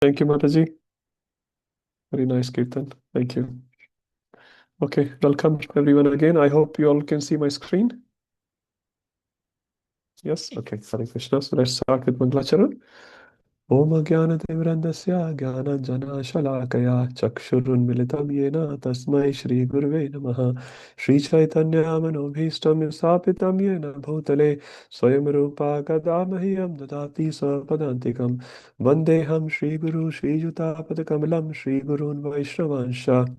Thank you, Mataji. Very nice Kirtan. Thank you. Okay, welcome everyone again. I hope you all can see my screen. Yes, okay. Hare Krishna. So let's start with Mangalacharan. Om Jnanatimirandasya Jnananjana Chakshurunmilitam Yena Tasmai Shri Gurve Namaha Shri Chaitanya Manobhishtam Stapitam Yena Bhutale Swayam Rupa Kadamahyam Dadati Sapadantikam Vandeham Shri Guru Shri Juta Padakamalam Shri Gurun Vaishnavancha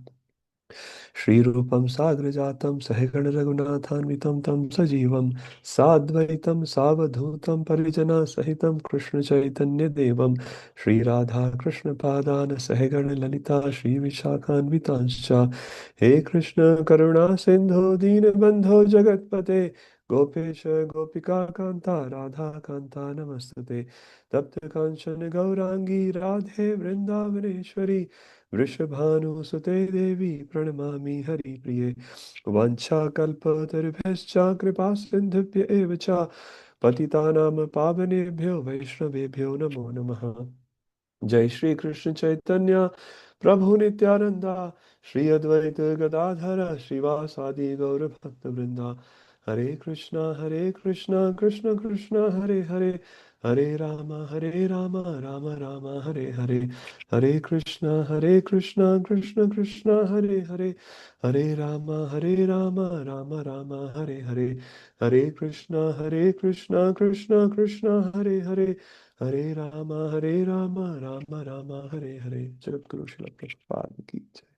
श्रीरूपं साग्रजातं सहगण रघुनाथान्वितं तं सजीवं साद्वैतं सावधूतं परिजनसहितं कृष्णचैतन्यदेवं श्रीराधाकृष्णपादान् सहगण ललिता श्रीविशाखान्वितांश्च हे कृष्ण करुणा सिन्धो दीनबन्धो जगत्पते गोपेश गोपिका कान्ता राधा कान्ता नमस्तुते तप्त काञ्चन गौराङ्गी राधे वृन्दावनेश्वरी वृषभानुसुते देवी प्रणमामि हरिप्रिये वाञ्छाकल्पतरुभ्यश्च कृपा सिन्धुभ्य एव च पतितानां पावनेभ्यो वैष्णवेभ्यो नमो नमः जय श्री कृष्ण चैतन्य प्रभु नित्यानंदा श्री अद्वैत गदाधर श्रीवासादि गौर भक्त वृंदा हरे कृष्णा कृष्ण कृष्ण हरे हरे हरे राम राम राम हरे हरे हरे कृष्णा कृष्ण कृष्ण हरे राम राम राम हरे हरे कृष्णा कृष्ण कृष्ण हरे हरे राम राम हरे हरे जगत गुरु शिल प्रभुपाद की जय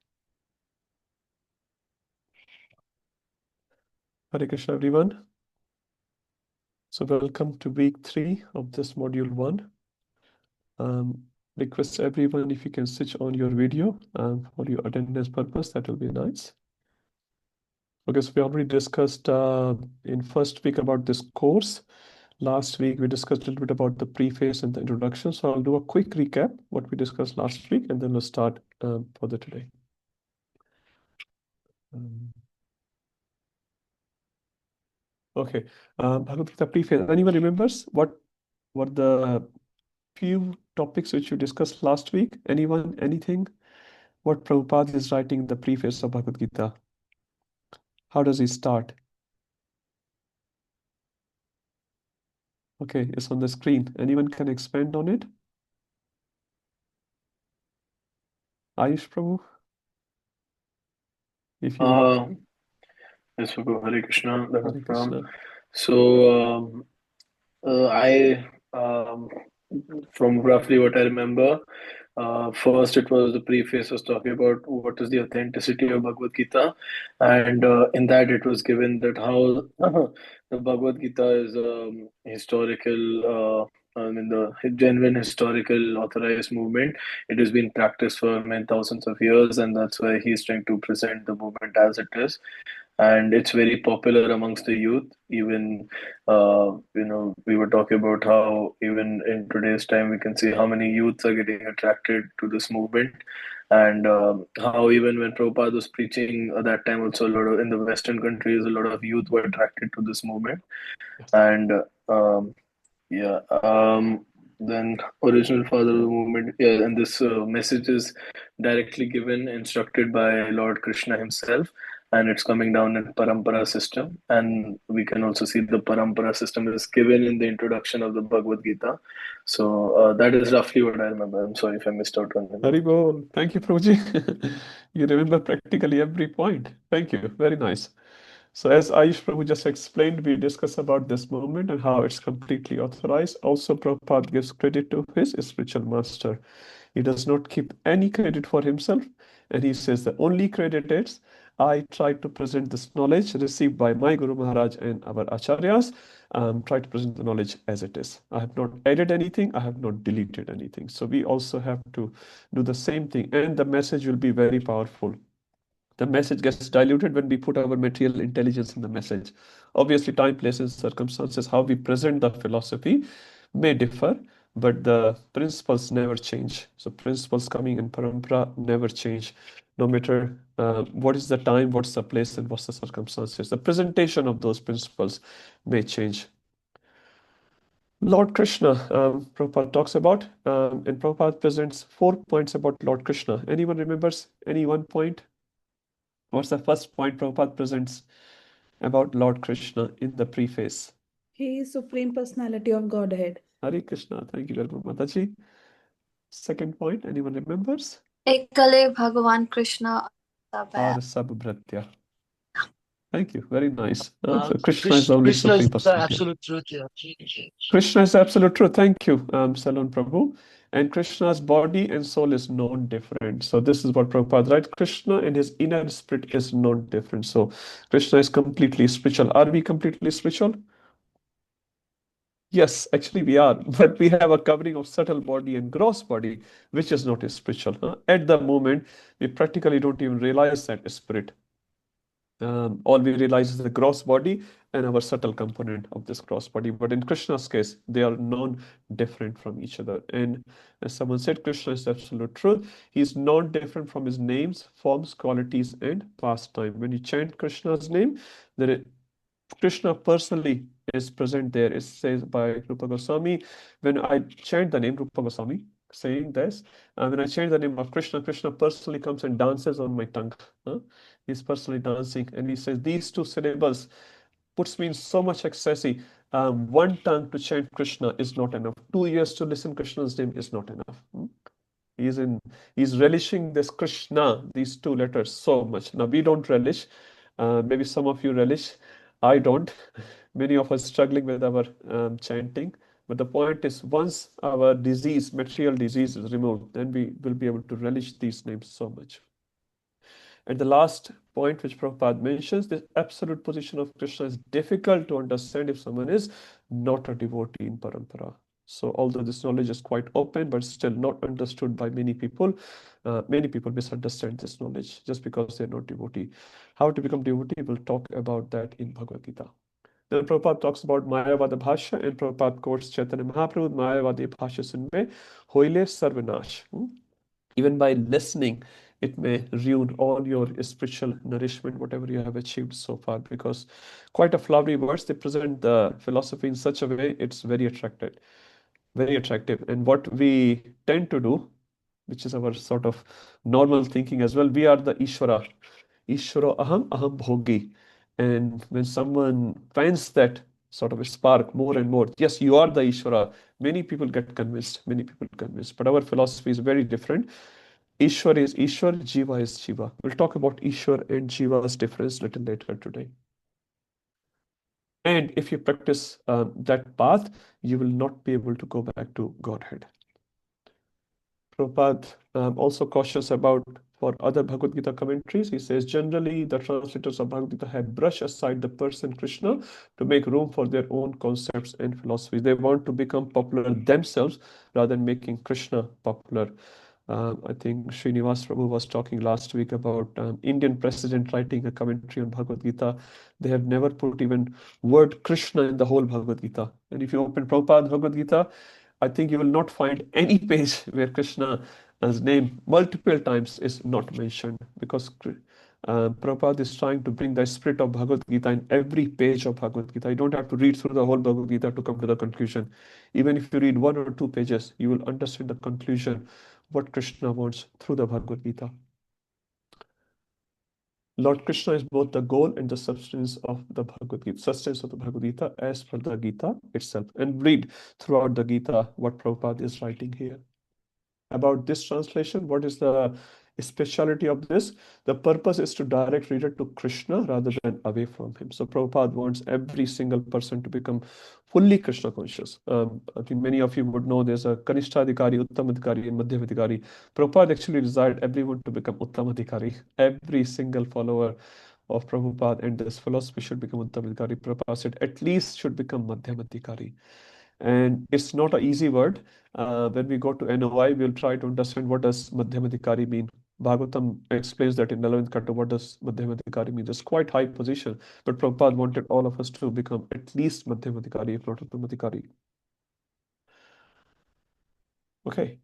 Hare Krishna everyone. So welcome to week 3 of this module 1. Request everyone if you can switch on your video for your attendance purpose, that will be nice. Okay, so we already discussed in first week about this course. Last week we discussed a little bit about the preface and the introduction. So I'll do a quick recap what we discussed last week and then we'll start for the today. Um, Okay, Bhagavad Gita preface. Anyone remembers what were the few topics which you discussed last week? Anyone, anything? What Prabhupada is writing in the preface of Bhagavad Gita? How does he start? Okay, it's on the screen. Anyone can expand on it? Ayush Prabhu, if you want. Uh, yes, we go. Hare Krishna, Dhanush Hare Ram. Krishna. So, I, from roughly what I remember, first it was the preface was talking about what is the authenticity of Bhagavad Gita, and in that it was given that how the Bhagavad Gita is historical. I mean, the genuine historical authorized movement. It has been practiced for many thousands of years, and that's why he's trying to present the movement as it is, and it's very popular amongst the youth. Even we were talking about how even in today's time we can see how many youths are getting attracted to this movement, and how even when Prabhupada was preaching at that time, also a lot of in the Western countries, a lot of youth were attracted to this movement, Yes. and yeah. Then original father of the movement, yeah, and this message is directly given, instructed by Lord Krishna himself, and it's coming down in parampara system. And we can also see the parampara system is given in the introduction of the Bhagavad Gita. So that is roughly what I remember. I'm sorry if I missed out on anything. Haribol. Thank you, Prabhuji. You remember practically every point. Thank you. Very nice. So as Ayush Prabhu just explained, we discuss about this movement and how it's completely authorized. Also, Prabhupada gives credit to his spiritual master. He does not keep any credit for himself. And he says the only credit is, I try to present this knowledge received by my Guru Maharaj and our Acharyas. Try to present the knowledge as it is. I have not added anything. I have not deleted anything. So we also have to do the same thing. And the message will be very powerful. The message gets diluted when we put our material intelligence in the message. Obviously, time, place, and circumstances, how we present the philosophy may differ, but the principles never change. So, principles coming in parampara never change, no matter what is the time, what's the place, and what's the circumstances. The presentation of those principles may change. Lord Krishna, Prabhupada talks about, and Prabhupada presents 4 points about Lord Krishna. Anyone remembers any one point? What's the first point Prabhupada presents about Lord Krishna in the preface? He is Supreme Personality of Godhead. Hare Krishna. Thank you very much, Mataji. Second point, anyone remembers? Ekale Bhagavan Krishna Ar Sabha. Sab Bhratya. Thank you. Very nice. So Krishna Krishna, is the only Krishna is Supreme the Personality. absolute truth. Yeah. Krishna is absolute truth. Thank you, Salon Prabhu. And Krishna's body and soul is known different. So this is what Prabhupada writes. Krishna and his inner spirit is known different. So Krishna is completely spiritual. Are we completely spiritual? Yes, actually we are. But we have a covering of subtle body and gross body, which is not spiritual. At the moment, we practically don't even realize that spirit. All we realize is the gross body and our subtle component of this gross body. But in Krishna's case, they are known different from each other. And as someone said, Krishna is absolute truth. He is not different from his names, forms, qualities, and pastime. When you chant Krishna's name, there is, Krishna personally is present there. It says by Rupa Goswami, when I chant the name Rupa Goswami, saying this, when I chant the name of Krishna, Krishna personally comes and dances on my tongue. He's personally dancing, and he says these two syllables puts me in so much ecstasy. One tongue to chant Krishna is not enough. 2 years to listen Krishna's name is not enough. He's in he's relishing this Krishna, these two letters so much. Now we don't relish. Maybe some of you relish. I don't. Many of us struggling with our chanting. But the point is, once our disease, material disease, is removed, then we will be able to relish these names so much. And the last point which Prabhupada mentions, the absolute position of Krishna is difficult to understand if someone is not a devotee in parampara. So although this knowledge is quite open, but still not understood by many people misunderstand this knowledge just because they're not devotee. How to become devotee, we'll talk about that in Bhagavad Gita. Then Prabhupada talks about Mayavada Bhashya, and Prabhupada quotes Chaitanya Mahaprabhu, Mayavadi Bhashya sunme, hoile sarvanash. Even by listening, it may ruin all your spiritual nourishment, whatever you have achieved so far, because quite a flowery words, they present the philosophy in such a way, it's very attractive, very attractive. And what we tend to do, which is our sort of normal thinking as well, we are the Ishvara. Ishvara aham, aham bhogi. And when someone finds that sort of a spark more and more, yes, you are the Ishvara, many people get convinced, many people convinced. But our philosophy is very different. Ishwar is Ishwar, Jiva is Jiva. We'll talk about Ishwar and Jiva's difference a little later today. And if you practice that path, you will not be able to go back to Godhead. Prabhupada also cautious about for other Bhagavad Gita commentaries. He says, generally, the translators of Bhagavad Gita have brushed aside the person Krishna to make room for their own concepts and philosophies. They want to become popular themselves rather than making Krishna popular. I think Srinivas Prabhu was talking last week about Indian president writing a commentary on Bhagavad Gita. They have never put even word Krishna in the whole Bhagavad Gita. And if you open Prabhupada's Bhagavad Gita, I think you will not find any page where Krishna's name multiple times is not mentioned, because Prabhupada is trying to bring the spirit of Bhagavad Gita in every page of Bhagavad Gita. You don't have to read through the whole Bhagavad Gita to come to the conclusion. Even if you read 1 or 2 pages, you will understand the conclusion, what Krishna wants through the Bhagavad Gita. Lord Krishna is both the goal and the substance of the Bhagavad Gita, sustenance of the Bhagavad Gita as per the Gita itself. And read throughout the Gita what Prabhupada is writing here. About this translation, what is the speciality of this? The purpose is to direct reader to Krishna rather than away from him. So Prabhupada wants every single person to become fully Krishna conscious. I think many of you would know there's a Kanishtadhikari, Uttamadhikari, and Madhyadhikari. Prabhupada actually desired everyone to become Uttamadhikari. Every single follower of Prabhupada and this philosophy should become Uttamadhikari. Prabhupada said at least should become Madhyamadhikari. And it's not an easy word. When we go to NOI, we'll try to understand what does Madhyamadhikari mean. Bhagavatam explains that in 11th Canto, what does Madhyamadhikari mean? It's quite high position, but Prabhupada wanted all of us to become at least Madhyamadhikari, if not Uttamadhikari. Okay.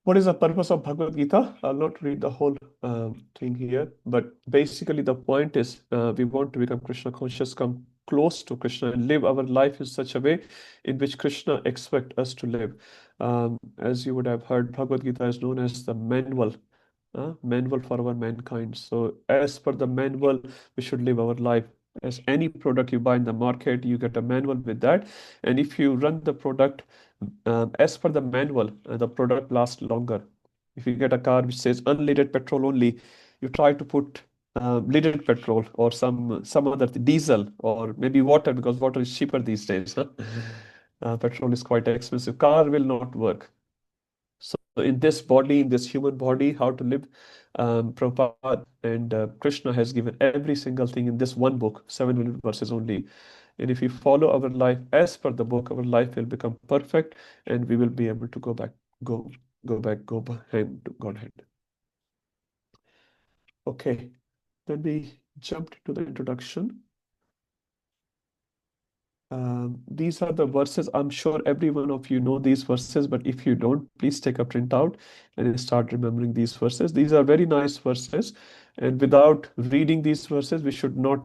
What is the purpose of Bhagavad Gita? I'll not read the whole thing here, but basically the point is we want to become Krishna conscious, come close to Krishna and live our life in such a way in which Krishna expects us to live. As you would have heard, Bhagavad Gita is known as the manual for our mankind. So as per the manual, we should live our life. As any product you buy in the market, you get a manual with that. And if you run the product as per the manual, the product lasts longer. If you get a car which says unleaded petrol only, you try to put leaded petrol or some other diesel or maybe water, because water is cheaper these days. Petrol is quite expensive. Car will not work. So in this body, in this human body, how to live, Prabhupada and Krishna has given every single thing in this one book, 700 verses only. And if we follow our life as per the book, our life will become perfect, and we will be able to go behind to Godhead. Okay, then we jumped to the introduction. These are the verses. I'm sure every one of you know these verses, but if you don't, please take a printout and start remembering these verses. These are very nice verses, and without reading these verses, we should not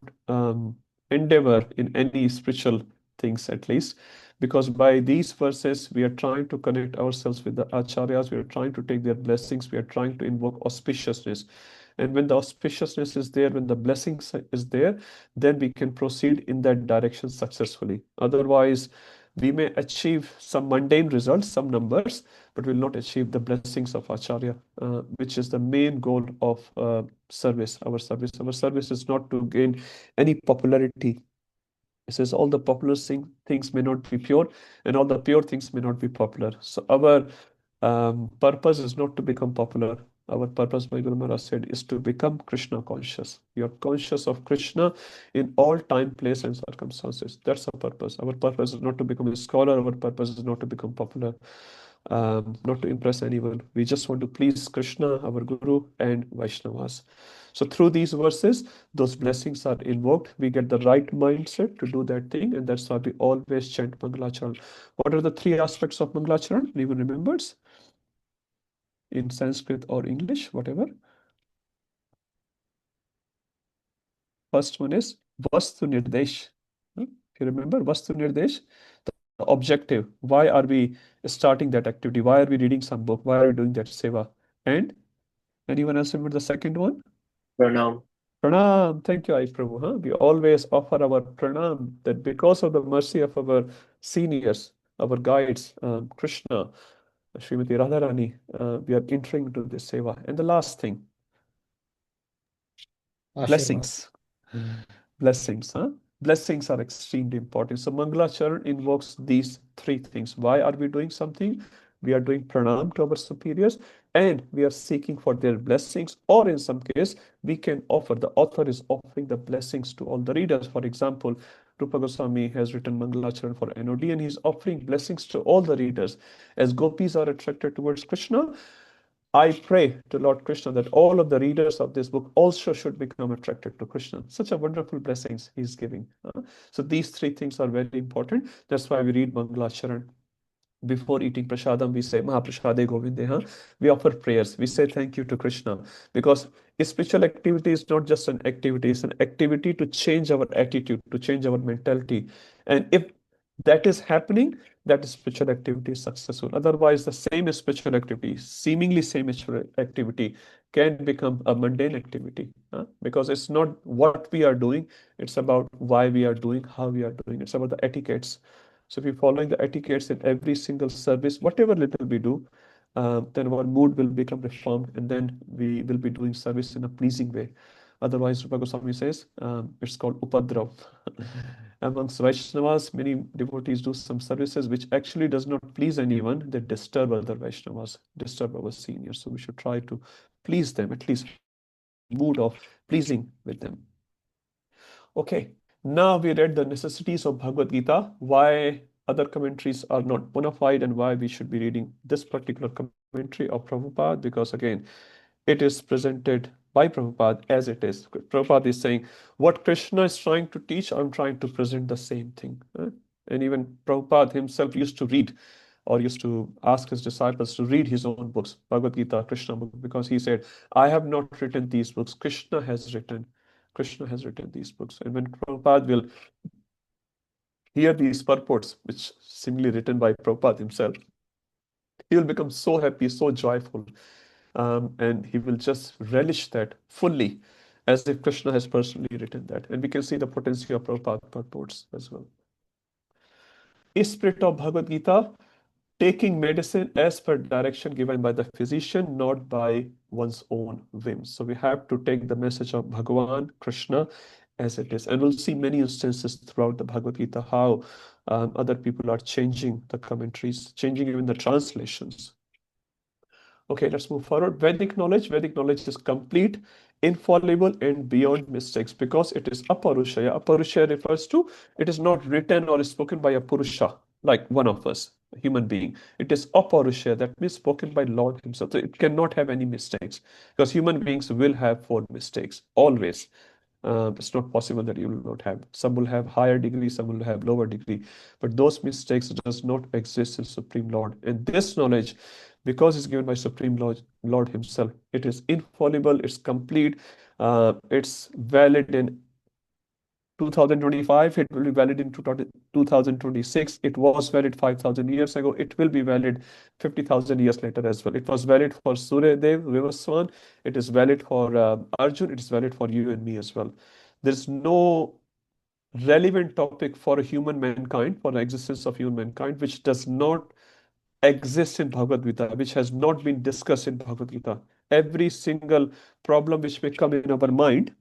endeavor in any spiritual things, at least, because by these verses, we are trying to connect ourselves with the acharyas, we are trying to take their blessings, we are trying to invoke auspiciousness. And when the auspiciousness is there, when the blessings is there, then we can proceed in that direction successfully. Otherwise, we may achieve some mundane results, some numbers, but will not achieve the blessings of Acharya, which is the main goal of service. Our service is not to gain any popularity. It says all the popular things may not be pure, and all the pure things may not be popular. So our purpose is not to become popular. Our purpose, my Guru Maharaj said, is to become Krishna conscious. You're conscious of Krishna in all time, place, and circumstances. That's our purpose. Our purpose is not to become a scholar. Our purpose is not to become popular, not to impress anyone. We just want to please Krishna, our Guru, and Vaishnavas. So through these verses, those blessings are invoked. We get the right mindset to do that thing, and that's why we always chant Mangalacharan. What are the three aspects of Mangalacharan? Anyone remembers? In Sanskrit or English, whatever. First one is Vastu Nirdesh. If you remember, Vastu Nirdesh, the objective. Why are we starting that activity? Why are we reading some book? Why are we doing that seva? And anyone else remember the second one? Pranam. Pranam. Thank you, Ai Prabhu. We always offer our pranam, that because of the mercy of our seniors, our guides, Krishna, Srimati Radharani, we are entering into this seva. And the last thing, blessings. Blessings. Blessings are extremely important. So Mangalacharan invokes these three things. Why are we doing something? We are doing pranam to our superiors, and we are seeking for their blessings, or in some case, we can offer, the author is offering the blessings to all the readers. For example, Rupa Goswami has written Mangalacharan for NOD, and he's offering blessings to all the readers. As gopis are attracted towards Krishna, I pray to Lord Krishna that all of the readers of this book also should become attracted to Krishna. Such a wonderful blessings he's giving. So these three things are very important. That's why we read Mangalacharan. Before eating prasadam, we say Mahaprasade Govindeha. We offer prayers. We say thank you to Krishna, because spiritual activity is not just an activity, it's an activity to change our attitude, to change our mentality. And if that is happening, that spiritual activity is successful. Otherwise, the same spiritual activity, seemingly same spiritual activity, can become a mundane activity, because it's not what we are doing, it's about why we are doing, how we are doing. It's about the etiquettes. So if we're following the etiquettes in every single service, whatever little we do, then our mood will become reformed, and then we will be doing service in a pleasing way. Otherwise, Rupa Goswami says, it's called upadrav. Amongst Vaishnavas, many devotees do some services which actually does not please anyone. They disturb other Vaishnavas, disturb our seniors. So we should try to please them, at least mood of pleasing with them. Okay, now we read the necessities of Bhagavad Gita, why other commentaries are not bona fide, and why we should be reading this particular commentary of Prabhupada, because again, it is presented by Prabhupada as it is. Prabhupada is saying, what Krishna is trying to teach, I'm trying to present the same thing. And even Prabhupada himself used to read, or used to ask his disciples to read his own books, Bhagavad Gita, Krishna book, because he said, I have not written these books, Krishna has written these books. And when Prabhupada will hear these purports, which seemingly written by Prabhupada himself, he will become so happy, so joyful, and he will just relish that fully, as if Krishna has personally written that. And we can see the potency of Prabhupada purports as well. Spirit of Bhagavad Gita, taking medicine as per direction given by the physician, not by one's own whims. So we have to take the message of Bhagavan, Krishna, as it is. And we'll see many instances throughout the Bhagavad Gita how other people are changing the commentaries, changing even the translations. Okay, let's move forward. Vedic knowledge is complete, infallible, and beyond mistakes because it is aparushaya. Aparushaya refers to it is not written or spoken by a purusha, like one of us, a human being. It is aparushaya, that means spoken by Lord himself. So it cannot have any mistakes because human beings will have 4 mistakes, always. It's not possible that you will not have. Some will have higher degree, some will have lower degree. But those mistakes does not exist in Supreme Lord. And this knowledge, because it's given by Supreme Lord himself, it is infallible, it's complete, it's valid in 2025, it will be valid in 2026. It was valid 5,000 years ago. It will be valid 50,000 years later as well. It was valid for Surya Dev, Vivaswan. It is valid for Arjun. It is valid for you and me as well. There's no relevant topic for a human mankind, for the existence of human mankind, which does not exist in Bhagavad Gita, which has not been discussed in Bhagavad Gita. Every single problem which may come in our mind,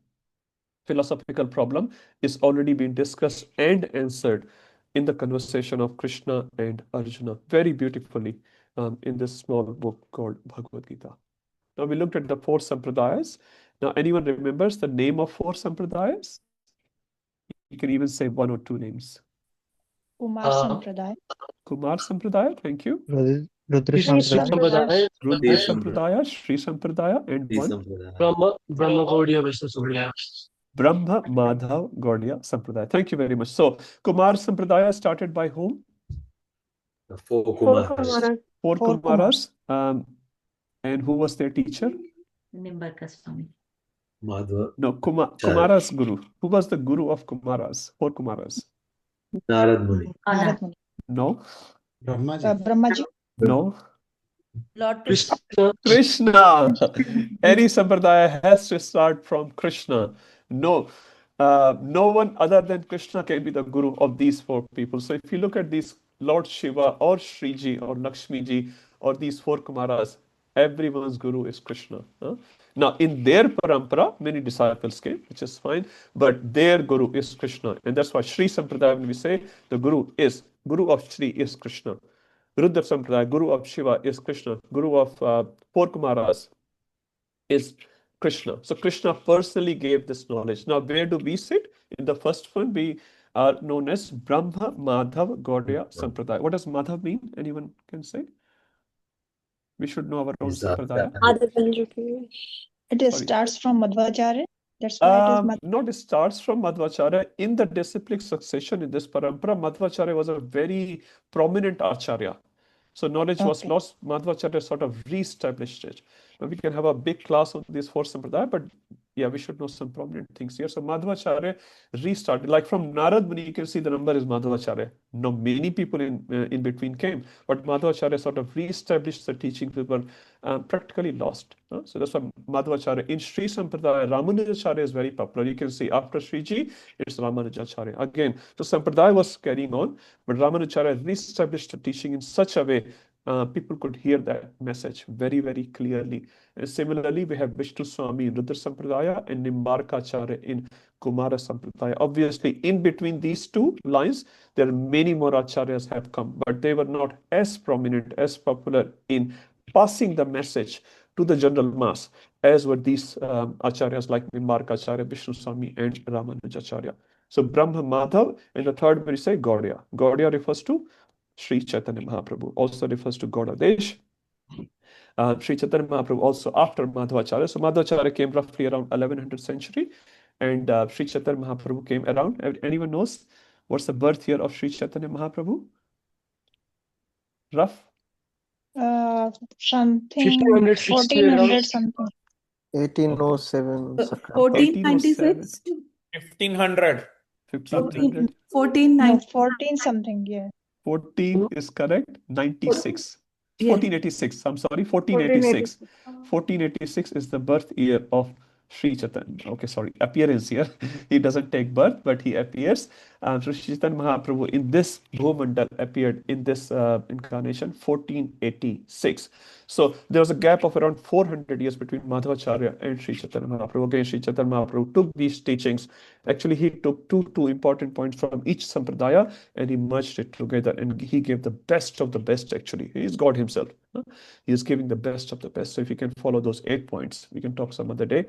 philosophical problem, is already been discussed and answered in the conversation of Krishna and Arjuna very beautifully in this small book called Bhagavad Gita. Now we looked at the 4 sampradayas. Now anyone remembers the name of 4 sampradayas? You can even say 1 or 2 names. Kumar Sampradaya. Kumar Sampradaya, thank you. Rudra Sampradaya, Rudra Sampradaya, Sri Sampradaya, and one Brahma Gaudiya Vishnu Sampradaya. Brahma Madhav Gaudiya Sampradaya. Thank you very much. So Kumar Sampradaya started by whom? 4 Kumaras. 4 Kumaras. And who was their teacher? Madhva. No, Kumara's guru. Who was the guru of Kumaras? 4 Kumaras. Narad Muni. No. Brahmaji. No. Lord Krishna. Krishna. Any sampradaya has to start from Krishna. No. No one other than Krishna can be the guru of these 4 people. So if you look at these Lord Shiva or Shriji or Lakshmiji or these 4 Kumaras, everyone's guru is Krishna. Now, in their parampara, many disciples came, which is fine, but their guru is Krishna. And that's why Sri Sampradaya, when we say the guru of Sri is Krishna. Rudra Sampradaya, guru of Shiva is Krishna. Guru of 4 Kumaras is Krishna. So Krishna personally gave this knowledge. Now, where do we sit? In the first one, we are known as Brahma Madhav Gaudiya Sampradaya. What does Madhav mean? Anyone can say? We should know our own Sampradaya. It starts from Madhvacharya. That's why it is Madhva. Not it starts from Madhvacharya. In the disciplic succession in this parampara, Madhvacharya was a very prominent acharya. So knowledge was lost. Madhvacharya sort of re-established it. Now we can have a big class on these 4 sampradaya, but yeah, we should know some prominent things here. So Madhvacharya restarted. Like from Narad Muni, you can see the number is Madhvacharya. Now many people in between came, but Madhvacharya sort of re-established the teaching people practically lost. So that's why Madhvacharya. In Sri Sampradaya, Ramanujacharya is very popular. You can see after Sriji, it's Ramanujacharya. Again, so Sampradaya was carrying on, but Ramanujacharya re-established the teaching in such a way people could hear that message very, very clearly. And similarly, we have Vishnu Swami in Rudra Sampradaya and Nimbarkacharya in Kumara Sampradaya. Obviously, in between these 2 lines, there are many more acharyas have come, but they were not as prominent, as popular in passing the message to the general mass as were these acharyas like Nimbarkacharya, Vishnu Swami, and Ramanujacharya. So Brahma Madhav, and the third we say Gaudiya. Gaudiya refers to Sri Chaitanya Mahaprabhu, also refers to Gaudadesh. Sri Chaitanya Mahaprabhu also after Madhvacharya. So Madhvacharya came roughly around 1100th century, and Sri Chaitanya Mahaprabhu came around. Anyone knows what's the birth year of Sri Chaitanya Mahaprabhu? Rough? Something 1460 1400 something. 1807. 1496. 1500. 1500. 14, No, 9. 14 something, yeah. 14 is correct. 96. Yes. 1486. I'm sorry, 1486. 1486 is the birth year of Sri Chaitanya. Okay, sorry, appearance here. He doesn't take birth, but he appears. So Sri Chaitanya Mahaprabhu in this Bhumandal appeared in this incarnation 1486. So there was a gap of around 400 years between Madhvacharya and Sri Chaitanya Mahaprabhu. Again, Sri Chaitanya Mahaprabhu took these teachings. Actually, he took two important points from each sampradaya and he merged it together and he gave the best of the best. Actually, he is God himself. He is giving the best of the best. So if you can follow those 8 points, we can talk some other day.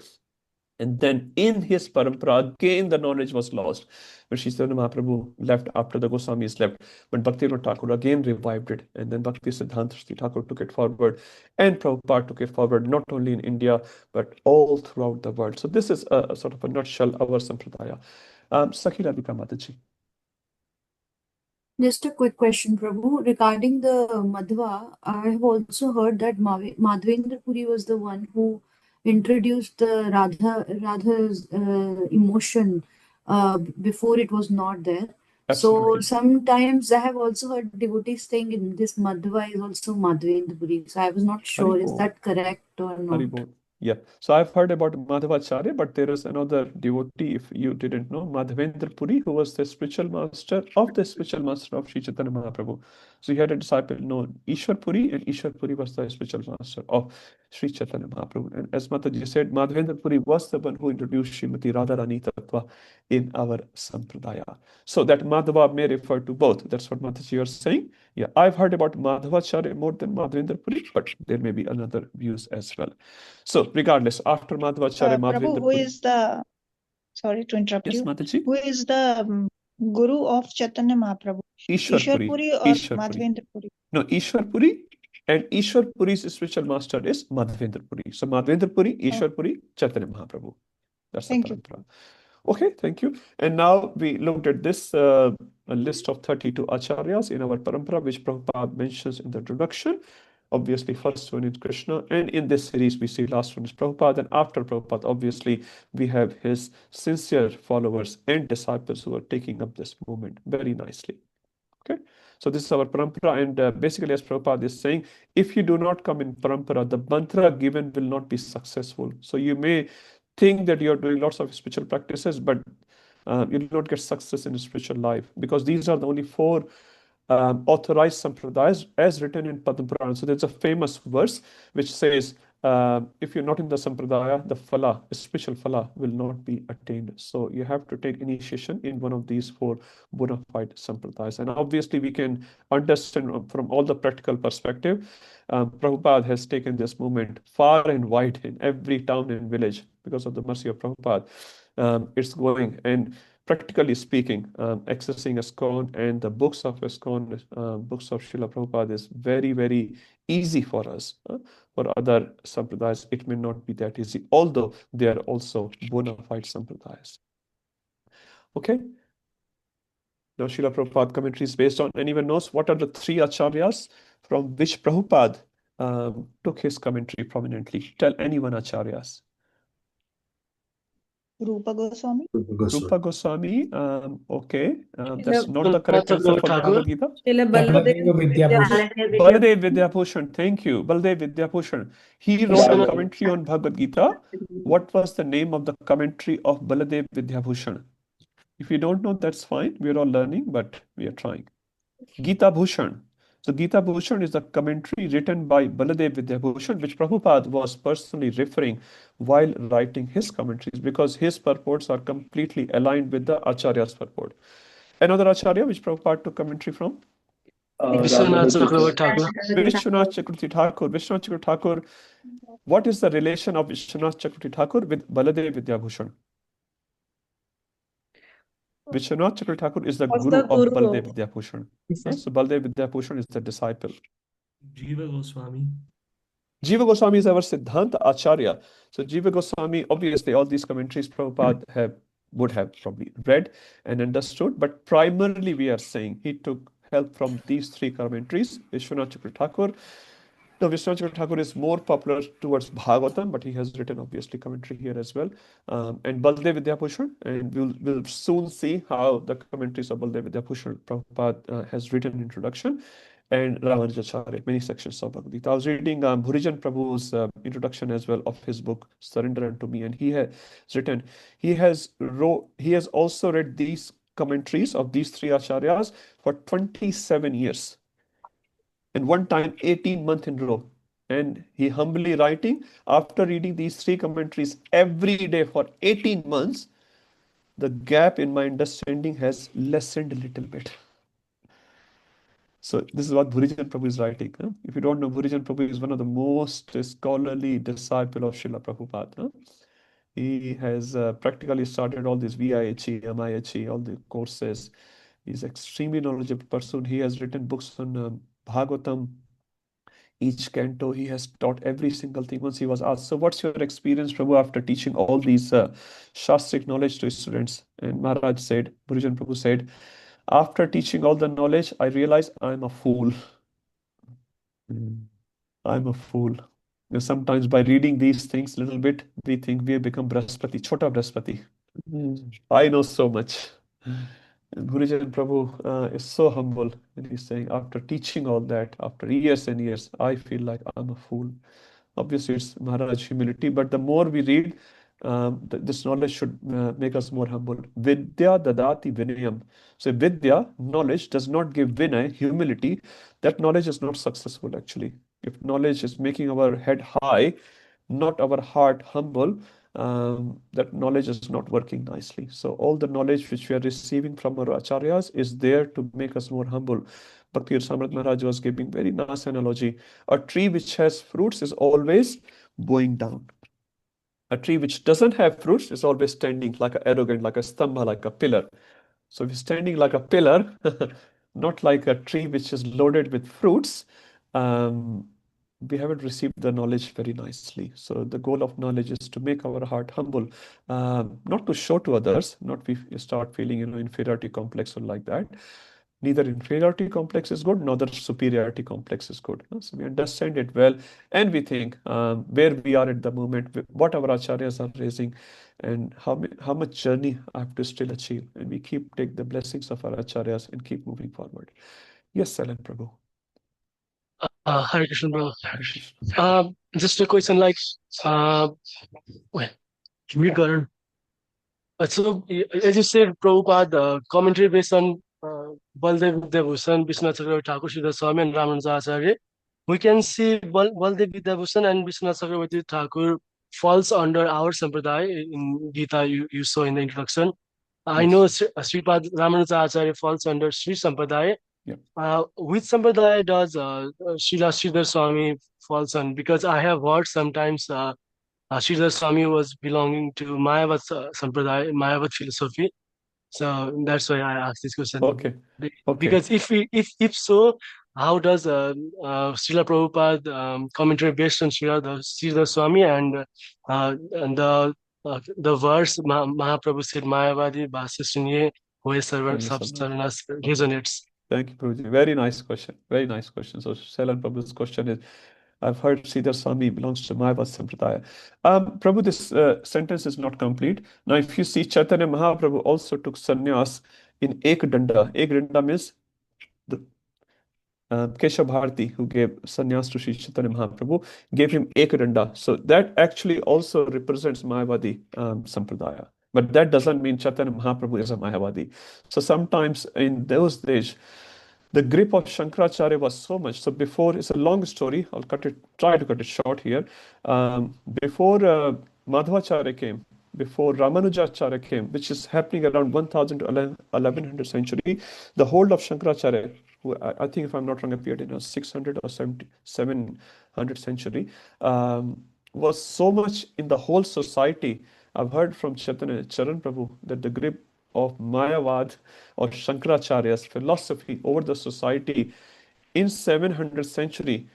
And then in his parampara, again the knowledge was lost. When Sri Chaitanya Mahaprabhu left after the Goswamis left, but Bhaktivinoda Thakur again revived it, and then Bhakti Siddhanta Sri Thakur took it forward, and Prabhupada took it forward, not only in India, but all throughout the world. So this is a sort of a nutshell, our Sampradaya. Sakhi Radhika Mataji. Just a quick question, Prabhu. Regarding the Madhva, I have also heard that Madhvendra Puri was the one who introduced the Radha's emotion before it was not there. So Absolutely. sometimes I have also heard devotees saying in this Madhva is also Madhvendra Puri. So I was not sure, is Haribol. that correct or not? Haribol. Yeah. So I've heard about Madhavacharya, but there is another devotee, if you didn't know, Madhavendra Puri, who was the spiritual master of the spiritual master of Sri Chaitanya Mahaprabhu. So he had a disciple known Ishwar Puri, and Ishwar Puri was the spiritual master of Sri Chaitanya Mahaprabhu. And as Mataji said, Madhavendra Puri was the one who introduced Srimati Radharani Tattva in our Sampradaya. So that Madhava may refer to both. That's what Mataji was saying. Yeah, I've heard about Madhavacharya more than Madhavendra Puri, but there may be another views as well. So regardless, after Madhvacharya, Prabhu, Madhavendra who Puri. is the, sorry to interrupt Yes, you, Mataji? who is the Guru of Chaitanya Mahaprabhu? Ishwar Puri. Puri or Ishwar Puri. Madhvendra Puri? No, Ishwar Puri, and Ishwar Puri's spiritual master is Madhavendra Puri. So Madhavendra Puri, Ishwar Puri, Chaitanya Mahaprabhu. That's the Thank you. parampara. Okay, thank you. And now we looked at this a list of 32 acharyas in our parampara, which Prabhupada mentions in the introduction. Obviously, first one is Krishna, and in this series we see last one is Prabhupada, and after Prabhupada, obviously, we have his sincere followers and disciples who are taking up this movement very nicely. Okay, so this is our parampara, and basically, as Prabhupada is saying, if you do not come in parampara, the mantra given will not be successful. So you may think that you're doing lots of spiritual practices, but you will not get success in spiritual life, because these are the only 4 authorized sampradayas as written in Padma Purana. So there's a famous verse which says, if you're not in the sampradaya, the phala, spiritual phala, will not be attained. So you have to take initiation in one of these 4 bona fide sampradayas. And obviously we can understand from all the practical perspective, Prabhupada has taken this movement far and wide in every town and village because of the mercy of Prabhupada. It's going, and practically speaking, accessing ISKCON and the books of ISKCON, books of Srila Prabhupada is very, very easy for us. For other sampradayas, it may not be that easy, although they are also bona fide sampradayas. Okay. Now, Srila Prabhupada commentary is based on, anyone knows what are the 3 acharyas from which Prabhupada took his commentary prominently? Tell anyone acharyas. Rupa Goswami? Rupa Goswami, okay, that's not the correct answer for Bhagavad Gita. Baladev Vidyabhushan, thank you. Baladev Vidyabhushan. He wrote a commentary on Bhagavad Gita. What was the name of the commentary of Baladev Vidyabhushan? If you don't know, that's fine. We're all learning, but we are trying. Gita Bhushan. So Gita Bhushan is the commentary written by Baladev Vidyabhushan, which Prabhupada was personally referring while writing his commentaries, because his purports are completely aligned with the Acharya's purport. Another Acharya which Prabhupada took commentary from? Vishwanath Chakravarti. Vishwanath Chakravarti Thakur. Vishwanath Chakravarti Thakur. What is the relation of Vishwanath Chakravarti Thakur with Baladev Vidyabhushan? Vishwanath Chakravarti Thakur is the guru of Baladev Vidyabhushan. So Baladev Vidyabhushan is the disciple. Jiva Goswami. Jiva Goswami is our Siddhanta Acharya. So Jiva Goswami, obviously all these commentaries Prabhupada would have probably read and understood, but primarily we are saying he took help from these 3 commentaries. Vishwanath Chakravarti Thakur Now, Vishwanath Thakur is more popular towards Bhagavatam, but he has written obviously commentary here as well. And Baldev Vidyabhushan, and we'll soon see how the commentaries of Baldev Vidyabhushan Prabhupada has written introduction, and Ramanujacharya, many sections of Bhagavad Gita. I was reading Bhurijan Prabhu's introduction as well of his book Surrender Unto Me, and he has written, he has also read these commentaries of these three acharyas for 27 years. And one time 18 months in a row. And he humbly writing, after reading these three commentaries every day for 18 months, the gap in my understanding has lessened a little bit. So this is what Bhurijan Prabhu is writing. If you don't know, Bhurijan Prabhu is one of the most scholarly disciple of Srila Prabhupada. He has practically started all these VIHE, MIHE, all the courses. He's extremely knowledgeable person. He has written books on Bhagavatam, each canto. He has taught every single thing. Once he was asked, so what's your experience, Prabhu, after teaching all these Shastric knowledge to his students? And Maharaj said, Bhurijan Prabhu said, after teaching all the knowledge, I realized I'm a fool. I'm a fool. Sometimes by reading these things a little bit, we think we have become Brahaspati, Chota Brahaspati. I know so much. And Bhurijan Prabhu is so humble, and he's saying, after teaching all that, after years and years, I feel like I'm a fool. Obviously, it's Maharaj humility, but the more we read, this knowledge should make us more humble. Vidya dadati vinayam. So Vidya, knowledge, does not give Vinay, humility. That knowledge is not successful actually. If knowledge is making our head high, not our heart humble, that knowledge is not working nicely. So all the knowledge which we are receiving from our acharyas is there to make us more humble. Bhakti Samrat Maharaj was giving very nice analogy. A tree which has fruits is always going down. A tree which doesn't have fruits is always standing like a arrogant, like a stambha, like a pillar. So if you're standing like a pillar, not like a tree which is loaded with fruits, we haven't received the knowledge very nicely. So the goal of knowledge is to make our heart humble, not to show to others, not we start feeling inferiority complex or like that. Neither inferiority complex is good, nor the superiority complex is good. So we understand it well, and we think where we are at the moment, what our acharyas are raising, and how much journey I have to still achieve. And we take the blessings of our acharyas and keep moving forward. Yes, Salan Prabhu. Hare Krishna, bro. Hare Krishna. Just a question like, wait, read Karan. So, as you said, Prabhupada, commentary based on Baldev Vidyabhushan, Vishwanath Chakravarti Thakur, Sridhar Swami, and Ramanujacharya, we can see Baldev Vidyabhushan and Vishwanath Chakravarti Thakur falls under our sampradaya in Gita. You saw in the introduction. I know Sripad Ramanujacharya falls under Sri Sampradaya. Which sampradaya does Srila Sridhar Swami falls on? Because I have heard sometimes Sridhar Swami was belonging to Mayavad Sampradaya, Mayavad philosophy. So that's why I asked this question. Okay. Because if so, how does Srila Prabhupada commentary based on Sridhar Swami and the verse Mahaprabhu said Mayavadi Bhasya Sunye Hoye Sarvan Sabsaranas resonates? Thank you, Prabhuji. Very nice question. Very nice question. So Salan Prabhu's question is, I've heard Sridhar Swami belongs to Mayavad Sampradaya. Prabhu, this sentence is not complete. Now, if you see, Chaitanya Mahaprabhu also took sannyas in Ek Danda. Ek Danda means the Keshav Bharati, who gave sannyas to Sri Chaitanya Mahaprabhu, gave him Ek Danda. So that actually also represents Mayavadi Sampradaya. But that doesn't mean Chaitanya Mahaprabhu is a Mayavadi. So sometimes in those days, the grip of Shankaracharya was so much. So before, it's a long story. I'll try to cut it short here. Before Madhvacharya came, before Ramanujacharya came, which is happening around 1000 to 1100 century, the hold of Shankaracharya, who I think, if I'm not wrong, appeared in a 600 or 700 century, was so much in the whole society. I've heard from Chaitanya Charan Prabhu that the grip of Mayavad or Shankaracharya's philosophy over the society in 700 century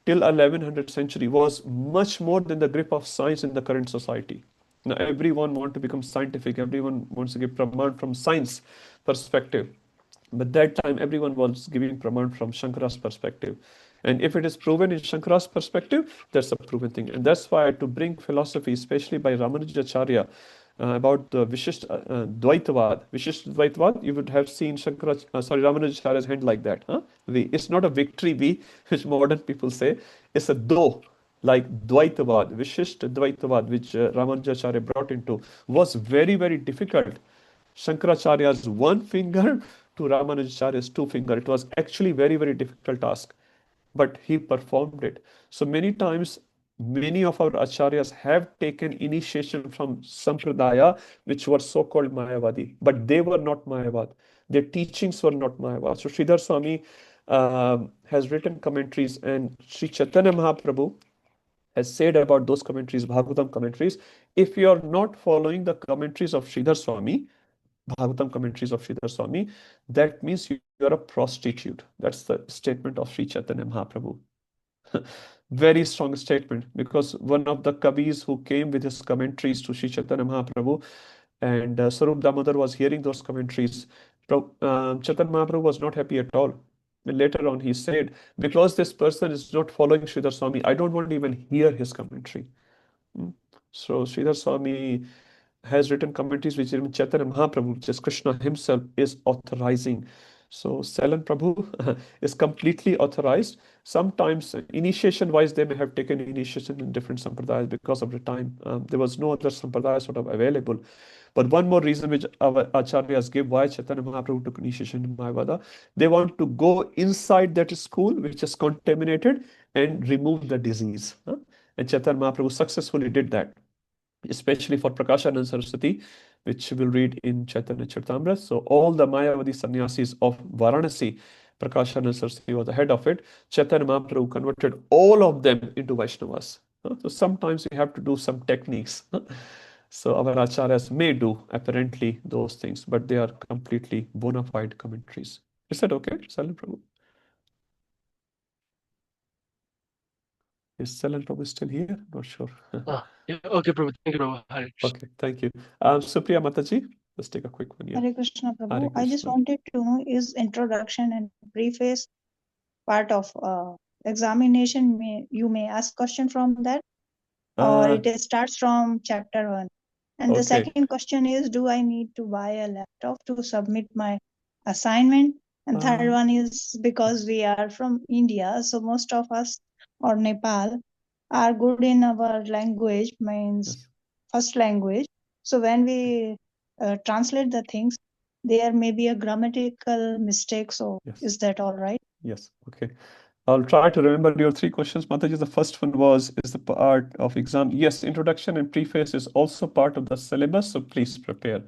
till 1100 century was much more than the grip of science in the current society. Now everyone wants to become scientific, everyone wants to give praman from science perspective. But that time everyone was giving praman from Shankara's perspective. And if it is proven in Shankara's perspective, that's a proven thing. And that's why to bring philosophy, especially by Ramanujacharya, about the Dvaitavad, Dvaitavad, you would have seen Ramanujacharya's hand like that. Huh? It's not a victory V, which modern people say. It's a do, like Dvaitavad, Vishishta Dvaitavad, which Ramanujacharya brought into, was very, very difficult. Shankaracharya's one finger to Ramanujacharya's two finger. It was actually very, very difficult task, but he performed it. So many times, many of our acharyas have taken initiation from sampradaya, which were so-called Mayavadi, but they were not Mayavad. Their teachings were not Mayavad. So Sridhar Swami has written commentaries, and Sri Chaitanya Mahaprabhu has said about those commentaries, Bhagavatam commentaries, if you are not following the commentaries of Sridhar Swami, Bhagavatam commentaries of Sridhar Swami, that means you are a prostitute. That's the statement of Sri Chaitanya Mahaprabhu. Very strong statement, because one of the Kavis who came with his commentaries to Sri Chaitanya Mahaprabhu, and Sarup Damodar was hearing those commentaries. Chaitanya Mahaprabhu was not happy at all. And later on he said, because this person is not following Sridhar Swami, I don't want to even hear his commentary. So Sridhar Swami has written commentaries which even Chaitanya Mahaprabhu, which is Krishna himself, is authorizing. So Salan Prabhu is completely authorized. Sometimes initiation-wise, they may have taken initiation in different sampradayas because of the time. There was no other sampradaya sort of available. But one more reason which our acharyas give why Chaitanya Mahaprabhu took initiation in Mayavada, they want to go inside that school which is contaminated and remove the disease. And Chaitanya Mahaprabhu successfully did that, especially for Prakashananda Saraswati, which we'll read in Chaitanya Charitamrita. So all the Mayavadi sannyasis of Varanasi, Prakashananda Saraswati was the head of it. Chaitanya Mahaprabhu converted all of them into Vaishnavas. So sometimes you have to do some techniques. So our acharyas may do apparently those things, but they are completely bona fide commentaries. Is that okay, Salan Prabhu? Is Salan Prabhu still here? Not sure. Yeah, okay, Prabhu. Thank you, Prabhu. Hare Krishna. Okay, thank you. Supriya Mataji, let's take a quick one here. Hare Krishna Hare Prabhu. I just Krishna. wanted to know, is introduction and preface part of examination? You may ask question from that, or it starts from chapter 1. And the Okay. second question is, do I need to buy a laptop to submit my assignment? And third one is, because we are from India, so most of us, or Nepal, are good in our language, means Yes. first language. So when we translate the things, there may be a grammatical mistake. So Yes. is that all right? Yes. Okay. I'll try to remember your three questions, Mataji. The first one was, is the part of exam? Yes, introduction and preface is also part of the syllabus, so please prepare.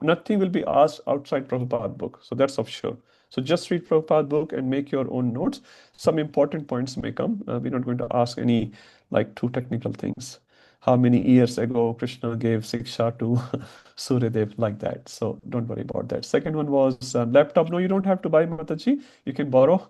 Nothing will be asked outside Prabhupada book, so that's of sure. So just read Prabhupada book and make your own notes. Some important points may come. We're not going to ask any like too technical things. How many years ago Krishna gave Siksha to Suryadev, like that. So don't worry about that. Second one was laptop. No, you don't have to buy, Mataji. You can borrow.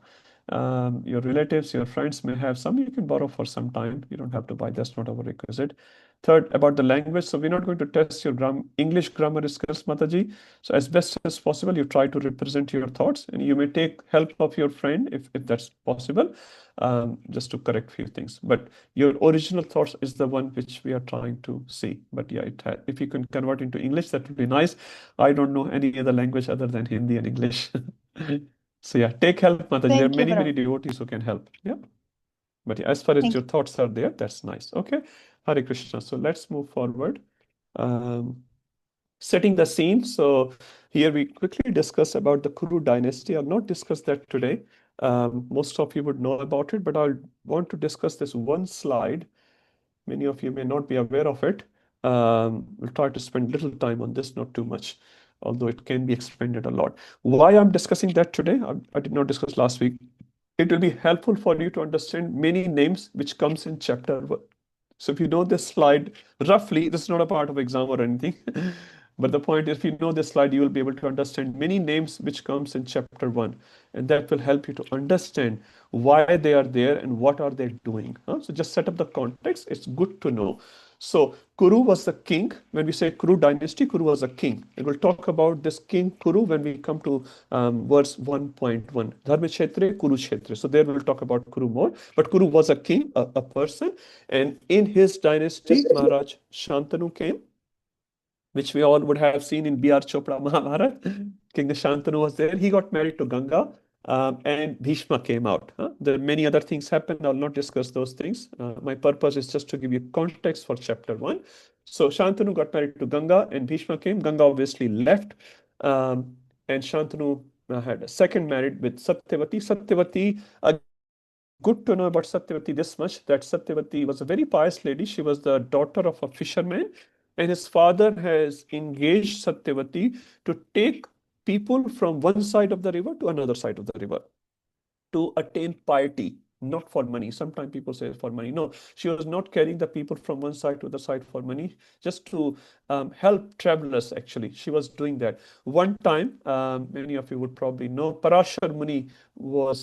Your relatives, your friends may have some. You can borrow for some time. You don't have to buy. That's not our requisite. Third, about the language. So we're not going to test your English grammar skills, Mataji. So as best as possible, you try to represent your thoughts, and you may take help of your friend if that's possible, just to correct few things. But your original thoughts is the one which we are trying to see. But yeah, if you can convert into English, that would be nice. I don't know any other language other than Hindi and English. So yeah, take help, Mataji. There are Thank you, many Prabhu. devotees who can help. Yeah. But yeah, as far as Thank your thoughts are there, that's nice. Okay. Hare Krishna. So let's move forward. Setting the scene. So here we quickly discuss about the Kuru dynasty. I'll not discuss that today. Most of you would know about it, but I want to discuss this one slide. Many of you may not be aware of it. We'll try to spend little time on this, not too much, although it can be expanded a lot. Why I'm discussing that today, I did not discuss last week. It will be helpful for you to understand many names which comes in chapter 1. So if you know this slide roughly, this is not a part of exam or anything. But the point is, if you know this slide, you will be able to understand many names which comes in chapter 1. And that will help you to understand why they are there and what are they doing. So just set up the context. It's good to know. So Kuru was the king. When we say Kuru dynasty, Kuru was a king. And we'll talk about this king Kuru when we come to verse 1.1. Dharma Kshetre, Kuru Kshetre. So there we'll talk about Kuru more. But Kuru was a king, a person. And in his dynasty, Maharaj Shantanu came, which we all would have seen in B.R. Chopra Mahabharat. King Shantanu was there. He got married to Ganga, and Bhishma came out. There are many other things happened. I'll not discuss those things. My purpose is just to give you context for chapter 1. So Shantanu got married to Ganga, and Bhishma came. Ganga obviously left, and Shantanu had a second married with Satyavati. Satyavati, good to know about Satyavati this much, that Satyavati was a very pious lady. She was the daughter of a fisherman, and his father has engaged Satyavati to take people from one side of the river to another side of the river to attain piety, not for money. Sometimes people say for money. No, she was not carrying the people from one side to the side for money, just to help travelers, actually. She was doing that. One time, many of you would probably know, Parashar Muni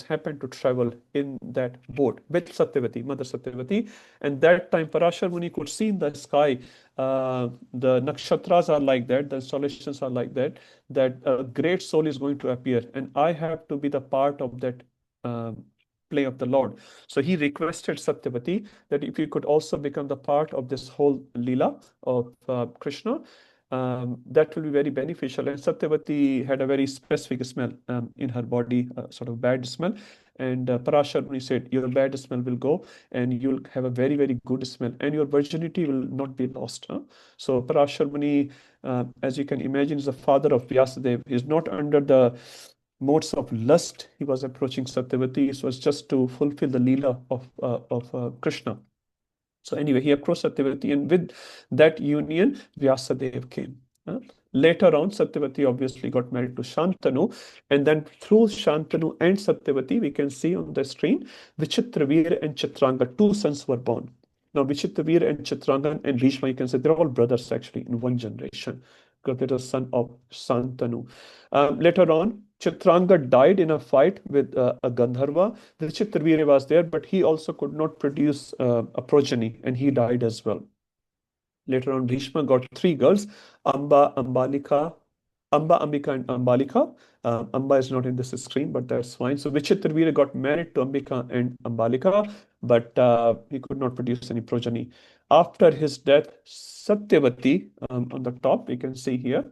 happened to travel in that boat with Satyavati, Mother Satyavati. And that time, Parashar Muni could see in the sky, the nakshatras are like that, the installations are like that, that a great soul is going to appear. And I have to be the part of that play of the Lord. So he requested Satyavati that if you could also become the part of this whole Leela of Krishna, that will be very beneficial. And Satyavati had a very specific smell in her body, sort of bad smell. And Parashar Muni said, your bad smell will go and you'll have a very, very good smell and your virginity will not be lost. So Parashar Muni, as you can imagine, is the father of Vyasadeva. He's not under the modes of lust. He was approaching Satyavati. It was just to fulfill the Leela of Krishna. So anyway, he approached Satyavati, and with that union, Vyasadeva came. Later on, Satyavati obviously got married to Shantanu, and then through Shantanu and Satyavati, we can see on the screen, Vichitravir and Chitranga, two sons were born. Now, Vichitravir and Chitrangan and Bhishma, you can say they're all brothers actually in one generation, because they're the son of Shantanu. Later on, Chitranga died in a fight with a Gandharva. Vichitravir was there, but he also could not produce a progeny, and he died as well. Later on, Bhishma got three girls, Amba, Ambalika, Amba, Ambika, and Ambalika. Amba is not in this screen, but that's fine. So Vichitravira got married to Ambika and Ambalika, but he could not produce any progeny. After his death, Satyavati, on the top, you can see here,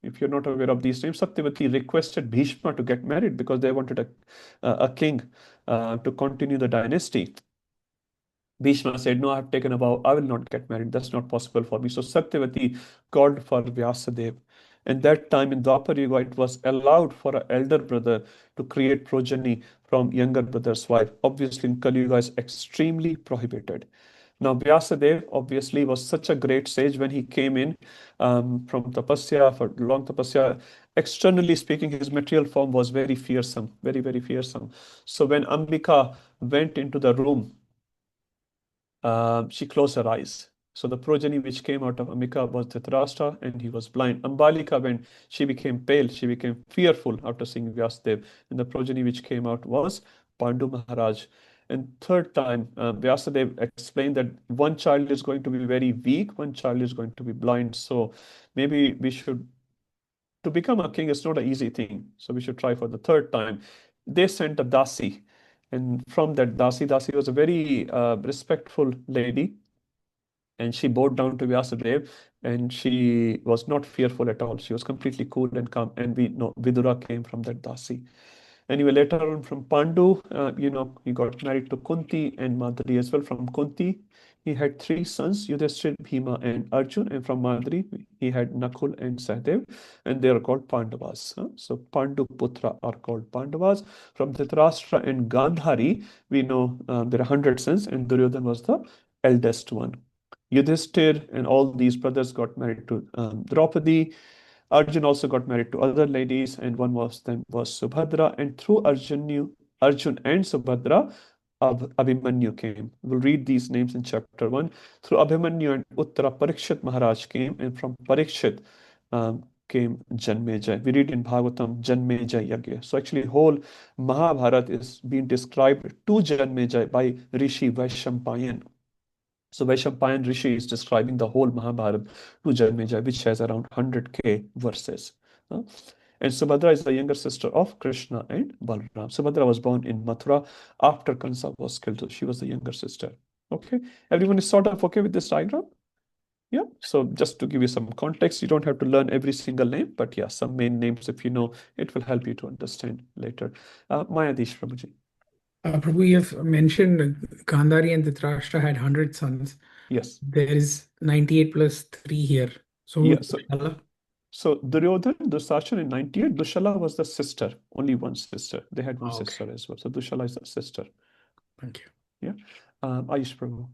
if you're not aware of these names, Satyavati requested Bhishma to get married because they wanted a king to continue the dynasty. Bhishma said, no, I have taken a vow, I will not get married. That's not possible for me. So Satyavati called for Vyasadeva. And that time in Dwapar Yuga, it was allowed for an elder brother to create progeny from younger brother's wife. Obviously, in Kali Yuga is extremely prohibited. Now, Vyasadeva obviously was such a great sage when he came in from tapasya, for long tapasya. Externally speaking, his material form was very fearsome, very, very fearsome. So when Ambika went into the room, she closed her eyes. So the progeny which came out of Ambika was Dhritarashtra, and he was blind. Ambalika, when she became pale, she became fearful after seeing Vyasadeva, and the progeny which came out was Pandu Maharaj. And third time, Vyasadeva explained that one child is going to be very weak, one child is going to be blind. So maybe we should, to become a king is not an easy thing. So we should try for the third time. They sent a Dasi. And from that Dasi was a very respectful lady. And she bowed down to Vyasadeva, and she was not fearful at all. She was completely cool and calm. And we know Vidura came from that Dasi. Anyway, later on from Pandu, he got married to Kunti and Madhuri as well. From Kunti, he had three sons, Yudhishthira, Bhima, and Arjun. And from Madhuri, he had Nakul and Sahadev, and they are called Pandavas. So Pandu Putra are called Pandavas. From Dhritarashtra and Gandhari, we know there are 100 sons, and Duryodhana was the eldest one. Yudhishthir and all these brothers got married to Draupadi. Arjun also got married to other ladies, and one of them was Subhadra. And through Arjun and Subhadra, Abhimanyu came. We'll read these names in chapter 1. Through Abhimanyu and Uttara, Parikshit Maharaj came, and from Parikshit came Janmejay. We read in Bhagavatam, Janmejay Yagya. So actually, whole Mahabharata is being described to Janmejay by Rishi Vaishampayan. So Vaishampayan Rishi is describing the whole Mahabharata to Janmeja, which has around 100k verses. And Subhadra is the younger sister of Krishna and Balram. Subhadra was born in Mathura after Kansa was killed. So she was the younger sister. Okay, everyone is sort of okay with this diagram? Yeah, so just to give you some context, you don't have to learn every single name, but yeah, some main names, if you know, it will help you to understand later. Mayadish Prabhuji. Prabhu, you have mentioned Gandhari and Dhritarashtra had 100 sons. Yes. There is 98 plus 3 here. So, Yeah, Dushala? so Duryodhan, Dushashan, and 98, Dushala was the sister, only one sister. They had one Okay. sister as well. So Dushala is the sister. Thank you. Yeah. Ayush Prabhu.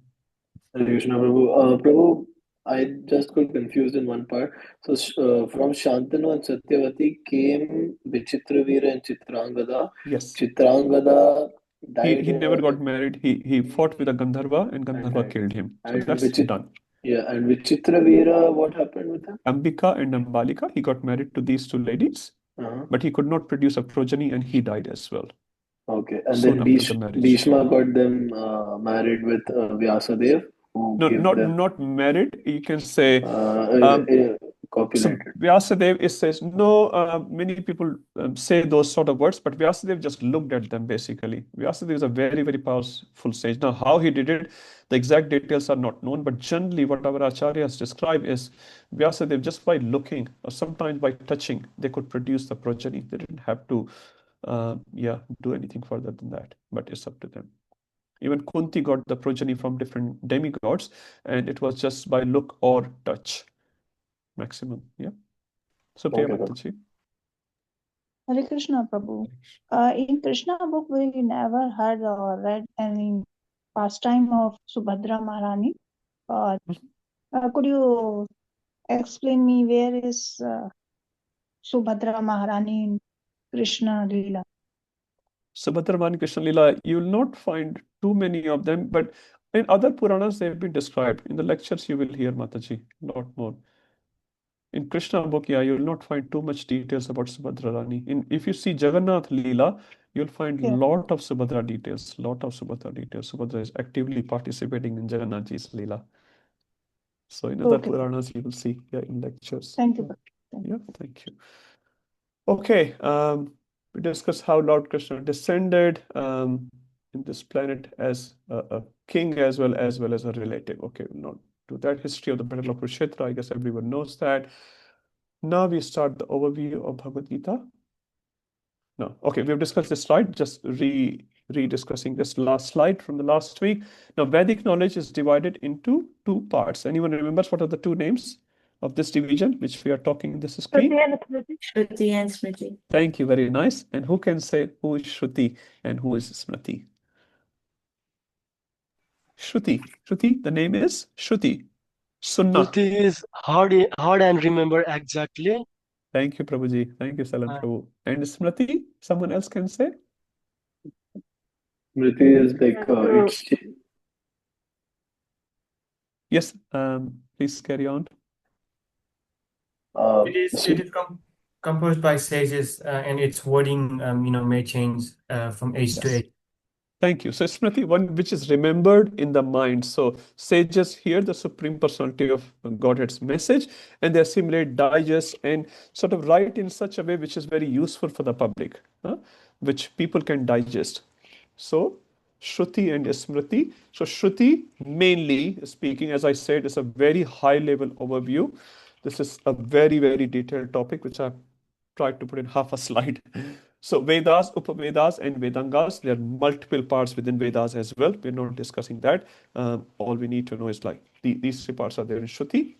Hare Krishna, Prabhu. Prabhu, I just got confused in one part. So, from Shantanu and Satyavati came Vichitravira and Chitrangada. Yes. Chitrangada died He in never got married. He fought with a Gandharva and Gandharva died. killed him. So And that's done. and Vichitravira, what happened with him? Ambika and Ambalika, he got married to these two ladies, but he could not produce a progeny and he died as well. Okay, and Soon then after the marriage. Bhishma got them married with Vyasadev, who No, gave them not married. You can say so copulated. Vyasadeva says no. Many people say those sort of words, but Vyasadeva just looked at them basically. Vyasadeva is a very, very powerful sage. Now, how he did it, the exact details are not known, but generally what our acharyas describe is Vyasadeva just by looking or sometimes by touching, they could produce the progeny. They didn't have to do anything further than that, but it's up to them. Even Kunti got the progeny from different demigods, and it was just by look or touch maximum. Yeah. So Priya Mataji. Hare Krishna, Prabhu. In Krishna book, we never heard or read any pastime of Subhadra Maharani. Could you explain me where is Subhadra Maharani in Krishna Leela? Subhadra Maharani Krishna Leela, you will not find too many of them, but in other Puranas they have been described. In the lectures you will hear, Mataji, a lot more. In Krishna book, yeah, you will not find too much details about Subhadra Rani. If you see Jagannath Leela, you'll find lot of Subhadra details. Subhadra is actively participating in Jagannath Ji's Leela. So in other Puranas, you will see in lectures. Thank you. Yeah, thank you. Okay, we discussed how Lord Krishna descended in this planet as a king as well as a relative. Okay, we'll not do that. History of the Battle of Kurukshetra, I guess everyone knows that. Now we start the overview of Bhagavad Gita. No, okay, we've discussed this slide, just re-discussing this last slide from the last week. Now, Vedic knowledge is divided into two parts. Anyone remembers what are the two names of this division, which we are talking in this screen? Shruti and Smriti. Thank you, very nice. And who can say who is Shruti and who is Smriti? Shruti, the name is Shruti. Sunnah. Shruti is hard and remember exactly. Thank you, Prabhuji. Thank you, Salam Prabhu. And Smriti, someone else can say? Smriti is like HG. Yes, please carry on. It is composed by sages, and its wording, may change from age to age. Thank you. So Smriti, one which is remembered in the mind. So sages hear the Supreme Personality of Godhead's message and they assimilate, digest, and sort of write in such a way which is very useful for the public, which people can digest. So Shruti and Smriti. So Shruti, mainly speaking, as I said, is a very high level overview. This is a very, very detailed topic, which I've tried to put in half a slide. So Vedas, Upavedas, and Vedangas, there are multiple parts within Vedas as well. We're not discussing that. All we need to know is like these three parts are there in Shruti.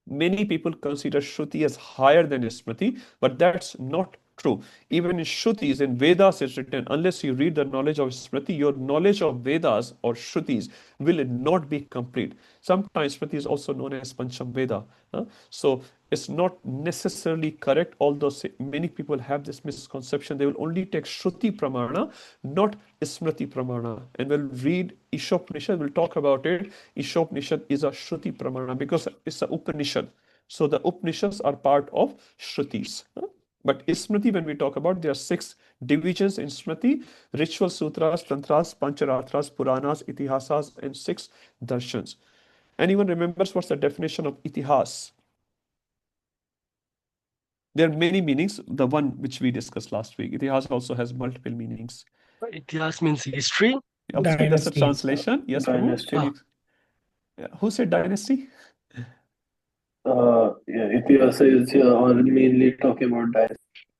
Many people consider Shruti as higher than Smriti, but that's not true. Even in Shrutis, in Vedas, it's written, unless you read the knowledge of Smriti, your knowledge of Vedas or Shrutis will not be complete. Sometimes Smriti is also known as Pancham Veda. So it's not necessarily correct, although many people have this misconception. They will only take Shruti Pramana, not Smriti Pramana. And we'll read Ishopanishad, we'll talk about it. Ishopanishad is a Shruti Pramana because it's an Upanishad. So the Upanishads are part of Shrutis. But Smriti, when we talk about, there are 6 divisions in Smriti: ritual sutras, tantras, pancharatras, puranas, itihasas, and 6 darshans. Anyone remembers what's the definition of itihas? There are many meanings. The one which we discussed last week. Itihas also has multiple meanings. Itihas means history. Obviously, that's a Dynasty. translation. Yes, Prabhu? Dynasty. Can you- Yeah. Who said dynasty? Itihasa is mainly talking about dynasty.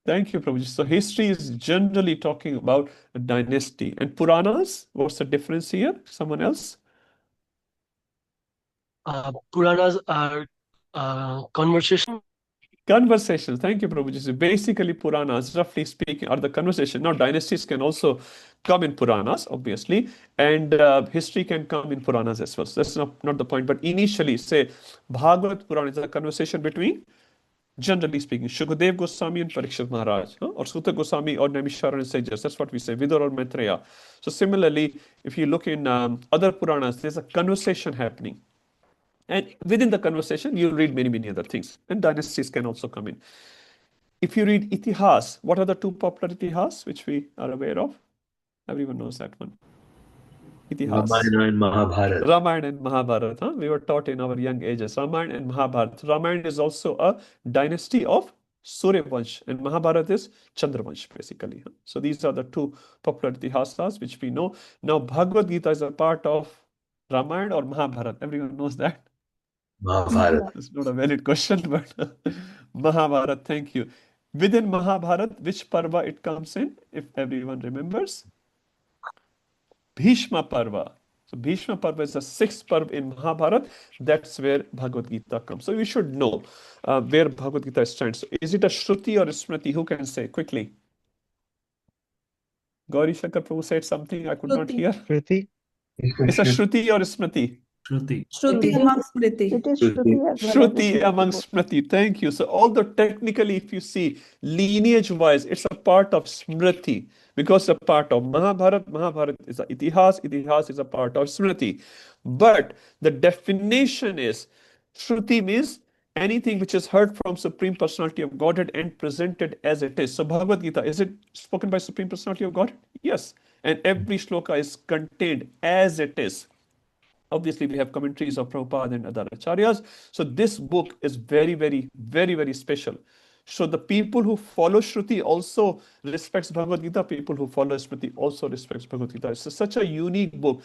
Thank you, Prabhuji. So history is generally talking about a dynasty. And Puranas, what's the difference here? Someone else? Puranas are conversation. Conversations. Thank you, Prabhuji. So basically, Puranas, roughly speaking, are the conversation. Now, dynasties can also come in Puranas, obviously, and history can come in Puranas as well. So that's not the point. But initially, say, Bhagavad Purana is a conversation between, generally speaking, Shukadev Goswami and Parikshit Maharaj, or Sutta Goswami or Naimisharan sages. That's what we say, Vidur or Maitreya. So similarly, if you look in other Puranas, there's a conversation happening. And within the conversation, you'll read many, many other things. And dynasties can also come in. If you read Itihas, what are the two popular Itihas which we are aware of? Everyone knows that one. Itihas. Ramayana and Mahabharata. Ramayana and Mahabharata. Huh? We were taught in our young ages. Ramayana and Mahabharata. Ramayana is also a dynasty of Suryavansh, and Mahabharata is Chandravansh, basically. Huh? So these are the two popular Itihasas which we know. Now, Bhagavad Gita is a part of Ramayana or Mahabharata. Everyone knows that. Mahabharata. It's not a valid question, but Mahabharata, thank you. Within Mahabharata, which parva it comes in, if everyone remembers? Bhishma Parva. So Bhishma Parva is the sixth parva in Mahabharata. That's where Bhagavad Gita comes. So you should know where Bhagavad Gita stands. So is it a Shruti or a Smriti? Who can say quickly? Gauri Shankar Prabhu said something I could not hear. Shruti. It's a Shruti or a Smriti? Shruti. Shruti among Smriti. It is Shruti as well as Shruti among Smriti. Thank you. So although technically, if you see lineage-wise, it's a part of Smriti because a part of Mahabharata. Mahabharata is a Itihas. Itihas is a part of Smriti. But the definition is Shruti means anything which is heard from Supreme Personality of Godhead and presented as it is. So Bhagavad Gita, is it spoken by Supreme Personality of Godhead? Yes. And every shloka is contained as it is. Obviously, we have commentaries of Prabhupada and other acharyas. So this book is very, very, very, very special. So the people who follow Shruti also respects Bhagavad Gita. People who follow Smriti also respects Bhagavad Gita. It's such a unique book.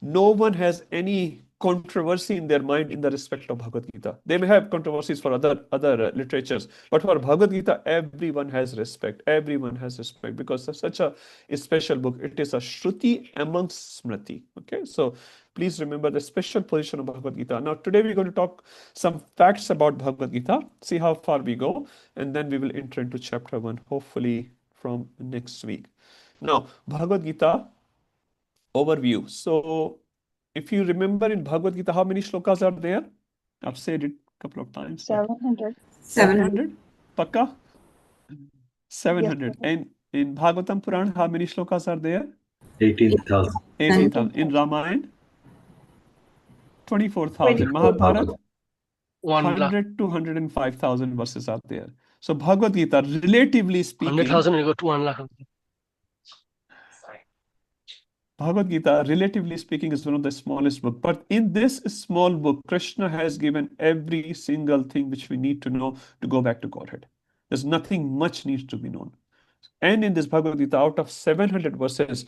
No one has any controversy in their mind in the respect of Bhagavad Gita. They may have controversies for other literatures, but for Bhagavad Gita, everyone has respect. Everyone has respect because it's such a special book. It is a Shruti amongst Smriti. Okay, so please remember the special position of Bhagavad Gita. Now, today we're going to talk some facts about Bhagavad Gita, see how far we go, and then we will enter into chapter 1, hopefully from next week. Now, Bhagavad Gita overview. So, if you remember in Bhagavad Gita, how many shlokas are there? I've said it a couple of times. 700. 700? Pakka? 700. Yes. And in Bhagavatam Purana, how many shlokas are there? 18,000. 18,000. In Ramayana? 24,000. Mahabharata? 100 to 105,000 verses are there. So Bhagavad Gita, relatively speaking, 100,000 will go to 1 lakh. Bhagavad Gita, relatively speaking, is one of the smallest book. But in this small book, Krishna has given every single thing which we need to know to go back to Godhead. There's nothing much needs to be known. And in this Bhagavad Gita, out of 700 verses,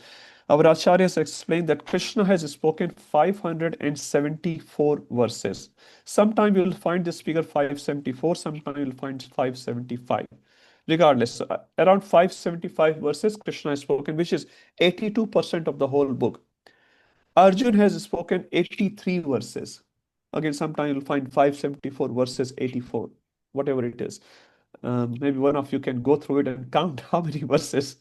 our acharyas explain that Krishna has spoken 574 verses. Sometime you will find this figure 574, sometime you will find 575. Regardless, around 575 verses Krishna has spoken, which is 82% of the whole book. Arjun has spoken 83 verses. Again, sometime you'll find 574 verses 84, whatever it is. Maybe one of you can go through it and count how many verses.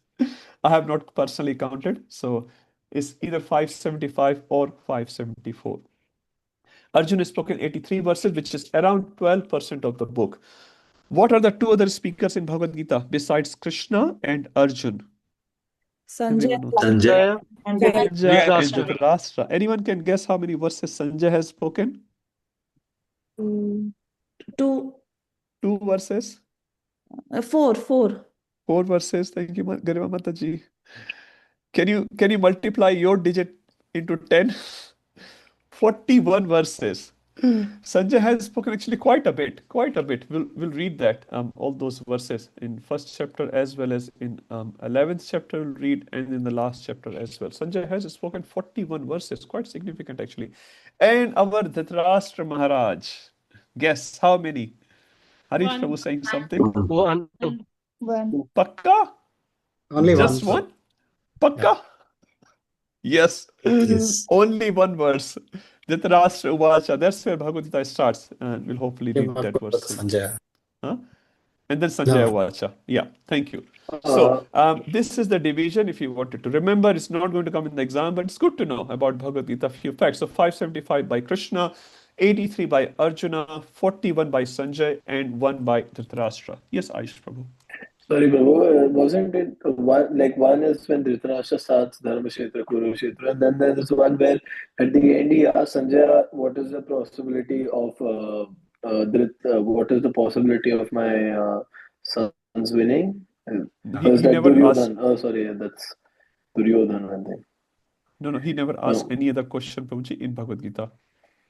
I have not personally counted, so it's either 575 or 574. Arjun has spoken 83 verses, which is around 12% of the book. What are the two other speakers in Bhagavad Gita besides Krishna and Arjun? Sanjay. Sanjay. And Sanjay and Dhritarashtra. Dhritarashtra. Anyone can guess how many verses Sanjay has spoken? two, 2 verses? four. 4 verses. Thank you, Garima Mataji. Can you multiply your digit into 10? 41 verses. Sanjay has spoken actually quite a bit, quite a bit. We'll read that all those verses in first chapter as well as in 11th chapter. We'll read and in the last chapter as well. Sanjay has spoken 41 verses, quite significant actually. And our Dhritarashtra Maharaj, guess how many? Harish One. Prabhu saying something? One. One. Pakka? Only Just one. one? Pakka? Yes. Yes. Only one verse. Dhritarashtra Uvacha. That's where Bhagavad Gita starts. And we'll hopefully read that verse soon. Sanjay. Huh? And then Sanjaya Uvacha. Yeah, thank you. So this is the division if you wanted to. Remember, it's not going to come in the exam, but it's good to know about Bhagavad Gita, few facts. So 575 by Krishna, 83 by Arjuna, 41 by Sanjay, and 1 by Dhritarashtra. Yes, Aish Prabhu. Sorry, Prabhu, wasn't it one is when Dhritarashtra starts Dharmashetra, Kurukshetra, and then there's one where at the end he asks Sanjaya, what is the possibility of what is the possibility of my sons winning? He Is that never asked. Duryodhan? Oh, sorry, that's Duryodhan, I think. No, he never asked any other question, Prabhuji, in Bhagavad Gita.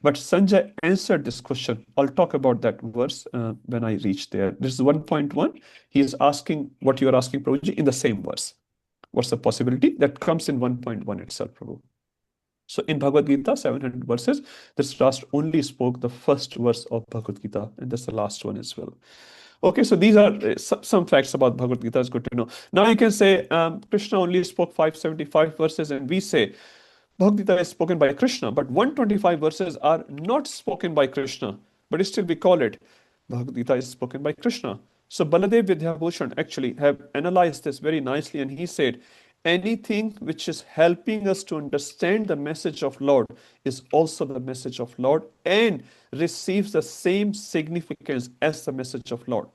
But Sanjay answered this question. I'll talk about that verse when I reach there. This is 1.1. He is asking what you are asking, Prabhuji, in the same verse. What's the possibility? That comes in 1.1 itself, Prabhu. So in Bhagavad Gita, 700 verses, this last only spoke the first verse of Bhagavad Gita, and that's the last one as well. Okay, so these are some facts about Bhagavad Gita. It's good to know. Now you can say Krishna only spoke 575 verses, and we say Bhagavad Gita is spoken by Krishna, but 125 verses are not spoken by Krishna, but still we call it Bhagavad Gita is spoken by Krishna. So Baladev Vidyabhushan actually have analyzed this very nicely, and he said, anything which is helping us to understand the message of Lord is also the message of Lord and receives the same significance as the message of Lord.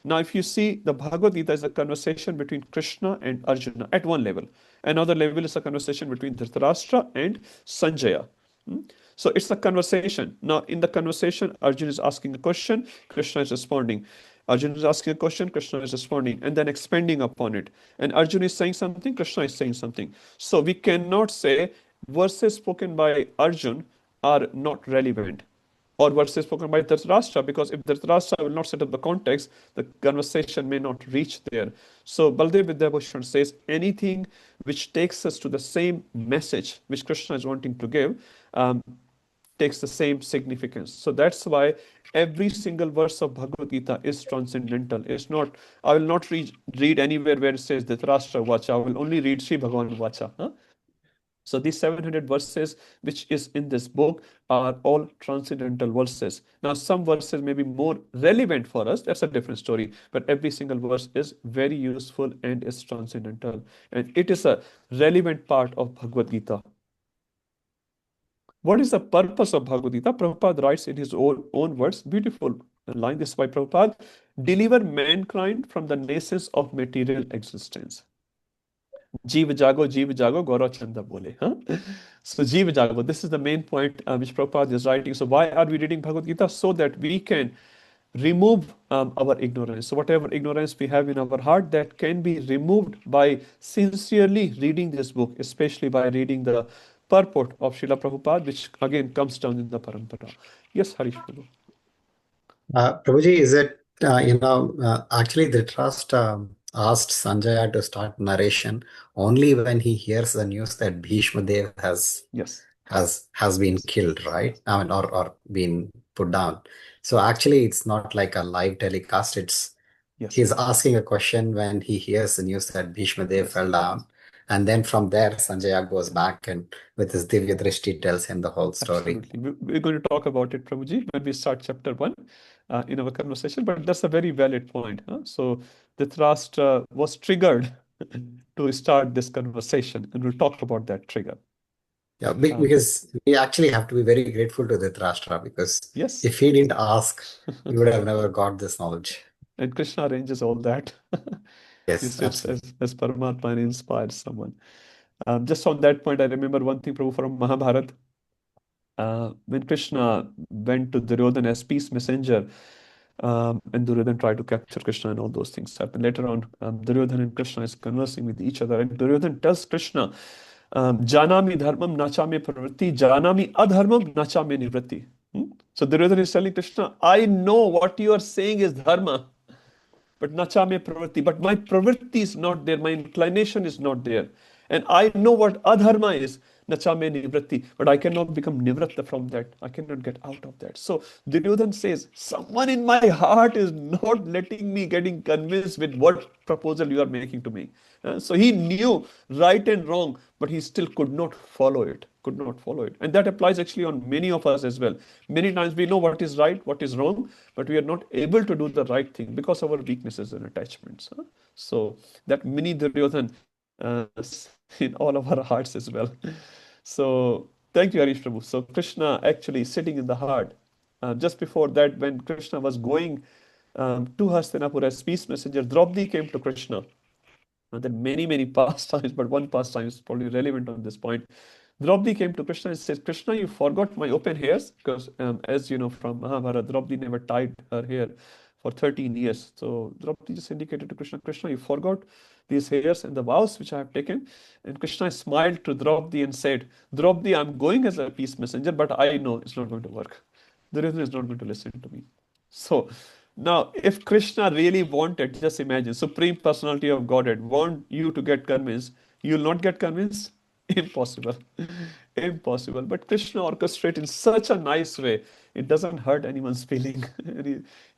Now, if you see, the Bhagavad Gita is a conversation between Krishna and Arjuna at one level. Another level is a conversation between Dhritarashtra and Sanjaya. So it's a conversation. Now, in the conversation, Arjuna is asking a question, Krishna is responding. Arjuna is asking a question, Krishna is responding, and then expanding upon it. And Arjuna is saying something, Krishna is saying something. So we cannot say verses spoken by Arjuna are not relevant, or verses spoken by Dhritarashtra, because if Dhritarashtra will not set up the context, the conversation may not reach there. So Baladev Vidyabhushan says anything which takes us to the same message which Krishna is wanting to give takes the same significance. So that's why every single verse of Bhagavad Gita is transcendental. It's not, I will not read anywhere where it says Dhritarashtra Vacha. I will only read Sri Bhagavan Vacha. So these 700 verses which is in this book are all transcendental verses. Now some verses may be more relevant for us, that's a different story, but every single verse is very useful and is transcendental. And it is a relevant part of Bhagavad Gita. What is the purpose of Bhagavad Gita? Prabhupada writes in his own words, beautiful line, this by Prabhupada, deliver mankind from the nations of material existence. Jeev Jago, Gaurav Chanda Bole. So Jeev Jago, this is the main point which Prabhupada is writing. So why are we reading Bhagavad Gita? So that we can remove our ignorance. So whatever ignorance we have in our heart, that can be removed by sincerely reading this book, especially by reading the purport of Srila Prabhupada, which again comes down in the parampara. Yes, Harish Prabhu. Prabhuji, is it, actually Dhritarashtra asked Sanjaya to start narration only when he hears the news that Bhishma Dev has been killed, right? I mean, or been put down. So actually, it's not like a live telecast. It's he's asking a question when he hears the news that Bhishma Dev fell down. And then from there, Sanjaya goes back and with his Divya Drishti tells him the whole story. Absolutely. We're going to talk about it, Prabhuji, when we start chapter 1 in our conversation, but that's a very valid point. So Dhritarashtra was triggered to start this conversation, and we'll talk about that trigger. Yeah, because we actually have to be very grateful to Dhritarashtra, because if he didn't ask, we would have never got this knowledge. And Krishna arranges all that. Yes, he sits as Paramatma and inspires someone. Just on that point, I remember one thing, Prabhu, from Mahabharata. When Krishna went to Duryodhan as peace messenger, and Duryodhan tried to capture Krishna and all those things happened. Later on, Duryodhan and Krishna is conversing with each other, and Duryodhan tells Krishna, Janami dharmam nachame pravritti, janami adharmam nachame nivritti. So Duryodhana is telling Krishna, I know what you are saying is dharma, but nacha me pravritti. But my pravritti is not there, my inclination is not there. And I know what adharma is, nacha me nivritti. But I cannot become nivratta from that. I cannot get out of that. So Duryodhana says, someone in my heart is not letting me getting convinced with what proposal you are making to me. So he knew right and wrong, but he still could not follow it. Could not follow it. And that applies actually on many of us as well. Many times we know what is right, what is wrong, but we are not able to do the right thing because of our weaknesses and attachments. So that mini Duryodhan in all of our hearts as well. So thank you, Harish Prabhu. So Krishna actually sitting in the heart. Just before that, when Krishna was going to Hastinapur as peace messenger, Draupadi came to Krishna. And then many pastimes, but one pastime is probably relevant on this point. Draupadi came to Krishna and says, Krishna, you forgot my open hairs, because as you know from Mahabharata, Draupadi never tied her hair for 13 years. So Draupadi just indicated to Krishna, Krishna, you forgot these hairs and the vows which I have taken. And Krishna smiled to Draupadi and said, Draupadi, I'm going as a peace messenger, but I know it's not going to work. Duryodhana is not going to listen to me. So now, if Krishna really wanted, just imagine, Supreme Personality of Godhead want you to get convinced, you'll not get convinced? Impossible. Impossible. But Krishna orchestrates in such a nice way, it doesn't hurt anyone's feeling.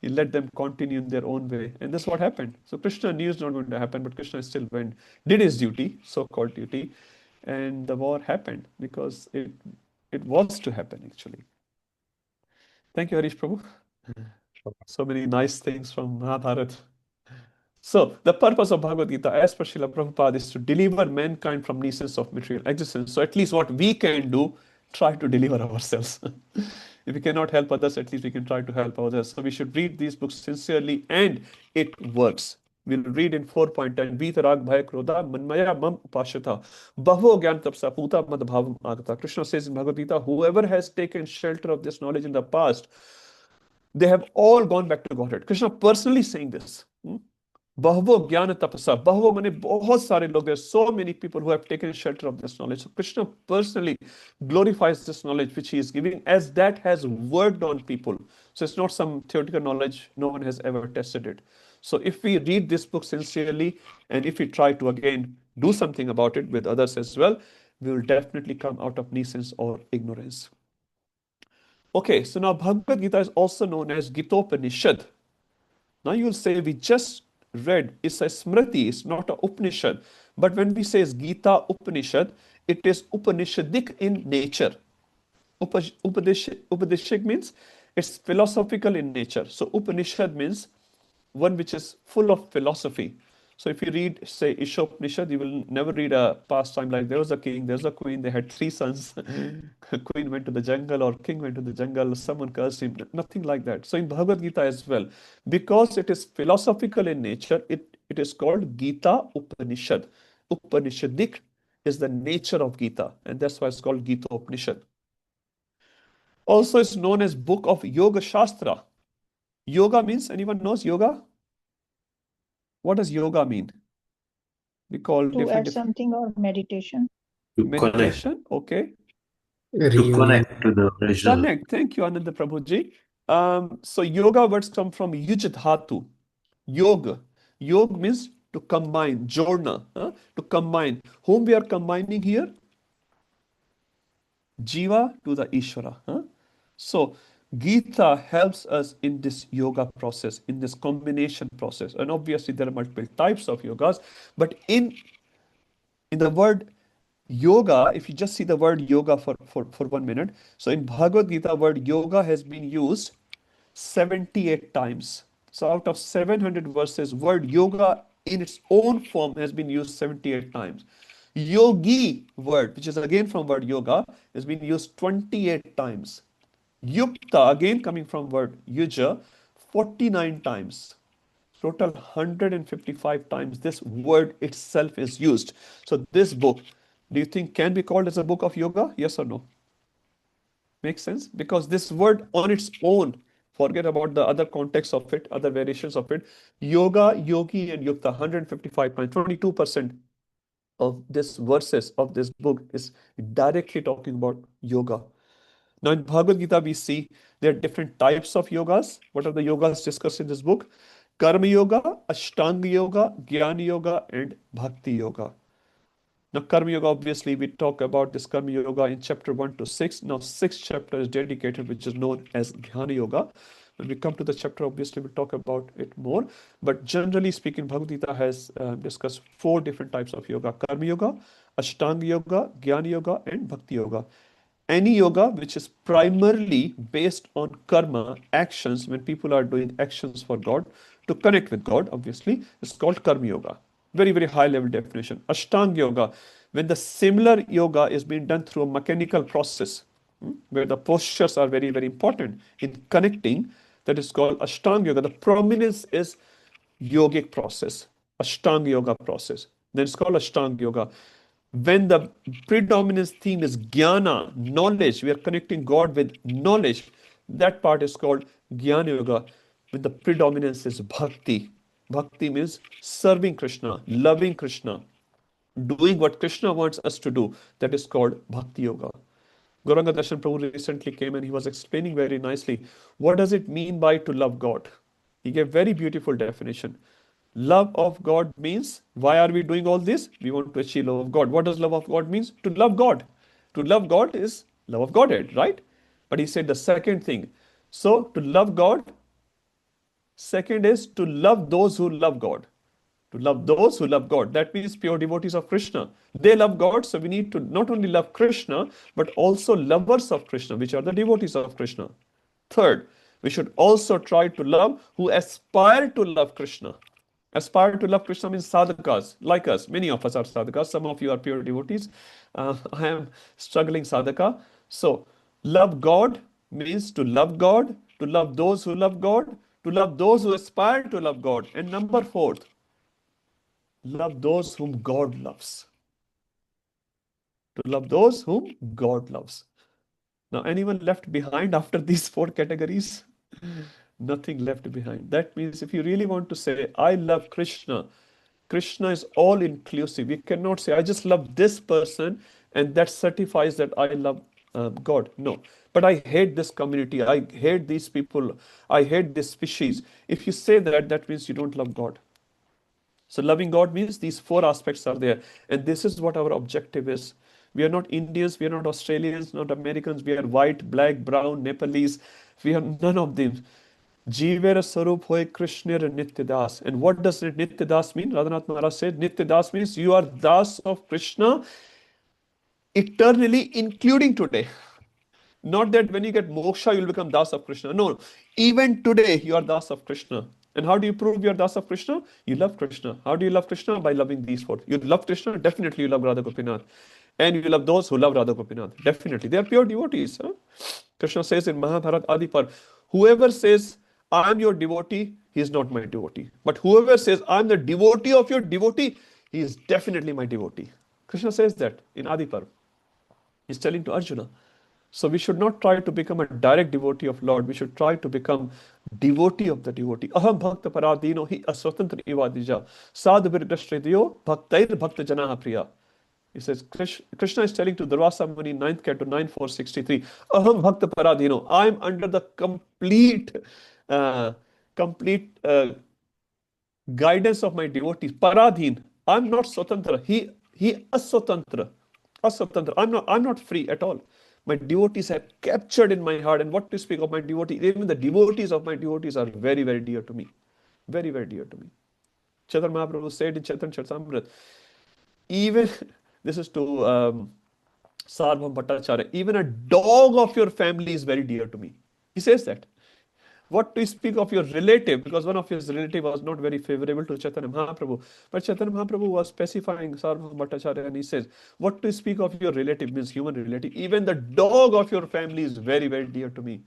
he let them continue in their own way. And that's what happened. So Krishna knew it's not going to happen, but Krishna still went, did his duty, so-called duty, and the war happened because it was to happen actually. Thank you, Harish Prabhu. So many nice things from Mahabharata. So, the purpose of Bhagavad Gita, as per Srila Prabhupada, is to deliver mankind from nuisance of material existence. So, at least what we can do, try to deliver ourselves. If we cannot help others, at least we can try to help others. So, we should read these books sincerely, and it works. We'll read in 4.10. Vitarag bhaya krodha manmaya mam upashata bhavo gyan tapsa puta mad bhavam agata. Krishna says in Bhagavad Gita, whoever has taken shelter of this knowledge in the past, they have all gone back to Godhead. Krishna personally saying this. Bahavo Jnana Tapasa. Bahavo mane bahut sare log. There's so many people who have taken shelter of this knowledge. So Krishna personally glorifies this knowledge which he is giving, as that has worked on people. So it's not some theoretical knowledge. No one has ever tested it. So if we read this book sincerely, and if we try to again do something about it with others as well, we will definitely come out of nuisance or ignorance. Okay, so now Bhagavad Gita is also known as Gitopanishad. Now you'll say, we just read, it's a Smriti, it's not a Upanishad. But when we say Gita Upanishad, it is Upanishadic in nature. Upadeshik means it's philosophical in nature. So Upanishad means one which is full of philosophy. So if you read, say, Ishopanishad, you will never read a pastime like there was a king, there's a queen, they had 3 sons. Queen went to the jungle or king went to the jungle, someone cursed him. Nothing like that. So in Bhagavad Gita as well, because it is philosophical in nature, it is called Gita Upanishad. Upanishadic is the nature of Gita, and that's why it's called Gita Upanishad. Also, it's known as Book of Yoga Shastra. Yoga means, anyone knows yoga? What does yoga mean? We call To add something, or meditation. Meditation, okay. To connect to the original. Connect. Thank you, Ananda Prabhuji. So yoga words come from yuj dhatu. Yoga. Yoga means to combine, jorna, to combine. Whom we are combining here? Jiva to the Ishvara. So Gita helps us in this yoga process, in this combination process. And obviously there are multiple types of yogas, but in the word yoga, if you just see the word yoga for 1 minute, so in Bhagavad Gita, word yoga has been used 78 times. So out of 700 verses, word yoga in its own form has been used 78 times. Yogi word, which is again from word yoga, has been used 28 times. Yukta, again coming from word yuja, 49 times. Total 155 times this word itself is used. So this book, do you think can be called as a book of yoga? Yes or no? Makes sense? Because this word on its own, forget about the other context of it, other variations of it. Yoga, yogi, and yukta, 155 times, 22% of this verses of this book is directly talking about yoga. Now, in Bhagavad Gita, we see there are different types of yogas. What are the yogas discussed in this book? Karma Yoga, Ashtanga Yoga, Jnana Yoga, and Bhakti Yoga. Now, Karma Yoga, obviously, we talk about this Karma Yoga in chapter 1 to 6. Now, 6th chapter is dedicated, which is known as Jnana Yoga. When we come to the chapter, obviously, we'll talk about it more. But generally speaking, Bhagavad Gita has discussed 4 different types of yoga. Karma Yoga, Ashtanga Yoga, Jnana Yoga, and Bhakti Yoga. Any yoga which is primarily based on karma, actions, when people are doing actions for God, to connect with God, obviously, is called Karma Yoga. Very, very high level definition. Ashtanga Yoga, when the similar yoga is being done through a mechanical process, where the postures are very, very important in connecting, that is called Ashtanga Yoga. The prominence is yogic process, Ashtanga Yoga process. Then it's called Ashtanga Yoga. When the predominance theme is jnana, knowledge, we are connecting God with knowledge, that part is called Jnana Yoga. When the predominance is bhakti, bhakti means serving Krishna, loving Krishna, doing what Krishna wants us to do, that is called Bhakti Yoga. Gauranga Darshan Prabhu recently came and he was explaining very nicely what does it mean by to love God. He gave very beautiful definition. Love of God means, why are we doing all this? We want to achieve love of God. What does love of God means? To love God. To love God is love of Godhead, right? But he said the second thing. So to love God, second is to love those who love God. To love those who love God. That means pure devotees of Krishna. They love God, so we need to not only love Krishna, but also lovers of Krishna, which are the devotees of Krishna. Third, we should also try to love who aspire to love Krishna. Aspire to love Krishna means sadhakas, like us. Many of us are sadhakas. Some of you are pure devotees. I am struggling sadhaka. So, love God means to love those who love God, to love those who aspire to love God. And number fourth, love those whom God loves. To love those whom God loves. Now, anyone left behind after these 4 categories? Nothing left behind. That means if you really want to say, I love Krishna, Krishna is all inclusive. You cannot say, I just love this person and that certifies that I love God. No. But I hate this community. I hate these people. I hate this species. If you say that, that means you don't love God. So loving God means these 4 aspects are there. And this is what our objective is. We are not Indians, we are not Australians, not Americans, we are white, black, brown, Nepalese. We are none of them. Jivera Sarup Hoy Krishna Nitya Das. And what does Nitya Das mean? Radhanath Maharaj said, Nitya Das means you are Das of Krishna eternally, including today. Not that when you get moksha, you'll become Das of Krishna. No, even today, you are Das of Krishna. And how do you prove you are Das of Krishna? You love Krishna. How do you love Krishna? By loving these 4. You love Krishna, definitely you love Radha Gopinath. And you love those who love Radha Gopinath. Definitely. They are pure devotees. Huh? Krishna says in Mahabharata Adipar, whoever says, I am your devotee, he is not my devotee. But whoever says, I am the devotee of your devotee, he is definitely my devotee. Krishna says that in Adipar. He's telling to Arjuna. So we should not try to become a direct devotee of Lord. We should try to become devotee of the devotee. Aham bhakta paradino hi aswatantra ivadija. Sadhvirdrashtridiyo bhaktair bhakta janaha priya. He says, Krishna is telling to Durvasa Muni, 9th canto, 9.463, Aham bhakta paradino. I am under the complete guidance of my devotees. Paradhin. I'm not swatantra. He aswatantra. Aswatantra. I'm not free at all. My devotees are captured in my heart. And what to speak of my devotees? Even the devotees of my devotees are very, very dear to me. Very, very dear to me. Chaitanya Mahaprabhu said in Chaitanya Charitamrita, even, this is to Sarvabhauma Bhattacharya, even a dog of your family is very dear to me. He says that. What to speak of your relative? Because one of his relative was not very favorable to Chaitanya Mahaprabhu. But Chaitanya Mahaprabhu was specifying Sarvabhauma Bhattacharya and he says, what to speak of your relative means human relative. Even the dog of your family is very, very dear to me.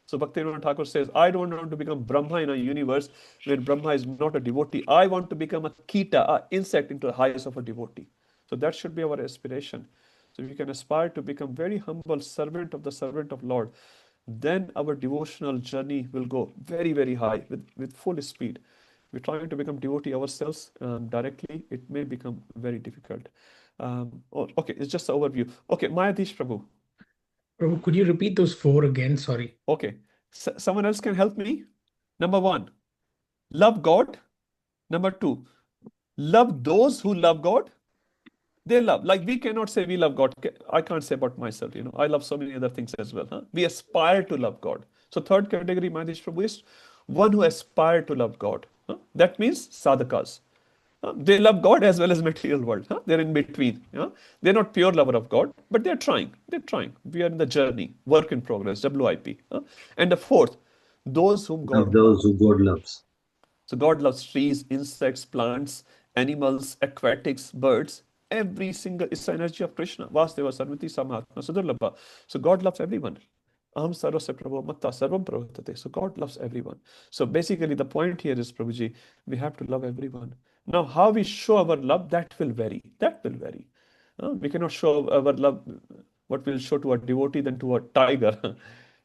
So Bhaktivinoda Thakur says, I don't want to become Brahma in a universe where Brahma is not a devotee. I want to become a kita, an insect into the highest of a devotee. So that should be our aspiration. So if we can aspire to become very humble servant of the servant of Lord, then our devotional journey will go very, very high with full speed. We're trying to become devotee ourselves directly, it may become very difficult. Okay, it's just an overview. Okay, Mayadish Prabhu. Prabhu, could you repeat those 4 again? Sorry. Okay. Someone else can help me? Number 1, love God. Number 2, love those who love God. They love. Like we cannot say we love God. I can't say about myself. I love so many other things as well. Huh? We aspire to love God. So third category, Mahadish Prabhu, is one who aspire to love God. Huh? That means sadhakas. They love God as well as material world. Huh? They're in between. They're not pure lover of God, but they're trying. They're trying. We are in the journey, work in progress, WIP. And the fourth, those whom God Of those who God loves. So God loves trees, insects, plants, animals, aquatics, birds. Every single is the energy of Krishna. Vasudeva Sarvati Samahatma Sudurlabha. So God loves everyone. Aham sarvasya prabhu matta sarvam pravartate. So God loves everyone. So basically the point here is, Prabhuji, we have to love everyone. Now how we show our love, that will vary. That will vary. We cannot show our love, what we'll show to a devotee than to a tiger.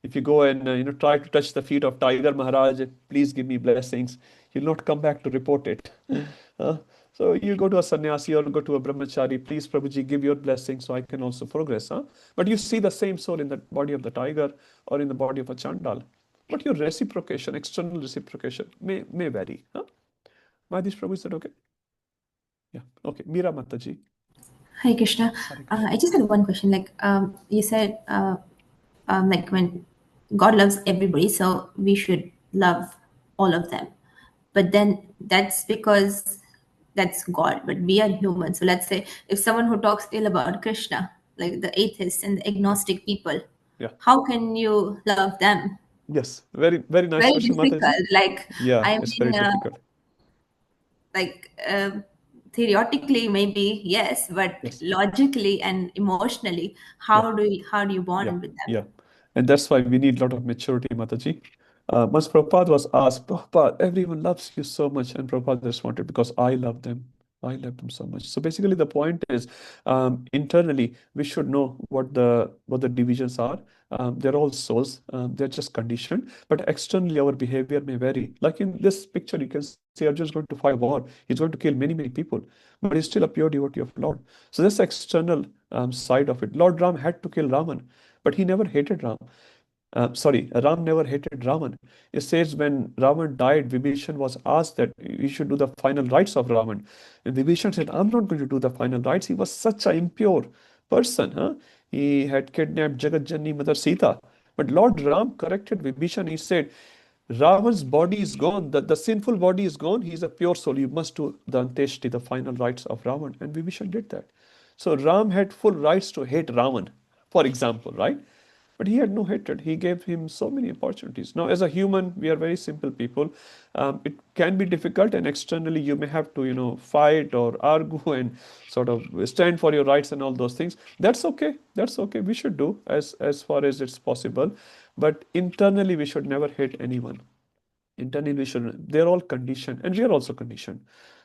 If you go and try to touch the feet of Tiger Maharaj, please give me blessings, he'll not come back to report it. So you go to a sannyasi or go to a brahmachari, please Prabhuji, give your blessing so I can also progress. But you see the same soul in the body of the tiger or in the body of a chandal. But your reciprocation, external reciprocation may vary. Mahadish Prabhu, is that okay? Yeah. Okay. Meera Mataji. Hi Krishna. I just had one question. Like you said, like when God loves everybody, so we should love all of them. But then that's because that's God, but we are humans. So let's say if someone who talks ill about Krishna, like the atheists and the agnostic people, how can you love them? Yes, very, very nice Very question, difficult. Mataji. Like Yeah, I it's mean, very difficult. like theoretically maybe yes, but logically and emotionally, how do you bond with them? Yeah, and that's why we need a lot of maturity, Mataji. Once Prabhupada was asked, Prabhupada, everyone loves you so much, and Prabhupada responded, because I love them. I love them so much. So basically, the point is, internally, we should know what the divisions are. They're all souls. They're just conditioned. But externally, our behavior may vary. Like in this picture, you can see Arjuna is going to fight war. He's going to kill many, many people. But he's still a pure devotee of Lord. So this external side of it. Lord Ram had to kill Raman, but he never hated Ram. Ram never hated Raman. It says when Ravan died, Vibhishan was asked that he should do the final rites of Ravan. And Vibhishan said, I'm not going to do the final rites. He was such an impure person. He had kidnapped Jagat Janni Mother Sita. But Lord Ram corrected Vibhishan. He said, Ravan's body is gone. The sinful body is gone. He is a pure soul. You must do the Anteshti, the final rites of Ravan. And Vibhishan did that. So Ram had full rights to hate Ravan, for example, right? But he had no hatred. He gave him so many opportunities. Now, as a human, we are very simple people. It can be difficult, and externally you may have to, fight or argue and sort of stand for your rights and all those things. That's okay. That's okay. We should do as far as it's possible. But internally, we should never hate anyone. Internally, they're all conditioned, and we are also conditioned.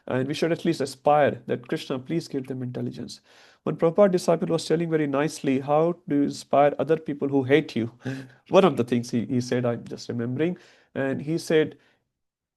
And we should at least aspire that Krishna, please give them intelligence. When Prabhupada disciple was telling very nicely how to inspire other people who hate you, one of the things he said, I'm just remembering, and he said,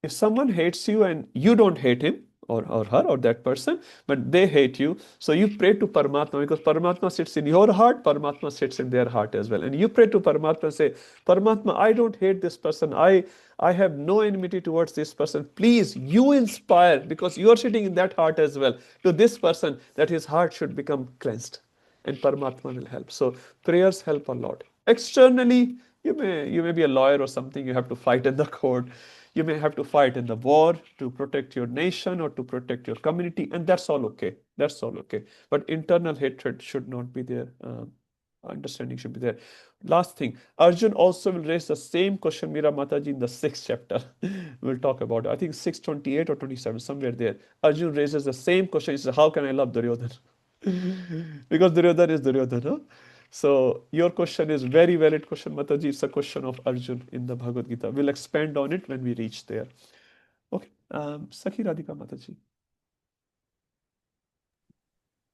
if someone hates you and you don't hate him or her or that person, but they hate you, so you pray to Paramatma, because Paramatma sits in your heart, Paramatma sits in their heart as well. And you pray to Paramatma and say, Paramatma, I don't hate this person. I have no enmity towards this person. Please, you inspire, because you are sitting in that heart as well, to this person, that his heart should become cleansed. And Paramatma will help. So prayers help a lot. Externally, you may be a lawyer or something, you have to fight in the court. You may have to fight in the war to protect your nation or to protect your community, and that's all okay. That's all okay. But internal hatred should not be there. Understanding should be there. Last thing, Arjun also will raise the same question, Meera Mataji, in the 6th chapter. We'll talk about it. I think 628 or 27, somewhere there. Arjun raises the same question. He says, how can I love Duryodhana? Because Duryodhana is Duryodhana. So your question is very valid question, Mataji. It's a question of Arjun in the Bhagavad Gita. We'll expand on it when we reach there. Okay. Sakhi Radhika Mataji.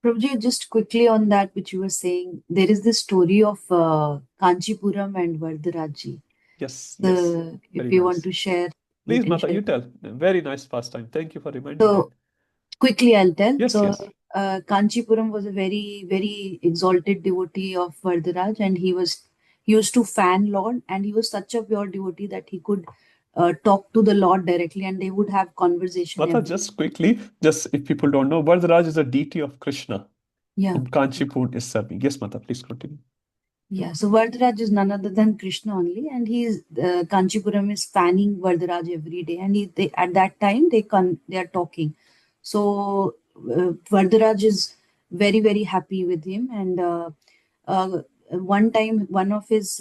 Prabhuji, just quickly on that which you were saying, there is this story of Kanchipuram and Vardaraji. Yes, if you want to share. Please, Mata, you tell. Very nice pastime. Thank you for reminding me. So quickly I'll tell. Yes, so yes. Kanchipuram was a very, very exalted devotee of Vardharaj, and he used to fan Lord, and he was such a pure devotee that he could talk to the Lord directly, and they would have conversation Mata, every. just quickly, just if people don't know, Vardharaj is a deity of Krishna, Yeah. and Kanchipur is serving. Yes, Mata, please continue. Yeah, so Vardharaj is none other than Krishna only, and he's Kanchipuram is fanning Vardharaj every day, and they at that time they are talking. So Vardharaj is very, very happy with him, and one time one of his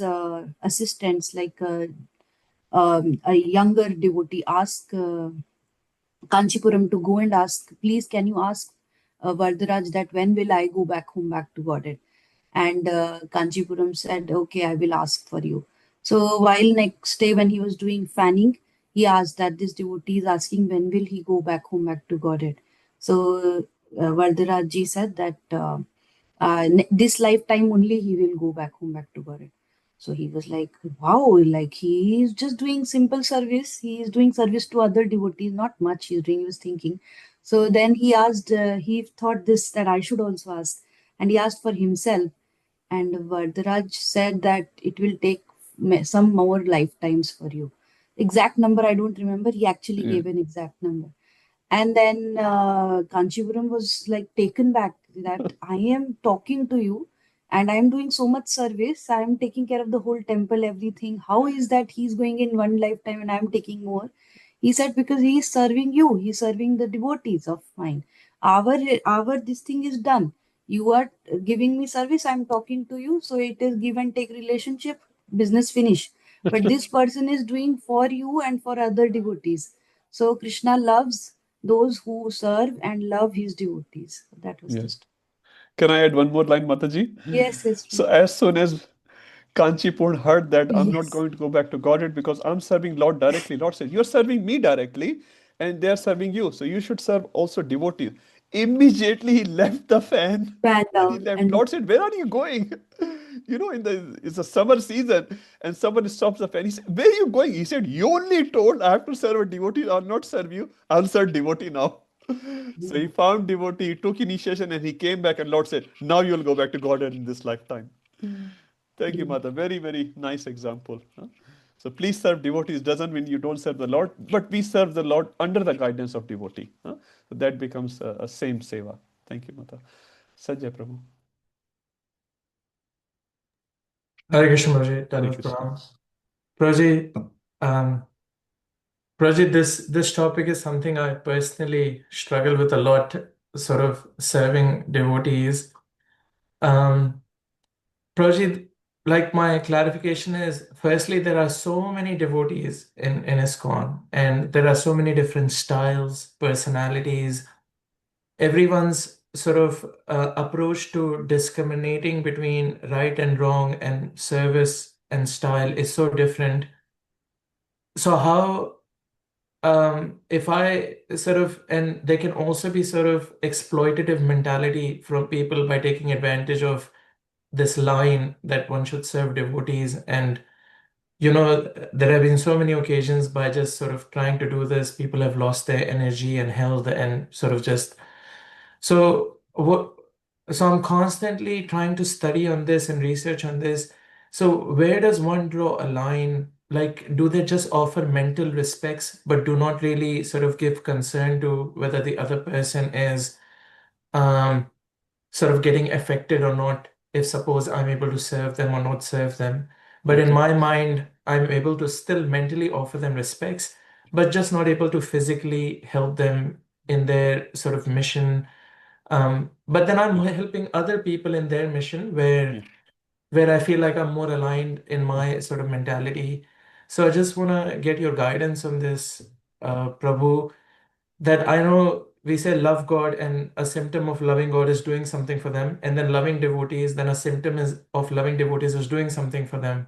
assistants, like a younger devotee, asked Kanchipuram to go and ask, please, can you ask Vardharaj that when will I go back home, back to Godhead? And Kanchipuram said, okay, I will ask for you. So while next day when he was doing fanning, he asked that this devotee is asking when will he go back home, back to Godhead. So Vardharaj ji said that this lifetime only he will go back home, back to Godhead. So he was like, wow, like he is just doing simple service. He is doing service to other devotees, not much he's doing, he was thinking. So then he asked, he thought this, that I should also ask. And he asked for himself. And Vardharaj said that it will take some more lifetimes for you. Exact number I don't remember. He actually gave an exact number. And then Kanchipuram was like taken back that I am talking to you and I am doing so much service. I am taking care of the whole temple, everything. How is that he's going in one lifetime and I am taking more? He said, because he is serving you, he is serving the devotees of mine. Our this thing is done. You are giving me service, I am talking to you. So it is give and take relationship, business finish. But this person is doing for you and for other devotees. So Krishna loves those who serve and love his devotees. That was the story. Can I add one more line, Mataji? Yes, yes. So as soon as Kanchipur heard that I'm not Yes. going to go back to Godhead because I'm serving Lord directly. Lord says, you're serving me directly and they're serving you. So you should serve also devotees. Immediately he left the fan Fan and he down left. and Lord said, where are you going? You know, it's a summer season and someone stops the fan. He said, where are you going? He said, you only told I have to serve a devotee. I'll not serve you. I'll serve devotee now. So he found devotee, he took initiation and he came back and Lord said, now you'll go back to Godhead in this lifetime. Thank you, Mata. Very, very nice example. So please serve devotees doesn't mean you don't serve the Lord, but we serve the Lord under the guidance of devotee. So that becomes a same seva. Thank you, Mata. Sanjay Prabhu. Hare Krishna, Prabhuji. Hare Tanat Krishna. Pranam. Prabhuji, Prabhuji, this topic is something I personally struggle with a lot, sort of serving devotees. Prabhuji, like my clarification is, firstly, there are so many devotees in ISKCON, and there are so many different styles, personalities. Everyone's sort of approach to discriminating between right and wrong and service and style is so different. So how, if I sort of, and there can also be sort of exploitative mentality from people by taking advantage of this line that one should serve devotees. And, you know, there have been so many occasions by just sort of trying to do this, people have lost their energy and health and sort of just, so I'm constantly trying to study on this and research on this. So where does one draw a line? Like, do they just offer mental respects, but do not really sort of give concern to whether the other person is sort of getting affected or not, if suppose I'm able to serve them or not serve them. But in my mind, I'm able to still mentally offer them respects, but just not able to physically help them in their sort of mission. But then I'm helping other people in their mission where I feel like I'm more aligned in my sort of mentality. So I just want to get your guidance on this, Prabhu, that I know we say love God, and a symptom of loving God is doing something for them, and then loving devotees, then a symptom is of loving devotees is doing something for them.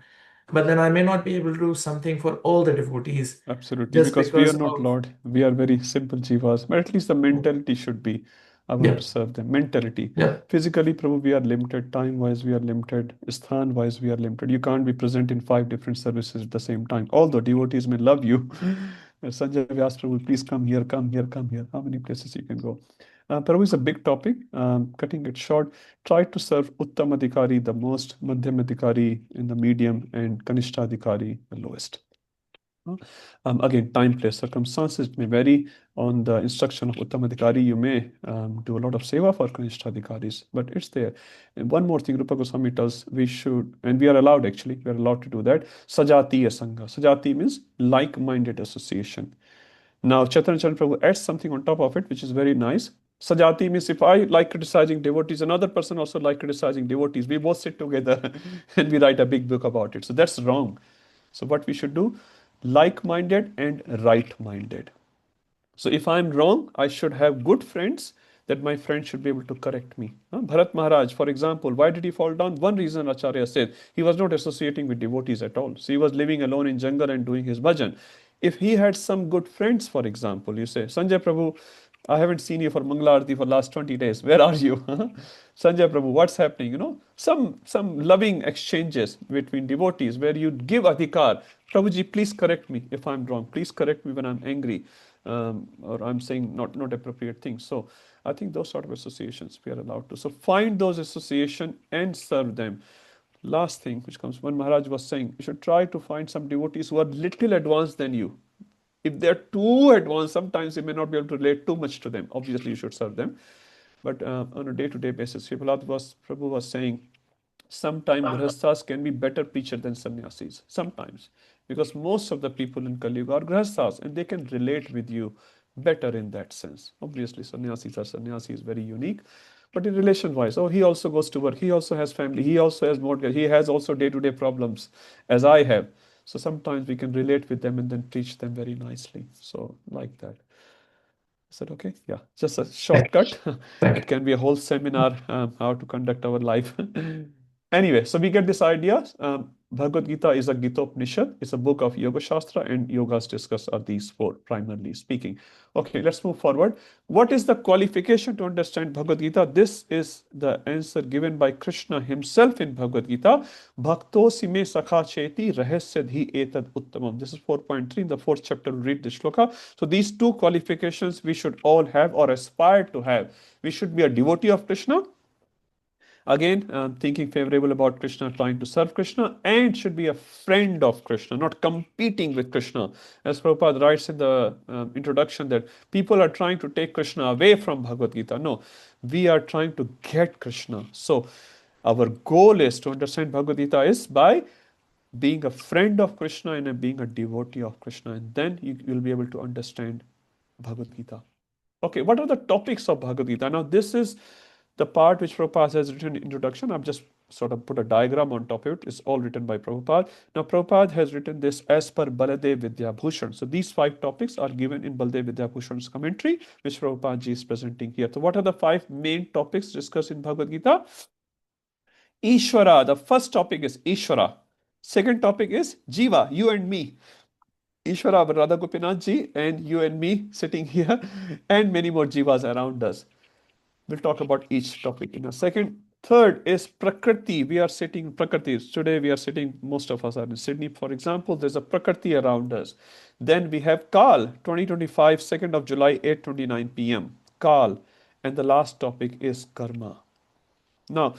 But then I may not be able to do something for all the devotees. Absolutely, Just because we are because not of, Lord. We are very simple jivas. But at least the mentality should be, I want yeah, to serve them. Mentality. yeah, Physically, probably we are limited. Time-wise, we are limited. Sthan-wise, we are limited. You can't be present in 5 different services at the same time. Although devotees may love you. Sanjay Vyas Prabhu, please come here, come here, come here. How many places you can go? Prabhu is a big topic. Cutting it short, try to serve Uttam Adhikari the most, Madhyam Adhikari in the medium, and Kanishta Adhikari the lowest. Again, time, place, circumstances may vary. On the instruction of Uttam Adhikari, you may do a lot of seva for Kanishta Adhikaris, but it's there. And one more thing, Rupa Goswami tells we should, and we are allowed actually, we are allowed to do that. Sajatiya Sangha. Sajati means like-minded association. Now, Chaitanya Chandra Prabhu adds something on top of it, which is very nice. Sajati means if I like criticizing devotees, another person also like criticizing devotees. We both sit together and we write a big book about it. So that's wrong. So what we should do, like-minded and right-minded. So if I'm wrong, I should have good friends that my friends should be able to correct me. Bharat Maharaj, for example, why did he fall down? One reason Acharya said, he was not associating with devotees at all. So he was living alone in jungle and doing his bhajan. If he had some good friends, for example, you say, Sanjay Prabhu, I haven't seen you for Mangala Aarti for last 20 days. Where are you? Sanjay Prabhu, what's happening? You know, some loving exchanges between devotees where you give adhikar. Prabhuji, please correct me if I'm wrong. Please correct me when I'm angry. Or I'm saying not appropriate things. So I think those sort of associations we are allowed to. So find those associations and serve them. Last thing which comes when Maharaj was saying, you should try to find some devotees who are little advanced than you. If they're too advanced, sometimes you may not be able to relate too much to them. Obviously, you should serve them. But on a day-to-day basis, Prabhu was saying, sometimes grihasthas can be better preacher than sannyasis. Sometimes. Because most of the people in Kali Yuga are grihasthas and they can relate with you better in that sense. Obviously, sannyasi is very unique. But in relation-wise, he also goes to work, he also has family, he also has mortgage, he has also day-to-day problems, as I have. So sometimes we can relate with them and then preach them very nicely. So like that. Is that okay? Yeah, just a shortcut. It can be a whole seminar how to conduct our life. Anyway, so we get this idea. Bhagavad Gita is a Gita-Upanishad. It's a book of Yoga Shastra, and yogas discussed are these four, primarily speaking. Okay, let's move forward. What is the qualification to understand Bhagavad Gita? This is the answer given by Krishna himself in Bhagavad Gita. Bhakto sime sakha cheti rahasyadhi etad uttamam. This is 4.3 in the 4th chapter. Read the shloka. So these two qualifications we should all have or aspire to have. We should be a devotee of Krishna. Again, thinking favorable about Krishna, trying to serve Krishna, and should be a friend of Krishna, not competing with Krishna. As Prabhupada writes in the introduction that people are trying to take Krishna away from Bhagavad Gita. No, we are trying to get Krishna. So our goal is to understand Bhagavad Gita is by being a friend of Krishna and being a devotee of Krishna. And then you will be able to understand Bhagavad Gita. Okay, what are the topics of Bhagavad Gita? Now, this is the part which Prabhupada has written in introduction. I've just sort of put a diagram on top of it. It's all written by Prabhupada. Now, Prabhupada has written this as per Baladev Vidyabhushan. So these 5 topics are given in Baladev Vidyabhushan's commentary, which Prabhupada ji is presenting here. So what are the 5 main topics discussed in Bhagavad Gita? Ishvara. The first topic is Ishvara. Second topic is Jiva, you and me. Ishvara, Radha Gopinath ji, and you and me sitting here, and many more jivas around us. We'll talk about each topic in a second. Third is Prakriti. We are sitting Prakriti. Today we are sitting, most of us are in Sydney, for example. There's a Prakriti around us. Then we have Kal, 2025, 2nd of July, 8:29 p.m. Kal. And the last topic is Karma. Now,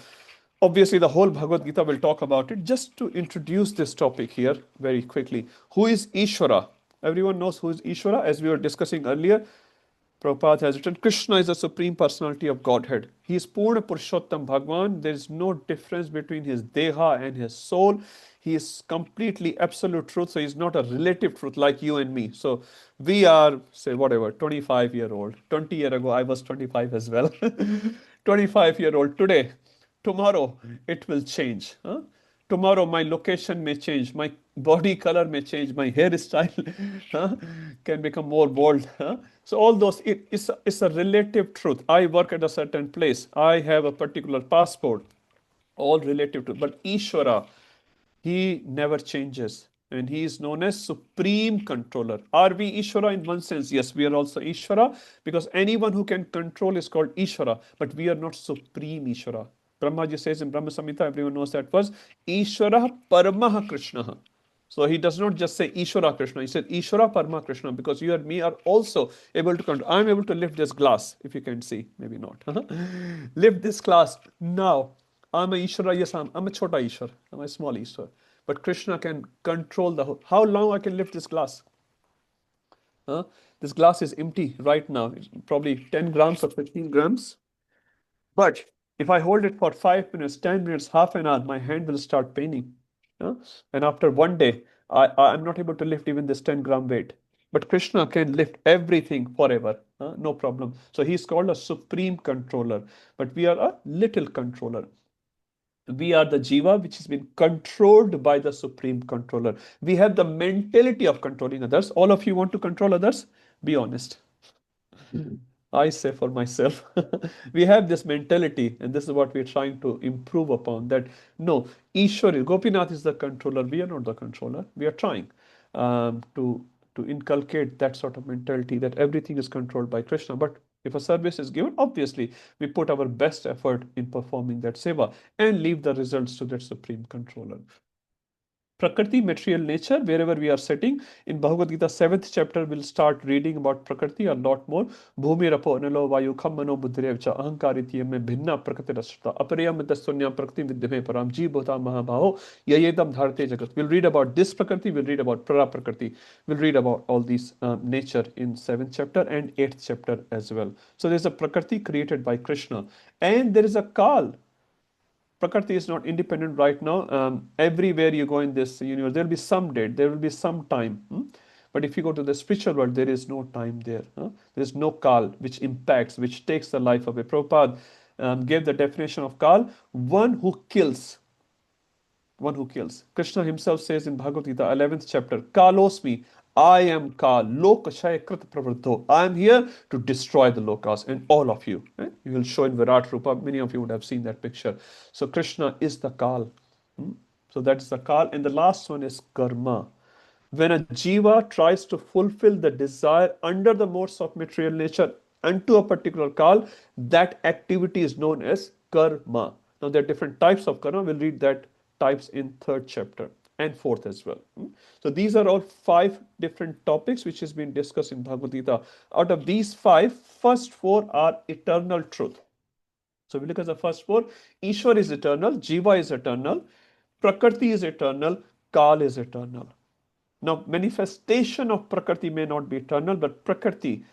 obviously, the whole Bhagavad Gita will talk about it. Just to introduce this topic here very quickly. Who is Ishvara? Everyone knows who is Ishvara. As we were discussing earlier, Prabhupada has written, Krishna is the Supreme Personality of Godhead. He is Purna Purushottam Bhagwan. There is no difference between his Deha and his soul. He is completely absolute truth. So he is not a relative truth like you and me. So we are, say, whatever, 25-year-old. 20 years ago, I was 25 as well. 25-year-old today. Tomorrow, it will change. Tomorrow, my location may change. My body color may change. My hairstyle can become more bold. So all those, it's a relative truth. I work at a certain place. I have a particular passport. All relative to. But Ishvara, he never changes. And he is known as Supreme Controller. Are we Ishvara in one sense? Yes, we are also Ishvara, because anyone who can control is called Ishvara. But we are not Supreme Ishvara. Brahmaji says in Brahma Samhita, everyone knows that verse, Ishvara Paramah Krishna. So he does not just say Ishvara Krishna, he said Ishvara Parama Krishna, because you and me are also able to control. I'm able to lift this glass, if you can see, maybe not. Lift this glass now. I'm a Ishvara, yes, I'm a Chota Ishvara, I'm a small Ishvara. But Krishna can control the whole. How long I can lift this glass? This glass is empty right now. It's probably 10 grams or 15 grams. But if I hold it for 5 minutes, 10 minutes, half an hour, my hand will start paining. And after one day, I'm not able to lift even this 10-gram weight. But Krishna can lift everything forever, no problem. So he's called a supreme controller, but we are a little controller. We are the jiva which has been controlled by the supreme controller. We have the mentality of controlling others. All of you want to control others? Be honest. I say for myself, we have this mentality, and this is what we're trying to improve upon, that no, Ishwari, Gopinath is the controller, we are not the controller. We are trying to inculcate that sort of mentality that everything is controlled by Krishna. But if a service is given, obviously we put our best effort in performing that seva and leave the results to that supreme controller. Prakriti, material nature, wherever we are sitting. In Bhagavad Gita 7th chapter, we'll start reading about Prakriti a lot more. Bhumi rapo analo vayu kham mano buddhirevcha ahankariti me bhinna prakriti rashrita apariyam dastunyam prakriti vidyame param jibhota mahabhaho yayedam dharate jagat. We'll read about this Prakriti, we'll read about Para Prakriti. We'll read about all these nature in 7th chapter and 8th chapter as well. So there's a Prakriti created by Krishna. And there is a Kal. Prakriti is not independent right now. Everywhere you go in this universe, there will be some date, there will be some time. But if you go to the spiritual world, there is no time there. There is no Kal which impacts, which takes the life away. Prabhupada gave the definition of Kal, one who kills. One who kills. Krishna himself says in Bhagavad Gita 11th chapter, Kalosmi, I am Kal, Lokashaya Krit Pravriddho. I am here to destroy the lokas, and all of you. You will show in Virat Rupa, many of you would have seen that picture. So Krishna is the Kal. So that is the Kal. And the last one is Karma. When a jiva tries to fulfill the desire under the modes of material nature unto a particular Kal, that activity is known as Karma. Now there are different types of Karma. We'll read that types in 3rd chapter and 4th as well. So these are all 5 different topics which has been discussed in Bhagavad Gita. Out of these 5, first 4 are eternal truth. So we look at the first 4. Ishwar is eternal, Jiva is eternal, Prakriti is eternal, Kal is eternal. Now manifestation of Prakriti may not be eternal, but Prakriti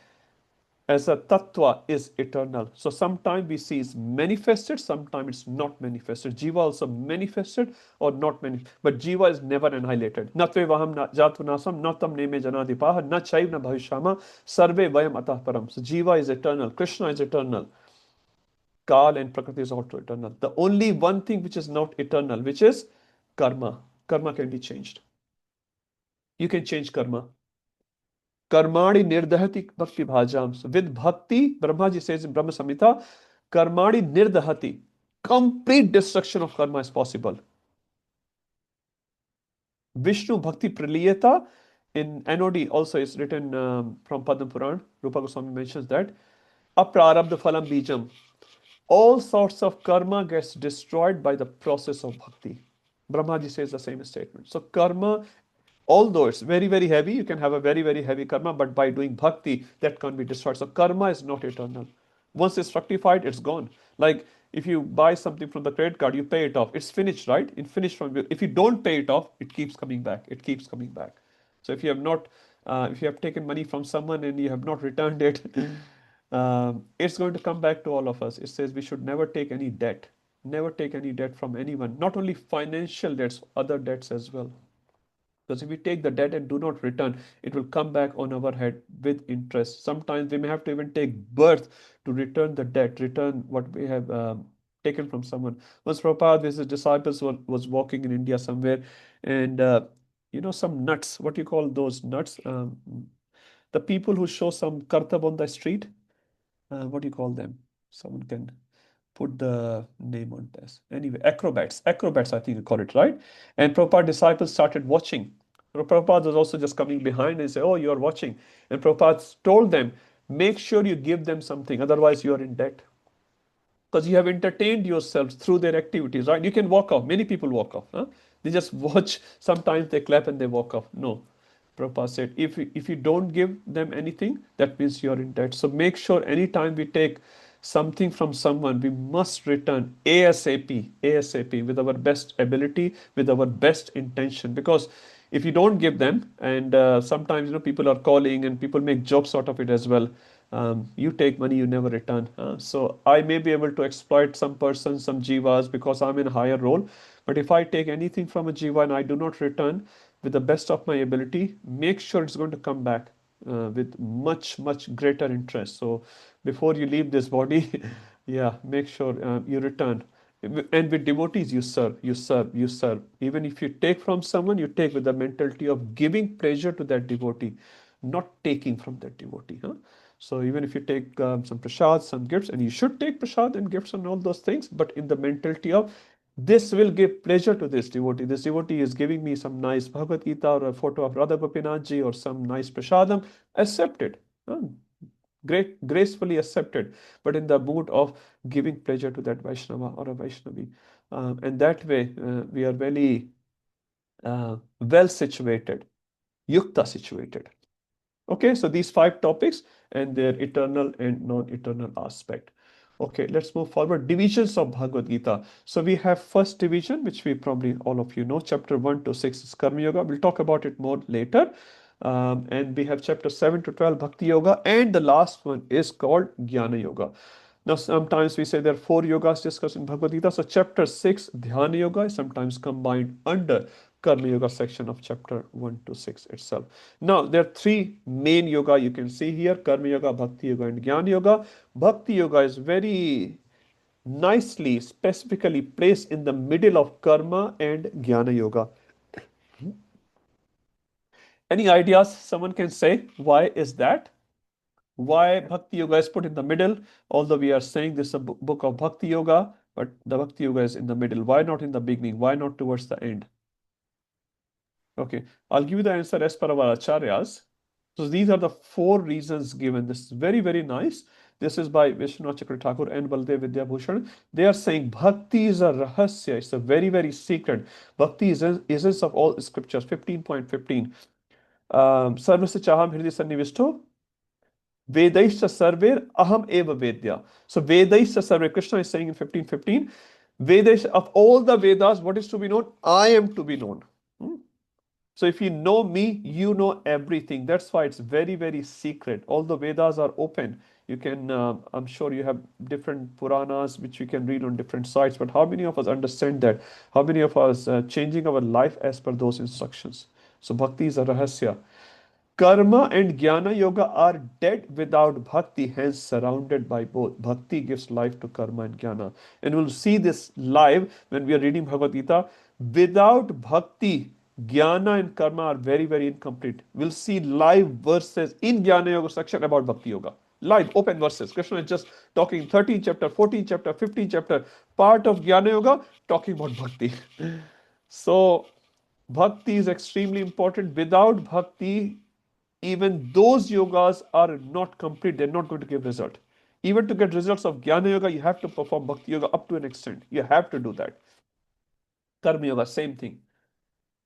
as a tattva is eternal. So sometimes we see it's manifested, sometimes it's not manifested. Jiva also manifested or not manifested. But Jiva is never annihilated. Natve vaham jatu nasam, natam neme janadipaha, na chaiv na bhavishama, sarve vayam atah param. So Jiva is eternal, Krishna is eternal. Kal and Prakriti is also eternal. The only one thing which is not eternal, which is karma. Karma can be changed. You can change karma. Karmani nirdahati bhakti bhajam. So with bhakti, Brahmaji says in Brahma Samhita, Karmani nirdahati. Complete destruction of karma is possible. Vishnu Bhakti Praliyata in NOD also is written from Padma Puran. Rupa Goswami mentions that. Aprarabdha phalam bijam. All sorts of karma gets destroyed by the process of bhakti. Brahmaji says the same statement. So karma, although it's very, very heavy, you can have a very, very heavy karma, but by doing bhakti, that can be destroyed. So karma is not eternal. Once it's fructified, it's gone. Like if you buy something from the credit card, you pay it off. It's finished, right? It's finished from. If you don't pay it off, it keeps coming back. It keeps coming back. So if you have not, if you have taken money from someone and you have not returned it, it's going to come back to all of us. It says we should never take any debt. Never take any debt from anyone. Not only financial debts, other debts as well. Because if we take the debt and do not return, it will come back on our head with interest. Sometimes we may have to even take birth to return the debt, return what we have taken from someone. Once Prabhupada with his disciples was walking in India somewhere, and some nuts, what do you call those nuts? The people who show some kartab on the street, what do you call them? Someone can put the name on this. Anyway, acrobats, I think you call it, right? And Prabhupada disciples started watching. Prabhupada was also just coming behind and say, oh, you're watching. And Prabhupada told them, make sure you give them something, otherwise you're in debt. Because you have entertained yourselves through their activities, right? You can walk off. Many people walk off. They just watch, sometimes they clap and they walk off. No. Prabhupada said, if you don't give them anything, that means you're in debt. So make sure anytime we take something from someone, we must return ASAP, with our best ability, with our best intention. Because if you don't give them, and sometimes people are calling and people make jokes out of it as well. You take money, you never return. So I may be able to exploit some person, some jivas, because I'm in a higher role. But if I take anything from a jiva and I do not return with the best of my ability, make sure it's going to come back with much, much greater interest. So before you leave this body, yeah, make sure you return. And with devotees, you serve, you serve, you serve. Even if you take from someone, you take with the mentality of giving pleasure to that devotee, not taking from that devotee. So even if you take some prasad, some gifts, and you should take prasad and gifts and all those things, but in the mentality of this will give pleasure to this devotee. This devotee is giving me some nice Bhagavad Gita or a photo of Radha Gopinath or some nice prasadam. Accept it. Gracefully accepted, but in the mood of giving pleasure to that Vaishnava or a Vaishnavi. And that way, we are very well situated, yukta situated. Okay, so these 5 topics and their eternal and non-eternal aspect. Okay, let's move forward. Divisions of Bhagavad Gita. So we have first division, which we probably all of you know. Chapter 1 to 6 is Karma Yoga. We'll talk about it more later. And we have chapter 7 to 12 Bhakti Yoga. And the last one is called Jnana Yoga. Now, sometimes we say there are 4 yogas discussed in Bhagavad Gita. So chapter 6, Dhyana Yoga, is sometimes combined under Karma Yoga section of chapter 1 to 6 itself. Now, there are 3 main yoga you can see here: Karma Yoga, Bhakti Yoga, and Jnana Yoga. Bhakti Yoga is very nicely, specifically placed in the middle of Karma and Jnana Yoga. Any ideas someone can say? Why is that? Why Bhakti Yoga is put in the middle? Although we are saying this is a book of Bhakti Yoga, but the Bhakti Yoga is in the middle. Why not in the beginning? Why not towards the end? Okay, I'll give you the answer as per our acharyas. So these are the 4 reasons given. This is very, very nice. This is by Vishwanath Chakra Thakur and Baldev Vidyabhushan. They are saying Bhakti is a rahasya. It's a very, very secret. Bhakti is essence of all scriptures. 15.15. Sarvasya chaham hridaya sannivishto Vedaisha sarver aham eva vedya. So Vedaisha sarver, Krishna is saying in 15:15, Vedaisha, of all the Vedas, what is to be known? I am to be known. So if you know me, you know everything. That's why it's very, very secret. All the Vedas are open. You can, I'm sure you have different Puranas which you can read on different sites, but how many of us understand that? How many of us changing our life as per those instructions? So Bhakti is a rahasya. Karma and Jnana Yoga are dead without Bhakti, hence surrounded by both. Bhakti gives life to Karma and Jnana. And we'll see this live when we are reading Bhagavad Gita. Without Bhakti, Jnana and Karma are very, very incomplete. We'll see live verses in Jnana Yoga section about Bhakti Yoga. Live, open verses. Krishna is just talking 13th chapter, 14th chapter, 15th chapter, part of Jnana Yoga, talking about Bhakti. So, Bhakti is extremely important. Without Bhakti, even those yogas are not complete. They're not going to give result. Even to get results of Jnana Yoga, you have to perform Bhakti Yoga up to an extent. You have to do that. Karma Yoga, same thing.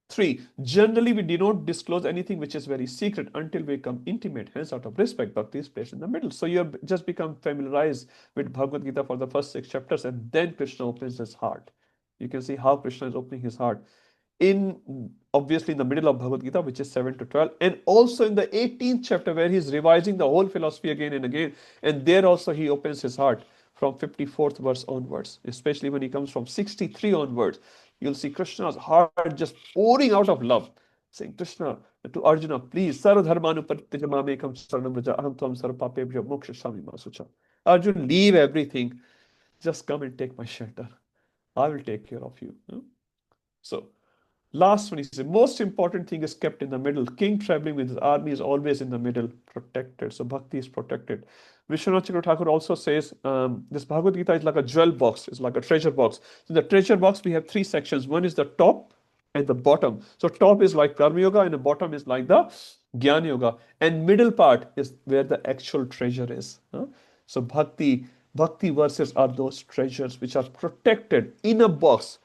3. Generally, we do not disclose anything which is very secret until we become intimate. Hence, out of respect, Bhakti is placed in the middle. So you have just become familiarized with Bhagavad Gita for the first 6 chapters, and then Krishna opens his heart. You can see how Krishna is opening his heart. Obviously in the middle of Bhagavad Gita, which is 7 to 12, and also in the 18th chapter where he's revising the whole philosophy again and again, and there also he opens his heart from 54th verse onwards, especially when he comes from 63 onwards. You'll see Krishna's heart just pouring out of love, saying, Krishna, to Arjuna, please, Sarvadharmanu Paritijamamekam Saranam Raja Aham Tvam Sarvapapebhyo Mokshashami Masucha. Arjuna, leave everything. Just come and take my shelter. I will take care of you. So, last one is the most important thing is kept in the middle. King traveling with his army is always in the middle, protected. So Bhakti is protected. Vishwanath Chakra Thakur also says this Bhagavad Gita is like a jewel box. It's like a treasure box. In the treasure box, we have 3 sections. One is the top and the bottom. So top is like Karma Yoga and the bottom is like the Jnana Yoga. And middle part is where the actual treasure is. So Bhakti verses are those treasures which are protected in a box.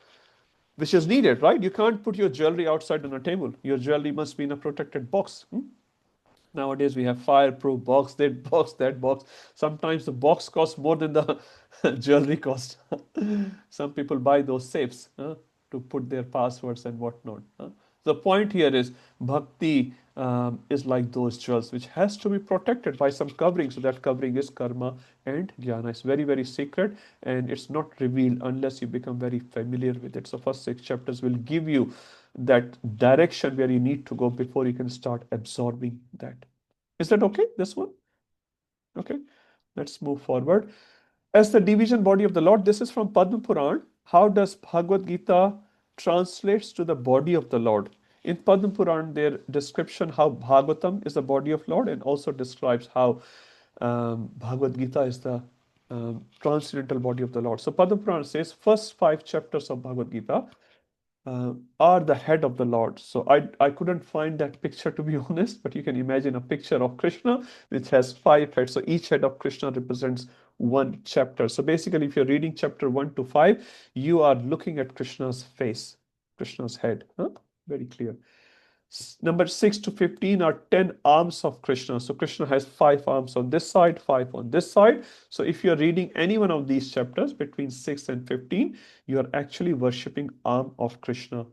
which is needed, right? You can't put your jewelry outside on a table. Your jewelry must be in a protected box. Nowadays, we have fireproof box, that box. Sometimes the box costs more than the jewelry cost. Some people buy those safes to put their passwords and whatnot. The point here is bhakti is like those jewels, which has to be protected by some covering. So that covering is karma and jnana. It's very, very secret, and it's not revealed unless you become very familiar with it. So first 6 chapters will give you that direction where you need to go before you can start absorbing that. Is that okay, this one? Okay, let's move forward. As the division body of the Lord, this is from Padma Puran. How does Bhagavad Gita translates to the body of the Lord? In Padma Puran, their description how Bhagavatam is the body of Lord, and also describes how Bhagavad Gita is the transcendental body of the Lord. So Padma Puran says first 5 chapters of Bhagavad Gita are the head of the Lord. So I couldn't find that picture, to be honest, but you can imagine a picture of Krishna which has 5 heads. So each head of Krishna represents 1 chapter. So basically, if you're reading chapter 1 to 5, you are looking at Krishna's face, Krishna's head. Very clear. Number 6 to 15 are 10 arms of Krishna. So Krishna has 5 arms on this side, 5 on this side. So if you're reading any one of these chapters between 6 and 15, you are actually worshipping arm of Krishna.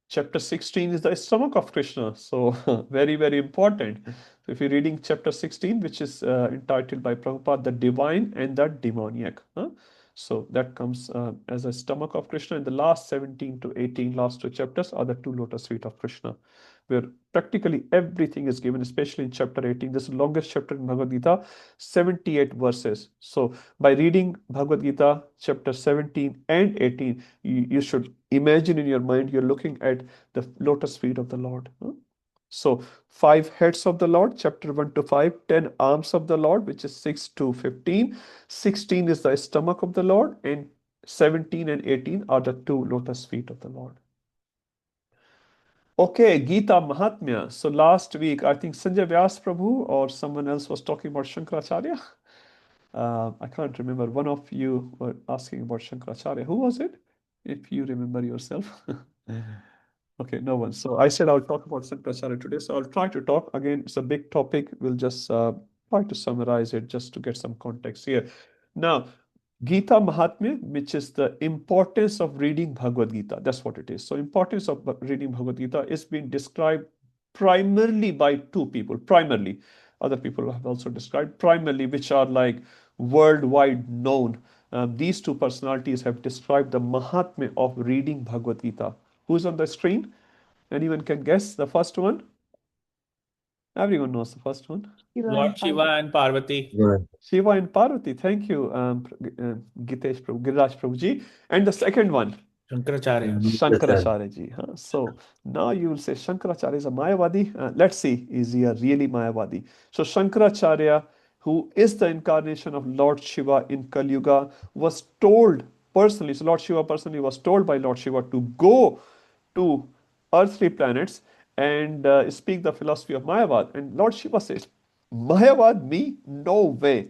Chapter 16 is the stomach of Krishna. So very, very important. So if you're reading chapter 16, which is entitled by Prabhupada, the divine and the demoniac. So that comes as a stomach of Krishna. And the last 17 to 18, last 2 chapters are the 2 lotus feet of Krishna, where practically everything is given, especially in chapter 18. This is the longest chapter in Bhagavad Gita, 78 verses. So by reading Bhagavad Gita, chapter 17 and 18, you should imagine in your mind you're looking at the lotus feet of the Lord. So 5 heads of the Lord, chapter 1 to 5, 10 arms of the Lord, which is 6 to 15. 16 is the stomach of the Lord, and 17 and 18 are the 2 lotus feet of the Lord. Okay, Gita Mahatmya. So last week, I think Sanjay Vyas Prabhu or someone else was talking about Shankaracharya. I can't remember. One of you were asking about Shankaracharya. Who was it? If you remember yourself. Okay, no one. So I said I'll talk about Shankaracharya today. So I'll try to talk. Again, it's a big topic. We'll just try to summarize it just to get some context here. Now, Gita Mahatmya, which is the importance of reading Bhagavad Gita. That's what it is. So importance of reading Bhagavad Gita is being described primarily by 2 people. Primarily. Other people have also described primarily, which are like worldwide known. These 2 personalities have described the Mahatmya of reading Bhagavad Gita. Who's on the screen? Anyone can guess the first one? Everyone knows the first one. Lord Shiva and Parvati. Shiva and Parvati. Thank you, Gitesh Prabhu, Giriraj Prabhuji. And the second one? Shankaracharya. Shankaracharya ji. So now you will say Shankaracharya is a Mayavadi. Let's see, is he a really Mayavadi? So Shankaracharya, who is the incarnation of Lord Shiva in Kali Yuga, was told personally, so Lord Shiva personally was told by Lord Shiva to go to earthly planets and speak the philosophy of Mayavad. And Lord Shiva says, Mayavad me? No way.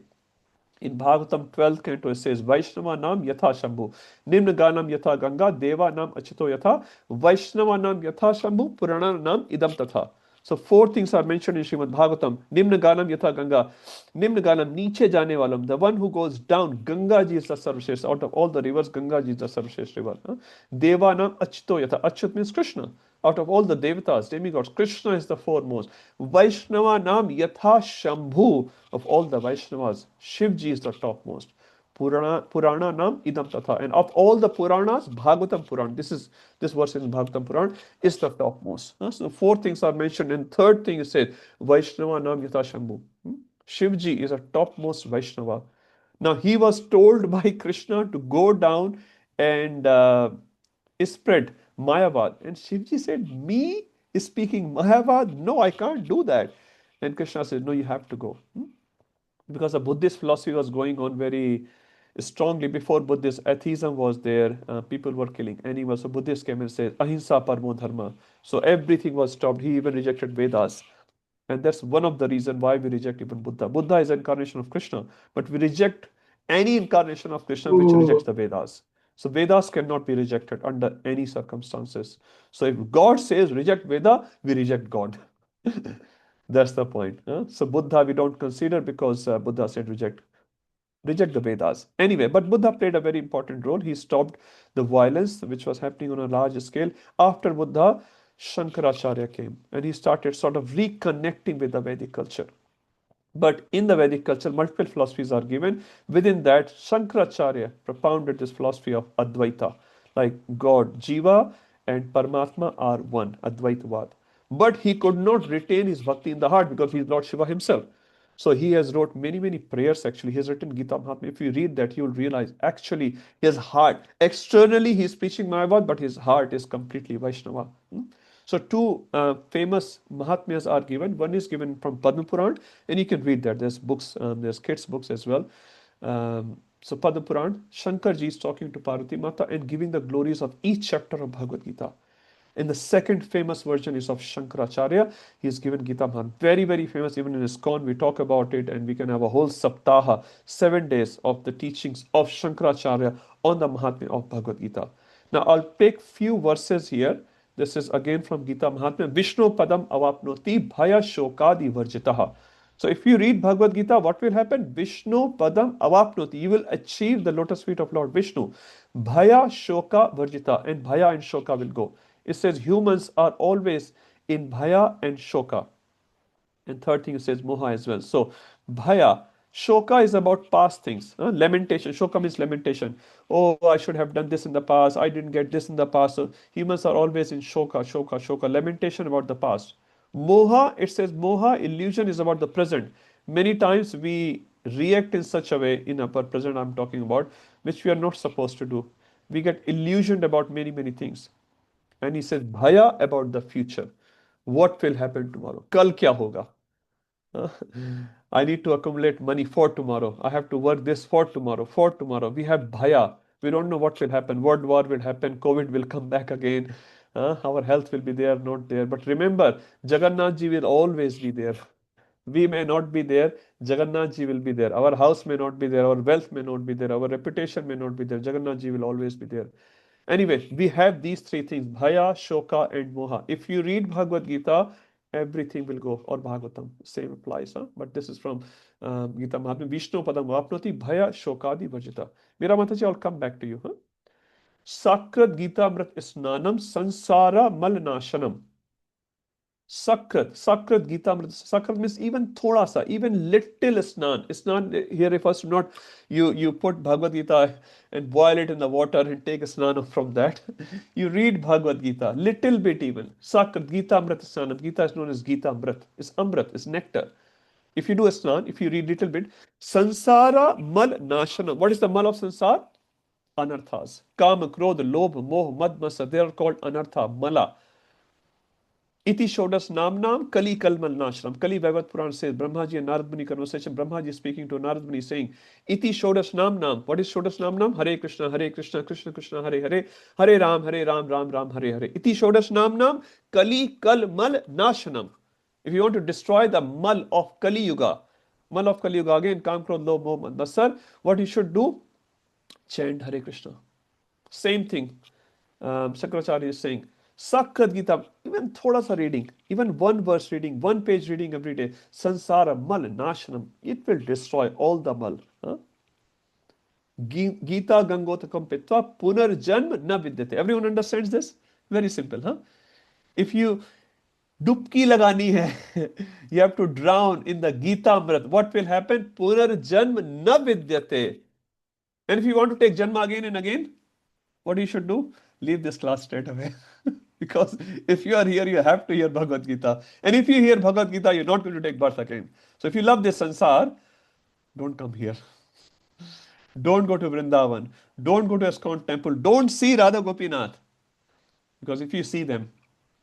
In Bhagavatam 12th canto it says, Vaishnava nam yatha shambhu, Nimna ganam yatha ganga, Deva nam achito yatha, Vaishnava nam yatha shambhu, Purana nam idam tatha. So 4 things are mentioned in Srimad Bhagavatam. Nimna ganam yatha ganga. Nimna ganam, niche jane walam, the one who goes down. Ganga ji is the Sarvashresh. Out of all the rivers, Ganga ji is the Sarvashresh river. Deva nam achito yatha. Achyut means Krishna. Out of all the devatas, demigods, Krishna is the foremost. Vaishnava nam yatha shambhu. Of all the Vaishnavas, Shivji is the topmost. Purana nam idam tatha. And of all the Puranas, Bhagavatam Puran, this verse in Bhagavatam Puran, is the topmost. So 4 things are mentioned. And 3rd thing is said, Vaishnava nam yatha shambhu. Shivji is a topmost Vaishnava. Now he was told by Krishna to go down and spread Mayavad. And Shivji said, me speaking Mayavad? No, I can't do that. And Krishna said, no, you have to go. Because the Buddhist philosophy was going on very strongly. Before Buddhist atheism was there, people were killing animals. So Buddhists came and said, Ahimsa Paramo Dharma. So everything was stopped. He even rejected Vedas. And that's one of the reasons why we reject even Buddha. Buddha is an incarnation of Krishna, but we reject any incarnation of Krishna which rejects the Vedas. So Vedas cannot be rejected under any circumstances. So if God says reject Veda, we reject God. That's the point. So Buddha we don't consider because Buddha said reject the Vedas. Anyway, but Buddha played a very important role. He stopped the violence which was happening on a large scale. After Buddha, Shankaracharya came and he started sort of reconnecting with the Vedic culture. But in the Vedic culture, multiple philosophies are given. Within that, Shankaracharya propounded this philosophy of Advaita, like God, Jiva, and Paramatma are one, Advaitavad. But he could not retain his bhakti in the heart because he is Lord Shiva himself. So he has wrote many prayers actually. He has written Gita Mahatmya. If you read that, you will realize actually his heart, externally he is preaching Mayavad, but his heart is completely Vaishnava. So two famous Mahatmyas are given. One is given from Padma Puran, and you can read that. There's books, there's kids' books as well. So Padma Puran, Shankarji is talking to Parvati Mata and giving the glories of each chapter of Bhagavad Gita. And the second famous version is of Shankaracharya. He is given Gita Mahan. Very famous. Even in ISKCON, we talk about it, and we can have a whole saptaha, 7 days of the teachings of Shankaracharya on the Mahatmya of Bhagavad Gita. Now, I'll take few verses here. This is again from Gita Mahatmya. Vishnu padam avapnoti bhaya shokadi varjitaha. So if you read Bhagavad Gita, what will happen? Vishnu padam avapnoti. You will achieve the lotus feet of Lord Vishnu. Bhaya shoka varjita. And bhaya and shoka will go. It says humans are always in bhaya and shoka. And third thing it says moha as well. So bhaya, shoka is about past things. Lamentation. Shoka means lamentation. Oh, I should have done this in the past. I didn't get this in the past. So humans are always in shoka. Lamentation about the past. Moha, it says moha, illusion is about the present. Many times we react in such a way, in our present I'm talking about, which we are not supposed to do. We get illusioned about many things. And he says bhaya about the future. What will happen tomorrow? Kal kya hoga? I need to accumulate money for tomorrow. I have to work this for tomorrow. We have bhaya. We don't know what will happen. World war will happen. COVID will come back again. Our health will be there, not there. But remember, Jagannath ji will always be there. We may not be there. Jagannath ji will be there. Our house may not be there. Our wealth may not be there. Our reputation may not be there. Jagannath ji will always be there. Anyway, we have these three things, bhaya, shoka, and moha. If you read Bhagavad Gita, everything will go, or Bhagavatam, same applies. But this is from Gita Mahatmya. Vishnu padam vapnoti bhaya shokadi varjita. Mira Mataji, I'll come back to you. Sakrat Gita Amrit Snanam Sansara Malnashanam. Sakrat Gita Amrit. Sakrat means even thoda sa, even little snan. Snan here refers to not you put Bhagavad Gita and boil it in the water and take a snan from that. You read Bhagavad Gita, little bit even. Sakrat Gita Amrit Snanam. Gita is known as Gita Amrit. It's Amrit, it's nectar. If you do a snan, if you read little bit, Sansara Mal Nashanam. What is the mal of sansar? Anarthas. Kama, Krodha, Lobha, Moh, Mad, Masa. They are called anartha, mala. Iti Shodas Namnam Kali Kalmal Nashram. Kali Bhagavad Puran says, Brahmaji and Narad Muni conversation. Brahmaji is speaking to Narad Muni saying, Iti Shodas Namnam. What is Shodas Namnam? Hare Krishna, Krishna Krishna, Hare Hare. Hare Ram, Ram Ram, Hare Hare. Iti Shodas Namnam Kali Kalmal Nashanam. If you want to destroy the mal of Kali Yuga, again, Kam Krodh Lobh Moh Mad Masar, what you should do? Chant Hare Krishna. Same thing. Shankaracharya is saying, Sakrat Gita, even thoda sa reading, even one verse reading, one page reading every day, Sansara Mal Nashanam, it will destroy all the mal. Gita Gangotakam Pitva Punarjanm Na Vidyate. Everyone understands this? Very simple, If you dubki lagani hai, you have to drown in the Gita Amrit. What will happen? Punarjanm Na Vidyate. And if you want to take Janma again and again, what you should do? Leave this class straight away. Because if you are here, you have to hear Bhagavad Gita. And if you hear Bhagavad Gita, you're not going to take birth again. So if you love this sansar, don't come here. Don't go to Vrindavan. Don't go to ISKCON temple. Don't see Radha Gopinath. Because if you see them,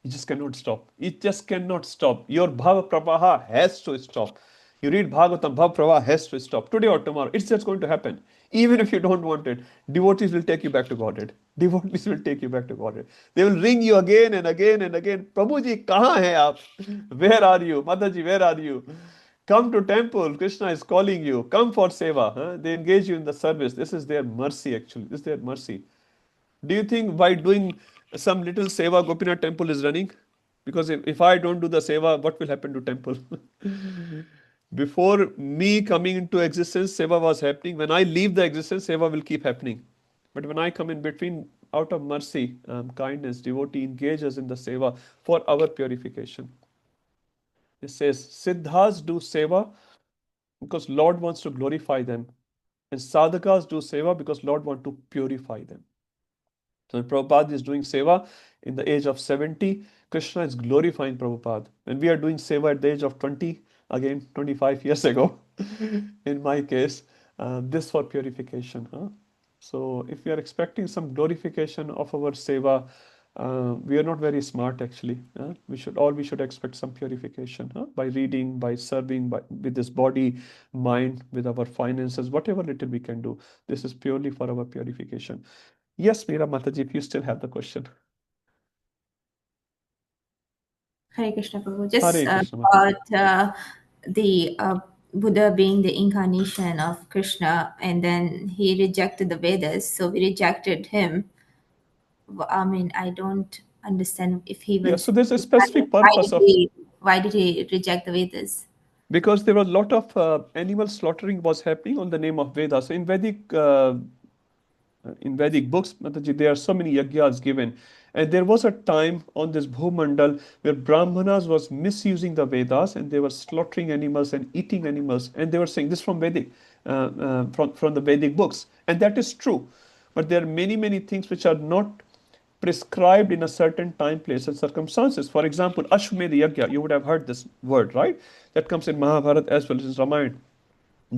you just cannot stop. It just cannot stop. Your Bhava Pravaha has to stop. You read Bhagavatam, Bhava Pravaha has to stop. Today or tomorrow, it's just going to happen. Even if you don't want it, devotees will take you back to Godhead. Devotees will take you back to Godhead. They will ring you again and again and again. Prabhuji, kahan hai aap? Where are you? Mataji, where are you? Come to temple. Krishna is calling you. Come for seva. They engage you in the service. This is their mercy actually. This is their mercy. Do you think by doing some little seva, Gopinath temple is running? Because if I don't do the seva, what will happen to temple? Before me coming into existence, seva was happening. When I leave the existence, seva will keep happening. But when I come in between, out of mercy, kindness, devotee engages in the seva for our purification. It says, Siddhas do seva because Lord wants to glorify them. And sadhakas do seva because Lord wants to purify them. So when Prabhupada is doing seva in the age of 70, Krishna is glorifying Prabhupada. When we are doing seva at the age of 20, again 25 years ago, in my case, this for purification. So if we are expecting some glorification of our seva, we are not very smart actually. We should expect some purification by reading, by serving, with this body, mind, with our finances, whatever little we can do. This is purely for our purification. Yes, Meera Mataji, if you still have the question. Hare Krishna Prabhu. Just Hare Krishna Mataji. about the Buddha being the incarnation of Krishna, and then he rejected the Vedas, so we rejected him. I mean, I don't understand if he was. Yeah, so there's a specific purpose of. Why did he reject the Vedas? Because there was a lot of animal slaughtering was happening on the name of Vedas. So in Vedic books, Mataji, there are so many yagyas given. And there was a time on this Bhumandal where Brahmanas was misusing the Vedas and they were slaughtering animals and eating animals. And they were saying this from Vedic, from the Vedic books. And that is true. But there are many, many things which are not prescribed in a certain time, place, and circumstances. For example, Ashwamedh Yagya, you would have heard this word, right? That comes in Mahabharata as well as in Ramayana.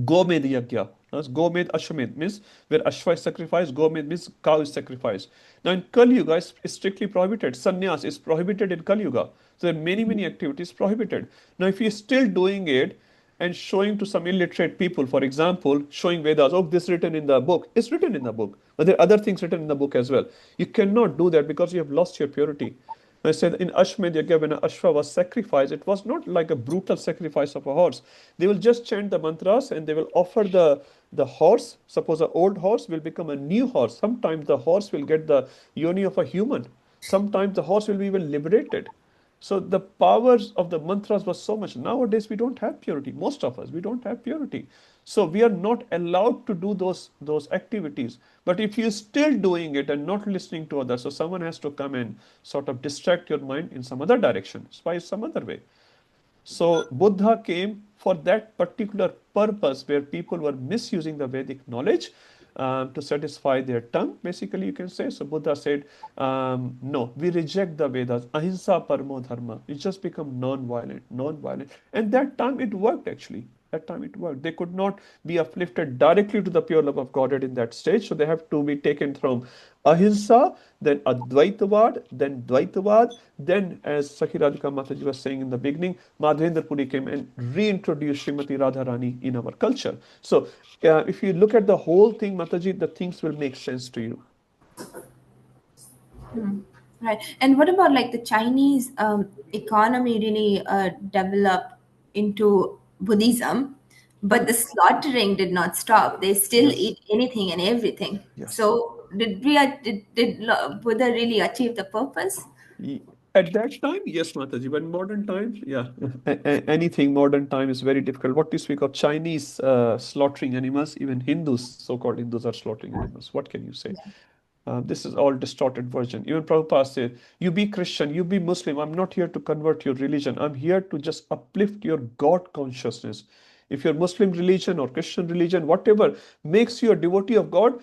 Gomed Yagya. Gomed Ashwamedh means where Ashwa is sacrificed, Gomed means cow is sacrificed. Now in Kali Yuga is strictly prohibited. Sannyas is prohibited in Kali Yuga. So there are many, many activities prohibited. Now if you're still doing it and showing to some illiterate people, for example, showing Vedas, oh, this is written in the book. It's written in the book. But there are other things written in the book as well. You cannot do that because you have lost your purity. I said in Ashwamedh Yagya, when an Ashwa was sacrificed, it was not like a brutal sacrifice of a horse. They will just chant the mantras and they will offer the horse. Suppose an old horse will become a new horse. Sometimes the horse will get the yoni of a human. Sometimes the horse will be even liberated. So the powers of the mantras was so much. Nowadays we don't have purity. Most of us, we don't have purity. So we are not allowed to do those activities. But if you're still doing it and not listening to others, so someone has to come and sort of distract your mind in some other direction, by some other way. So Buddha came for that particular purpose where people were misusing the Vedic knowledge to satisfy their tongue, basically you can say. So Buddha said, no, we reject the Vedas. Ahimsa paramo dharma. We just become non-violent. And that time it worked actually. That time it worked. They could not be uplifted directly to the pure love of Godhead in that stage. So they have to be taken from Ahimsa, then Advaitavad, then Dvaitavad, then as Sakhi Radhika Mataji was saying in the beginning, Madhvendra Puri came and reintroduced Srimati Radharani in our culture. So if you look at the whole thing, Mataji, the things will make sense to you. Right. And what about like the Chinese economy really developed into Buddhism, but the slaughtering did not stop. They still eat anything and everything. Yes. So did Buddha really achieve the purpose? At that time, yes, Mataji. But in modern times, yeah, anything modern time is very difficult. What do you speak of Chinese slaughtering animals? Even Hindus, so-called Hindus, are slaughtering animals. What can you say? This is all distorted version. Even Prabhupada said, you be Christian, you be Muslim. I'm not here to convert your religion. I'm here to just uplift your God consciousness. If you're Muslim religion or Christian religion, whatever makes you a devotee of God,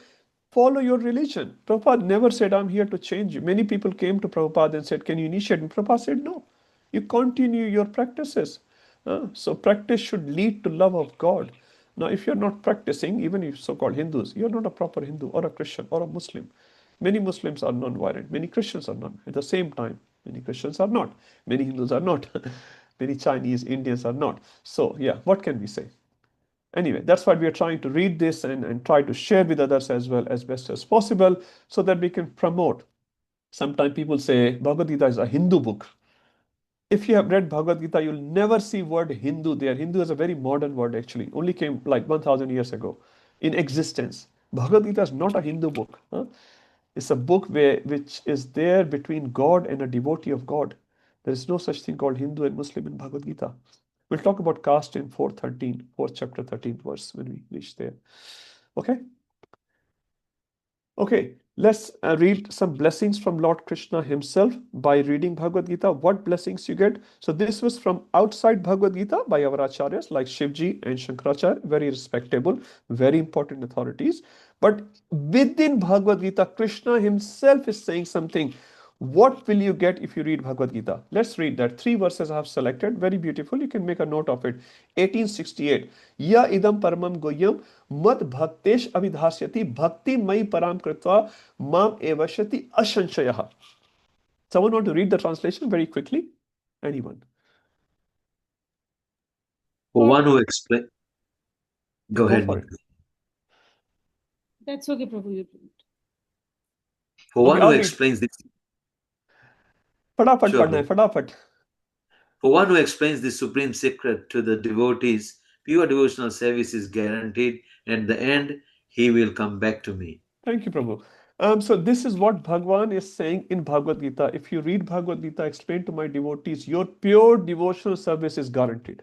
follow your religion. Prabhupada never said, I'm here to change you. Many people came to Prabhupada and said, can you initiate me? Prabhupada said, no. You continue your practices. So practice should lead to love of God. Now, if you're not practicing, even if so-called Hindus, you're not a proper Hindu or a Christian or a Muslim. Many Muslims are non-violent. Many Christians are not. At the same time, many Christians are not. Many Hindus are not. Many Chinese, Indians are not. So, yeah, what can we say? Anyway, that's why we are trying to read this and try to share with others as well as best as possible so that we can promote. Sometimes people say Bhagavad Gita is a Hindu book. If you have read Bhagavad Gita, you'll never see word Hindu there. Hindu is a very modern word actually. Only came like 1000 years ago in existence. Bhagavad Gita is not a Hindu book. It's a book which is there between God and a devotee of God. There is no such thing called Hindu and Muslim in Bhagavad Gita. We'll talk about caste in 4:13, 4th chapter 13th verse when we reach there. Okay? Okay, let's read some blessings from Lord Krishna himself by reading Bhagavad Gita. What blessings you get? So this was from outside Bhagavad Gita by our acharyas like Shivji and Shankaracharya, very respectable, very important authorities. But within Bhagavad Gita, Krishna himself is saying something. What will you get if you read Bhagavad Gita? Let's read that. 3 verses I have selected. Very beautiful. You can make a note of it. 1868. Ya idam paramam goyam mad bhaktesh avidhasyati bhakti mai param kritva mam evashyati ashanshayah. Someone want to read the translation very quickly? Anyone? For one who explain. Go ahead. For it. That's okay, Prabhu. For one who explains this. Fadafat padna hai, fadafat. For one who explains this supreme secret to the devotees, pure devotional service is guaranteed, and at the end, he will come back to me. Thank you, Prabhu. So this is what Bhagwan is saying in Bhagavad Gita. If you read Bhagavad Gita, explain to my devotees, your pure devotional service is guaranteed.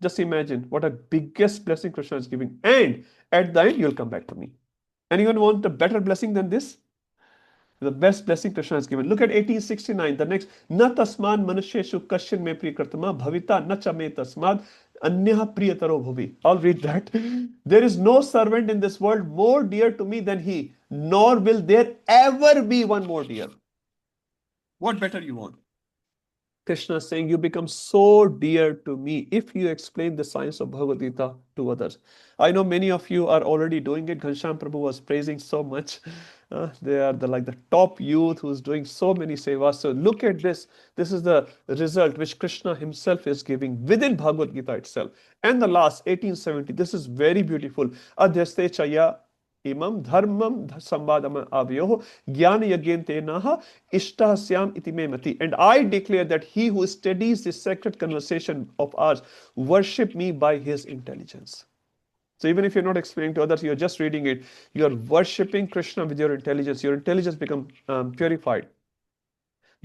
Just imagine what a biggest blessing Krishna is giving. And at the end, you'll come back to me. Anyone want a better blessing than this? The best blessing Krishna has given. Look at 1869, the next. Na tasman manusheshu kashin me priyakratama bhavita na cha me tasmad anyaha priyataro bhuvi. I'll read that. There is no servant in this world more dear to me than he, nor will there ever be one more dear. What better you want? Krishna is saying, you become so dear to me if you explain the science of Bhagavad Gita to others. I know many of you are already doing it. Ghanshyam Prabhu was praising so much. They are the top youth who's doing so many sevas. So look at this. This is the result which Krishna himself is giving within Bhagavad Gita itself. And the last, 1870, this is very beautiful. Adhyaste chaya imam dharmam sambadam avyoho jnana yagyen tenaha ishtahasyam iti me mati. And I declare that he who studies this sacred conversation of ours worship me by his intelligence. So even if you're not explaining to others, you're just reading it, you're worshipping Krishna with your intelligence. Your intelligence becomes purified.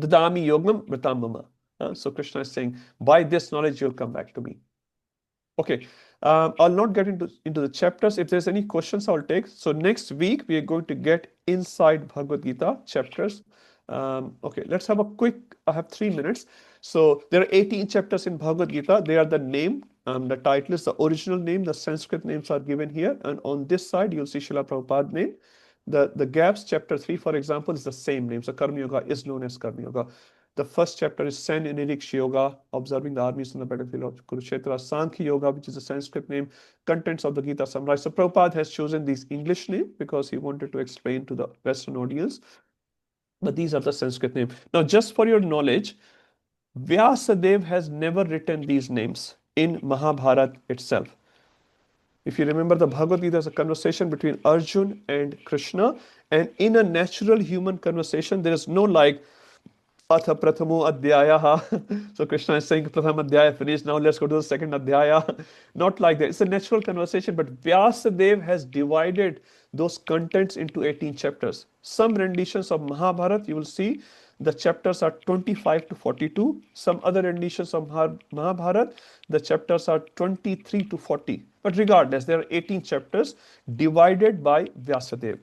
Dadami yogam vritam mama. So Krishna is saying, by this knowledge, you'll come back to me. Okay, I'll not get into the chapters. If there's any questions, I'll take. So next week, we are going to get inside Bhagavad Gita chapters. Okay, let's have a quick, I have 3 minutes. So there are 18 chapters in Bhagavad Gita. They are the name, the title is the original name. The Sanskrit names are given here. And on this side, you'll see Srila Prabhupada name. The gaps, chapter 3, for example, is the same name. So Karma Yoga is known as Karma Yoga. The first chapter is Sen Niriksha Yoga, observing the armies on the battlefield of Kurukshetra. Sankhya Yoga, which is a Sanskrit name, contents of the Gita summarized. So Prabhupada has chosen these English name because he wanted to explain to the Western audience. But these are the Sanskrit name. Now, just for your knowledge, Vyasadeva has never written these names in Mahabharata itself. If you remember, the Bhagavad Gita is a conversation between Arjun and Krishna. And in a natural human conversation, there is no like, Atha Prathamo Adhyaya. So Krishna is saying Pratham Adhyaya finished. Now let's go to the second Adhyaya. Not like that. It's a natural conversation, but Vyasadeva has divided those contents into 18 chapters. Some renditions of Mahabharata, you will see the chapters are 25 to 42. Some other renditions of Mahabharata, the chapters are 23 to 40. But regardless, there are 18 chapters divided by Vyasadeva.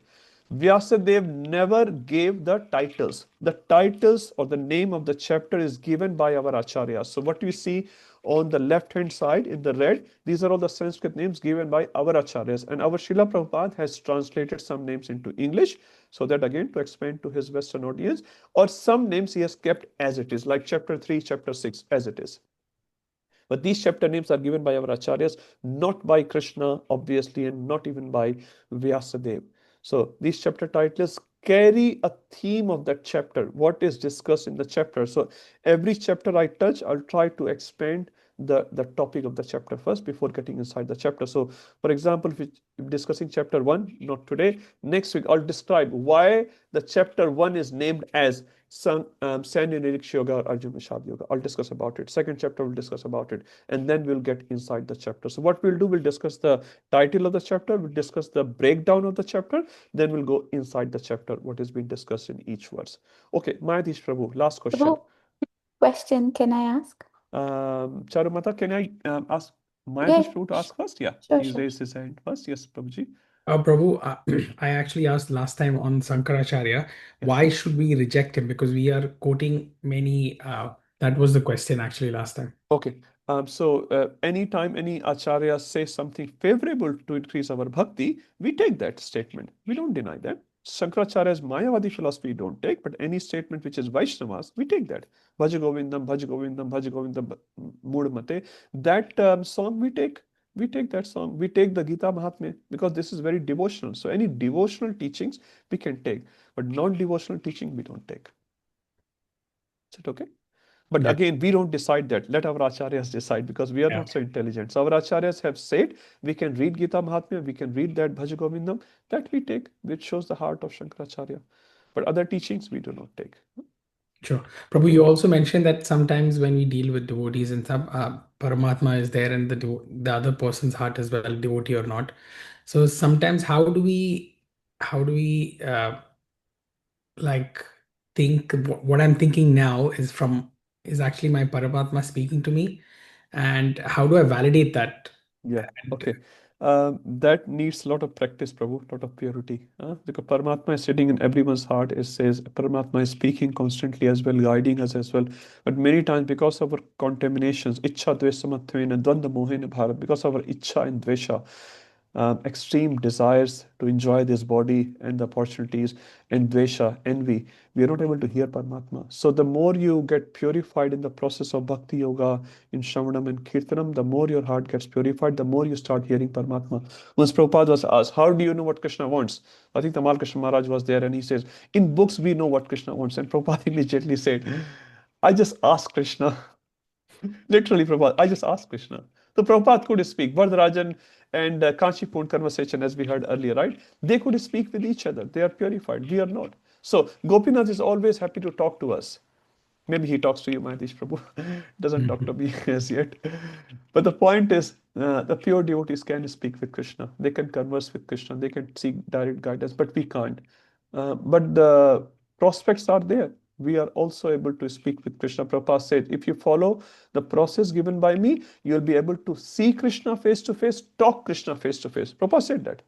Vyasadeva never gave the titles. The titles or the name of the chapter is given by our acharyas. So what we see on the left-hand side in the red, these are all the Sanskrit names given by our acharyas. And our Srila Prabhupada has translated some names into English, so that again to explain to his Western audience, or some names he has kept as it is, like chapter 3, chapter 6, as it is. But these chapter names are given by our acharyas, not by Krishna, obviously, and not even by Vyasadeva. So these chapter titles carry a theme of that chapter, what is discussed in the chapter. So every chapter I touch, I'll try to expand the topic of the chapter first before getting inside the chapter. So, for example, if we're discussing chapter 1, not today, next week, I'll describe why the chapter 1 is named as Sanyanirik Yoga or Arjuna Shad Yoga. I'll discuss about it. Second chapter, we'll discuss about it. And then we'll get inside the chapter. So what we'll do, we'll discuss the title of the chapter, we'll discuss the breakdown of the chapter, then we'll go inside the chapter, what is being discussed in each verse. Okay, Mayadish Prabhu, last question. Prabhu, question, can I ask? Charumata, can I ask Mayadish Prabhu to ask first? Yeah, Sure, he sure. raised his hand first. Yes, Prabhuji. Prabhu, I actually asked last time on Sankaracharya, why should we reject him? Because we are quoting many, that was the question actually last time. Okay. So anytime any acharya says something favorable to increase our bhakti, we take that statement. We don't deny that. Shankaracharya's Mayavadi philosophy we don't take, but any statement which is Vaishnavas, we take that. Bhaja Govindam, Bhaja Govindam, Bhaja Govindam, Mudamate. That song we take. We take that song. We take the Gita Mahatmya because this is very devotional. So any devotional teachings we can take, but non-devotional teaching we don't take. Is it okay? But again, we don't decide that. Let our acharyas decide because we are not so intelligent. So our acharyas have said we can read Gita Mahatmya, we can read that Bhaja Govindam, that we take, which shows the heart of Shankaracharya. But other teachings we do not take. Sure. Prabhu, you also mentioned that sometimes when we deal with devotees and some Paramatma is there and the other person's heart as well, devotee or not. So sometimes how do we like think what I'm thinking now is actually my Paramatma speaking to me, and how do I validate that? Yeah, okay. That needs a lot of practice, Prabhu, a lot of purity. Because Paramatma is sitting in everyone's heart. It says Paramatma is speaking constantly as well, guiding us as well. But many times, because of our contaminations, Ichcha, Dvesha, Matvena, Dvanda, Mohena, Bharat, because of our Ichcha and Dvesha, extreme desires to enjoy this body and the opportunities, and Dvesha, envy, we are not able to hear Paramatma. So the more you get purified in the process of Bhakti Yoga, in Shravanam and Kirtanam, the more your heart gets purified, the more you start hearing Paramatma. Once Prabhupada was asked, how do you know what Krishna wants? I think Tamal Krishna Maharaj was there and he says, in books we know what Krishna wants. And Prabhupada immediately said, I just ask Krishna. Literally, Prabhupada, I just asked Krishna. So Prabhupada could speak. Vardarajan and Kanchipur conversation, as we heard earlier, right? They could speak with each other. They are purified. We are not. So Gopinath is always happy to talk to us. Maybe he talks to you, Mahadish Prabhu. Doesn't talk to me as yet. But the point is, the pure devotees can speak with Krishna. They can converse with Krishna. They can seek direct guidance, but we can't. But the prospects are there. We are also able to speak with Krishna. Prabhupada said, if you follow the process given by me, you'll be able to see Krishna face to face, talk Krishna face to face. Prabhupada said that.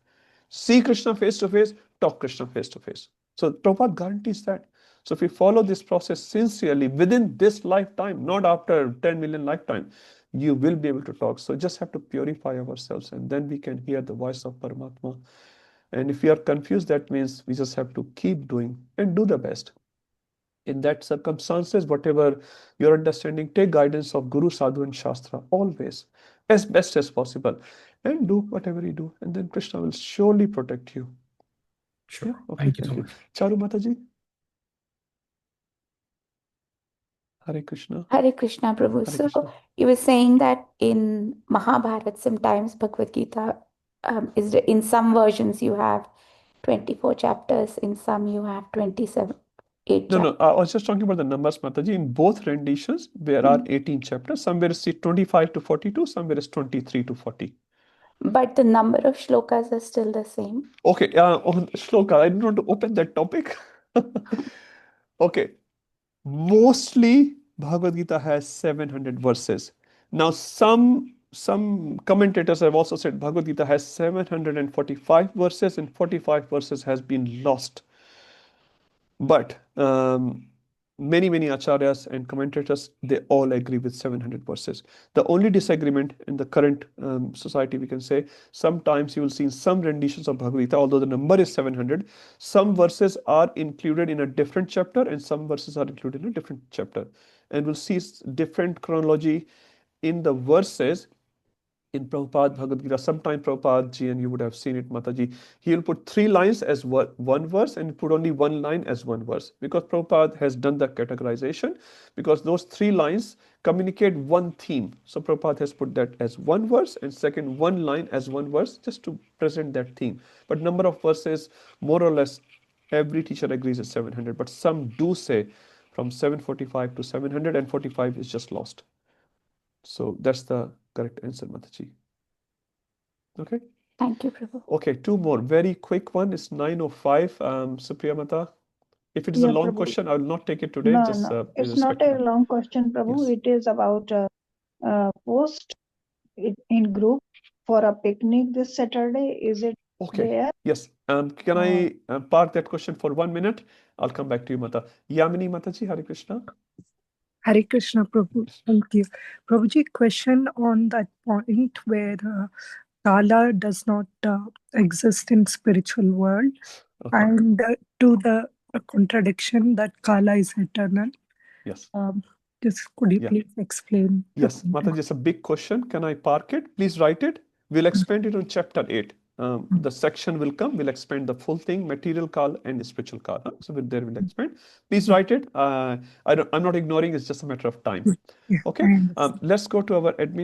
See Krishna face to face, talk Krishna face to face. So Prabhupada guarantees that. So if we follow this process sincerely within this lifetime, not after 10 million lifetime, you will be able to talk. So just have to purify ourselves and then we can hear the voice of Paramatma. And if we are confused, that means we just have to keep doing and do the best. In that circumstances, whatever your understanding, take guidance of Guru, Sadhu and Shastra always, as best as possible. And do whatever you do. And then Krishna will surely protect you. Sure. Yeah, okay, Thank you so much. Charu Mataji. Hare Krishna. Hare Krishna, Prabhu. Hare So Krishna. you were saying that in Mahabharata, sometimes Bhagavad Gita in some versions you have 24 chapters, in some you have 27, 8 No, chapters. no, I was just talking about the numbers, Mataji. In both renditions, there are 18 chapters. Somewhere is 25 to 42, somewhere is 23 to 40. But the number of shlokas are still the same. Okay, on Shloka, I don't want to open that topic. Okay, mostly Bhagavad Gita has 700 verses. Now, some commentators have also said Bhagavad Gita has 745 verses and 45 verses has been lost. But many acharyas and commentators, they all agree with 700 verses. The only disagreement in the current society, we can say, sometimes you will see in some renditions of Bhagavad Gita, although the number is 700, some verses are included in a different chapter and some verses are included in a different chapter. And we'll see different chronology in the verses in Prabhupada Bhagavad Gita, sometime Prabhupada ji, and you would have seen it, Mataji, he will put 3 lines as one verse and put only 1 line as 1 verse, because Prabhupada has done the categorization, because those 3 lines communicate one theme. So Prabhupada has put that as 1 verse, and second 1 line as 1 verse, just to present that theme. But number of verses, more or less, every teacher agrees is 700, but some do say from 745 to 745 is just lost. So that's the correct answer, Mataji. Okay. Thank you, Prabhu. Okay, 2 more. Very quick one. It's 9:05. Supriya Mata. If it is a long Prabhu. question, I will not take it today. No, just no, please it's not respect a long question, Prabhu. Yes. It is about post in group for a picnic this Saturday. Is it Okay. there? Yes. Can I park that question for 1 minute? I'll come back to you, Mata. Yamini Mataji, Hare Krishna. Hare Krishna, Prabhu. Thank you. Prabhuji, question on that point where Kala does not exist in spiritual world, Okay. and to the contradiction that Kala is eternal. Yes. Just could you please explain? Yes, Mataji, it's a big question. Can I park it? Please write it. We'll expand it on chapter 8. The section will come. We'll expand the full thing, material call and spiritual call. So there we'll expand. Please write it. I'm not ignoring. It's just a matter of time. Okay. Let's go to our admin.